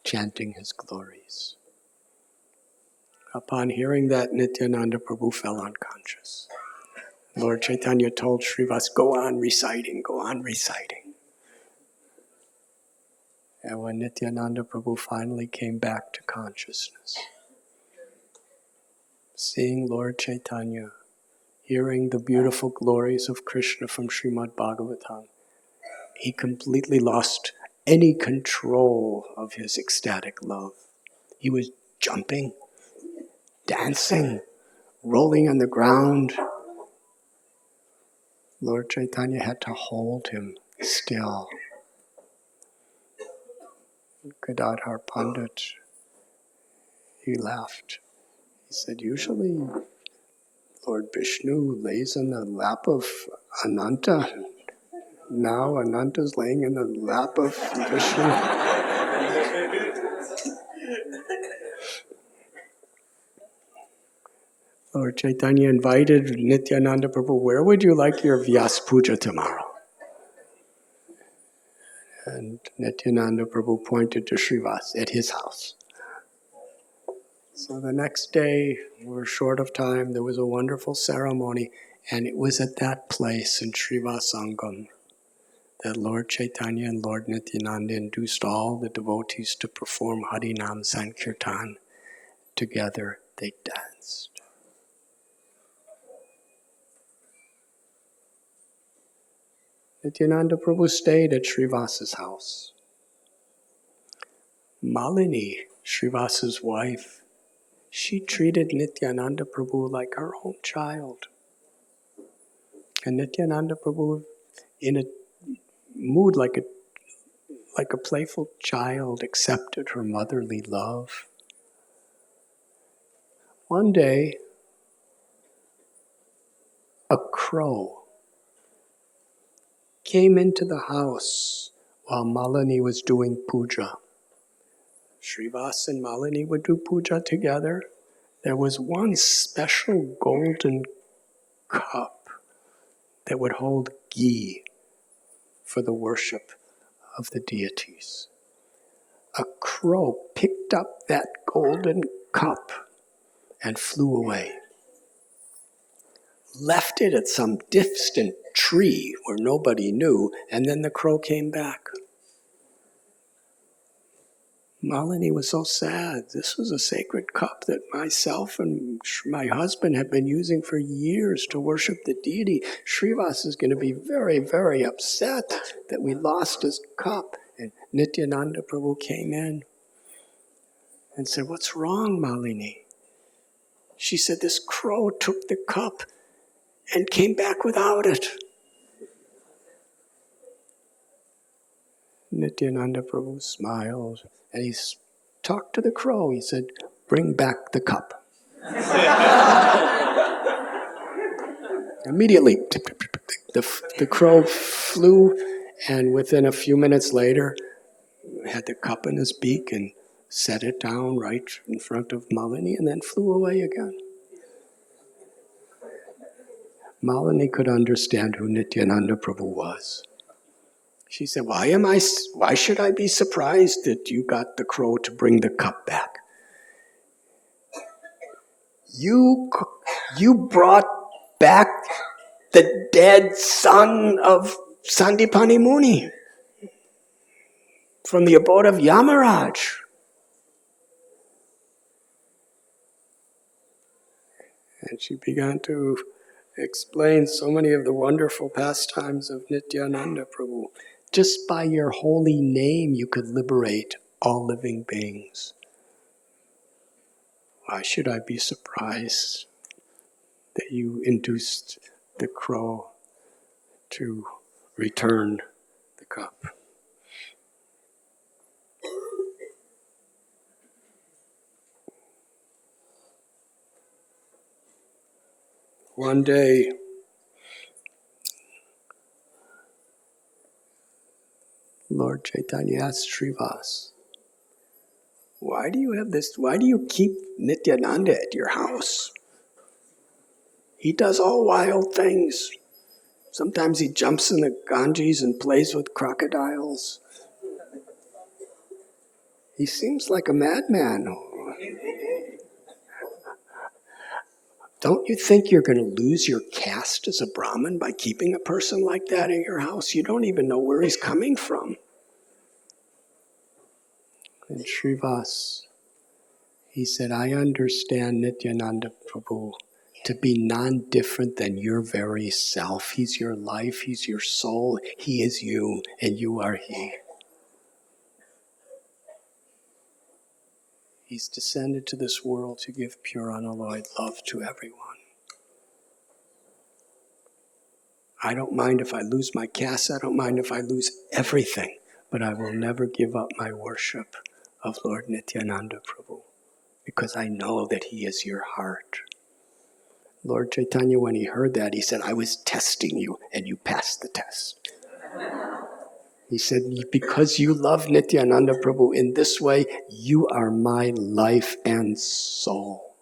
B: chanting his glories. Upon hearing that, Nityananda Prabhu fell unconscious. Lord Chaitanya told Srivas, go on reciting, go on reciting. And when Nityananda Prabhu finally came back to consciousness, seeing Lord Chaitanya, hearing the beautiful glories of Krishna from Srimad Bhagavatam, he completely lost any control of his ecstatic love. He was jumping, dancing, rolling on the ground. Lord Chaitanya had to hold him still. Gadadhar Pandit, he laughed. He said, usually Lord Vishnu lays in the lap of Ananta. Now Ananta's laying in the lap of Vishnu. Lord Chaitanya invited Nityananda Prabhu, where would you like your Vyas Puja tomorrow? And Nityananda Prabhu pointed to Srivas at his house. So the next day, we were short of time, there was a wonderful ceremony, and it was at that place in Srivasangam that Lord Chaitanya and Lord Nityananda induced all the devotees to perform Harinam Sankirtan. Together they danced. Nityananda Prabhu stayed at Srivas's house. Malini, Srivas's wife, she treated Nityananda Prabhu like her own child. And Nityananda Prabhu, in a mood like a playful child, accepted her motherly love. One day, a crow came into the house while Malini was doing puja. Srivas and Malini would do puja together. There was one special golden cup that would hold ghee for the worship of the deities. A crow picked up that golden cup and flew away. Left it at some distant tree where nobody knew, and then the crow came back. Malini was so sad. This was a sacred cup that myself and my husband had been using for years to worship the deity. Srivas is going to be very, very upset that we lost his cup. And Nityananda Prabhu came in and said, "What's wrong, Malini?" She said, "This crow took the cup and came back without it." Nityananda Prabhu smiled and he talked to the crow. He said, "Bring back the cup." Immediately, the crow flew, and within a few minutes later, had the cup in his beak and set it down right in front of Malini and then flew away again. Malini could understand who Nityananda Prabhu was. She said, why should I be surprised that you got the crow to bring the cup back? You brought back the dead son of Sandipani Muni from the abode of Yamaraj. And she began to explain so many of the wonderful pastimes of Nityananda Prabhu. Just by your holy name, you could liberate all living beings. Why should I be surprised that you induced the crow to return the cup? One day, Lord Chaitanya asked Srivas, why do you keep Nityananda at your house? He does all wild things. Sometimes he jumps in the Ganges and plays with crocodiles. He seems like a madman. Don't you think you're going to lose your caste as a Brahmin by keeping a person like that in your house? You don't even know where he's coming from. And Srivas, he said, I understand Nityananda Prabhu to be non-different than your very self. He's your life, he's your soul, he is you, and you are he. He's descended to this world to give pure unalloyed love to everyone. I don't mind if I lose my caste, I don't mind if I lose everything, but I will never give up my worship of Lord Nityananda Prabhu, because I know that he is your heart. Lord Chaitanya, when he heard that, he said, I was testing you and you passed the test. He said, because you love Nityananda Prabhu in this way, you are my life and soul.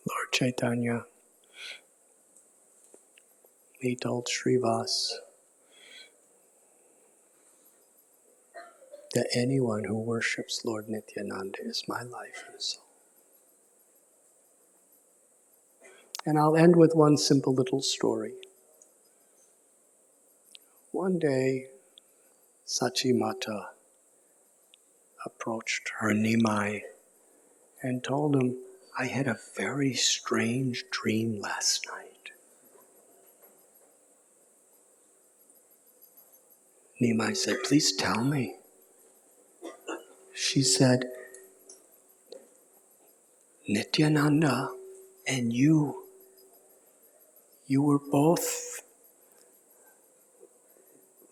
B: Lord Chaitanya he told Srivas that anyone who worships Lord Nityananda is my life and soul. And I'll end with one simple little story. One day, Sachi Mata approached her Nimai and told him, I had a very strange dream last night. Nimai said, please tell me. She said, Nityananda and you were both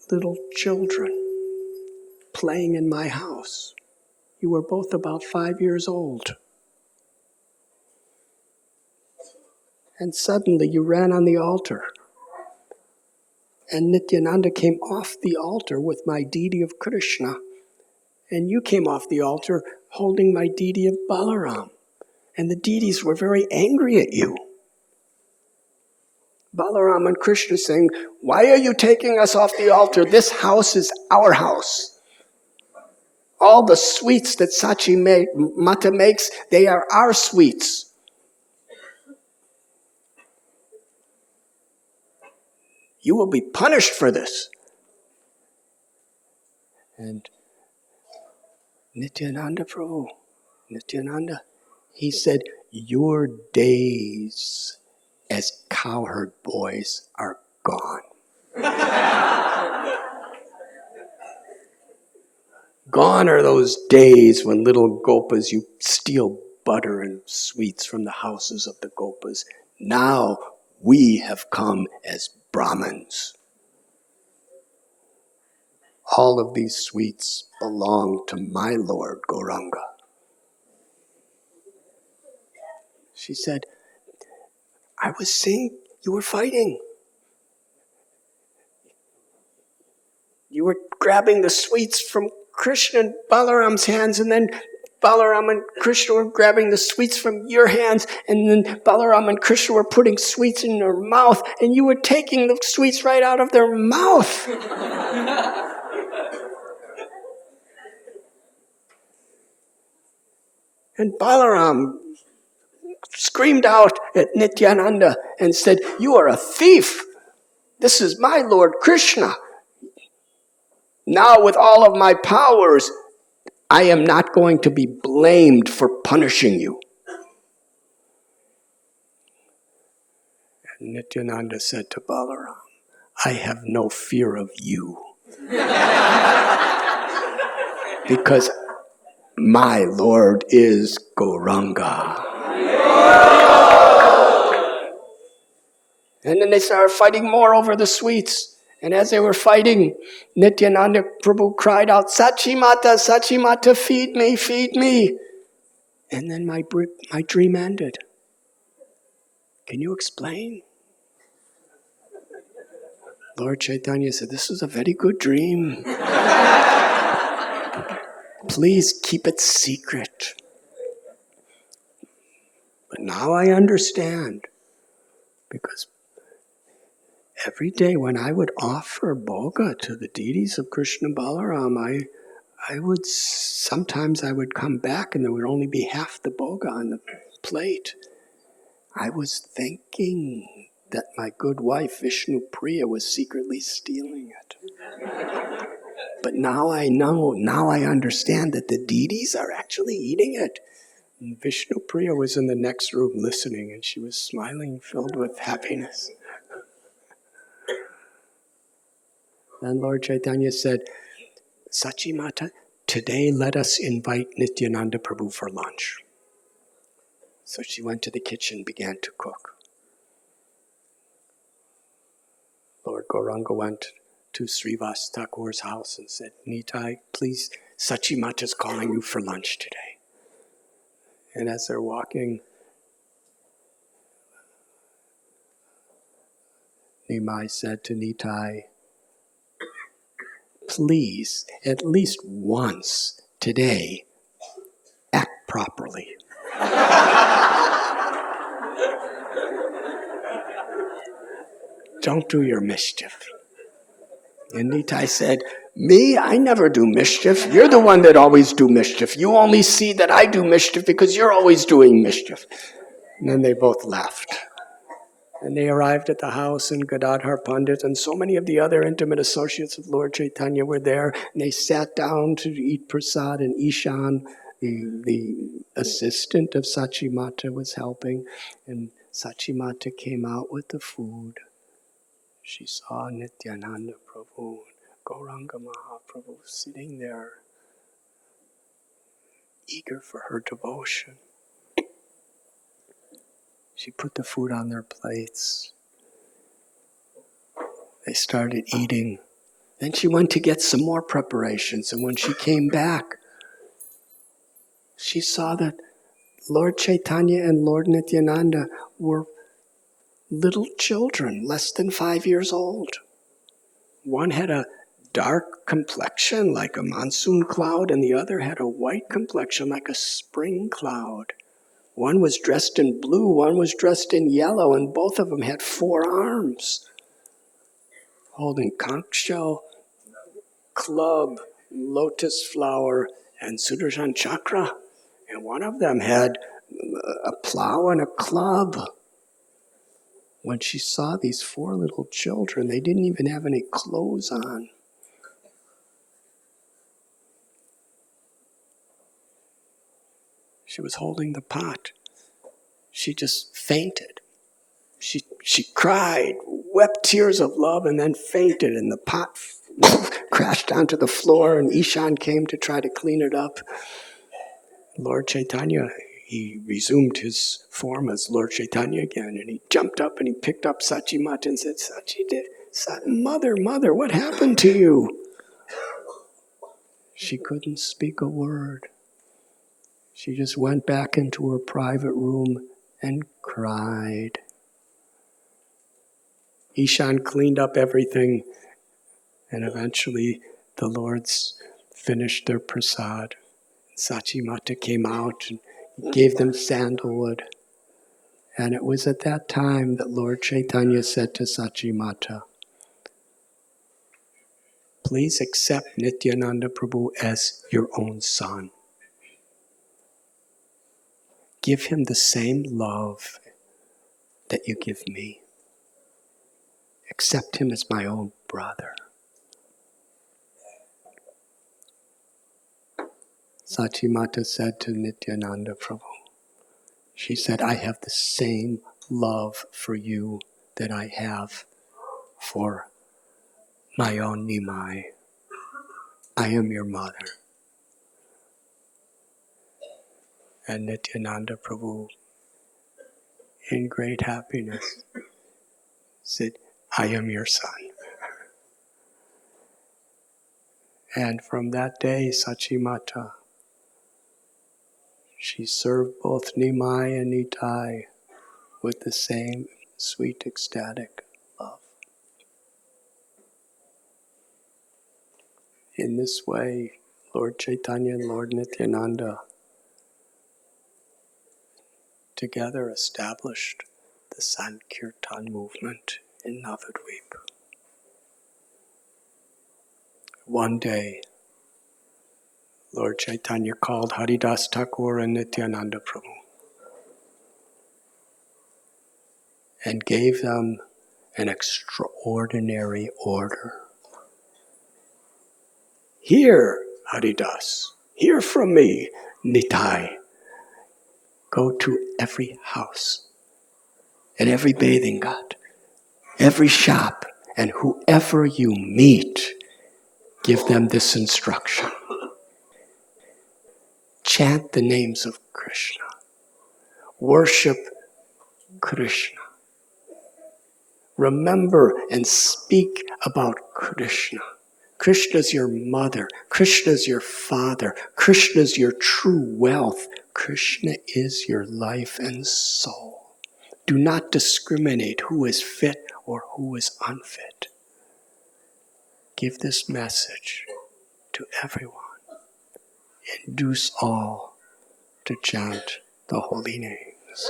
B: little children playing in my house. You were both about 5 years old. And suddenly you ran on the altar. And Nityananda came off the altar with my deity of Krishna. And you came off the altar holding my deity of Balaram. And the deities were very angry at you. Balaram and Krishna saying, why are you taking us off the altar? This house is our house. All the sweets that Sachi Mata makes, they are our sweets. You will be punished for this. And Nityananda Prabhu, Nityananda, he said, your days as cowherd boys are gone. Gone are those days when little gopas, you steal butter and sweets from the houses of the gopas. Now we have come as Brahmins. All of these sweets belong to my Lord Gauranga. She said, I was seeing you were fighting. You were grabbing the sweets from Krishna and Balaram's hands, and then Balaram and Krishna were grabbing the sweets from your hands, and then Balaram and Krishna were putting sweets in their mouth, and you were taking the sweets right out of their mouth. And Balaram screamed out at Nityananda and said, you are a thief. This is my Lord Krishna. Now with all of my powers, I am not going to be blamed for punishing you. And Nityananda said to Balaram, I have no fear of you. Because my Lord is Gauranga. And then they started fighting more over the sweets. And as they were fighting, Nityananda Prabhu cried out, Sachi Mata, feed me, feed me. And then my dream ended. Can you explain? Lord Chaitanya said, this was a very good dream. Please keep it secret. But now I understand. Because every day when I would offer bhoga to the deities of Krishna Balaram, sometimes I would come back and there would only be half the bhoga on the plate. I was thinking that my good wife Vishnu Priya was secretly stealing it. But now I know, now I understand that the deities are actually eating it. And Vishnu Priya was in the next room listening, and she was smiling, filled with happiness. Then Lord Chaitanya said, Sachi Mata, today let us invite Nityananda Prabhu for lunch. So she went to the kitchen, began to cook. Lord Gauranga went to Srivas Thakur's house and said, Nitai, please, Sachi Mata is calling you for lunch today. And as they're walking, Nimai said to Nitai, please, at least once today, act properly. Don't do your mischief. And Nitai said, me, I never do mischief. You're the one that always do mischief. You only see that I do mischief because you're always doing mischief. And then they both laughed. And they arrived at the house, and Gadadhar Pandit and so many of the other intimate associates of Lord Chaitanya were there. And they sat down to eat prasad, and Ishan, the assistant of Sachimata, was helping. And Sachimata came out with the food. She saw Nityananda Prabhu, Gauranga Mahaprabhu sitting there, eager for her devotion. She put the food on their plates. They started eating. Then she went to get some more preparations, and when she came back, she saw that Lord Chaitanya and Lord Nityananda were little children, less than 5 years old. One had a dark complexion like a monsoon cloud, and the other had a white complexion like a spring cloud. One was dressed in blue, one was dressed in yellow, and both of them had 4 arms, holding conch shell, club, lotus flower, and Sudarshan chakra. And one of them had a plow and a club. When she saw these 4 little children, they didn't even have any clothes on. She was holding the pot. She just fainted. She cried, wept tears of love, and then fainted, and the pot crashed onto the floor, and Ishan came to try to clean it up. Lord Chaitanya, he resumed his form as Lord Chaitanya again, and he jumped up and he picked up Sachimata and said, Mother, what happened to you? She couldn't speak a word. She just went back into her private room and cried. Ishan cleaned up everything, and eventually the lords finished their prasad. Sachimata came out and gave them sandalwood. And it was at that time that Lord Chaitanya said to Sachimata, please accept Nityananda Prabhu as your own son. Give him the same love that you give me. Accept him as my own brother. Sachimata said to Nityananda Prabhu, she said, I have the same love for you that I have for my own Nimai. I am your mother. And Nityananda Prabhu, in great happiness, said, I am your son. And from that day, Sachimata, she served both Nimai and Nitai with the same sweet, ecstatic love. In this way, Lord Chaitanya and Lord Nityananda together established the Sankirtan movement in Navadvip. One day, Lord Chaitanya called Haridas Thakur and Nityananda Prabhu and gave them an extraordinary order. Hear, Haridas, hear from me, Nitai. Go to every house and every bathing ghat, every shop, and whoever you meet, give them this instruction. Chant the names of Krishna. Worship Krishna. Remember and speak about Krishna. Krishna's your mother. Krishna's your father. Krishna's your true wealth. Krishna is your life and soul. Do not discriminate who is fit or who is unfit. Give this message to everyone. Induce all to chant the holy names.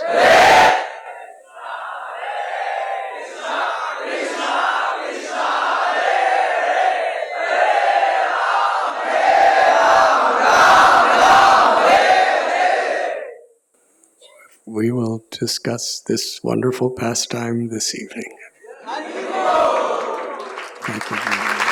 B: discuss this wonderful pastime this evening. Thank you very much.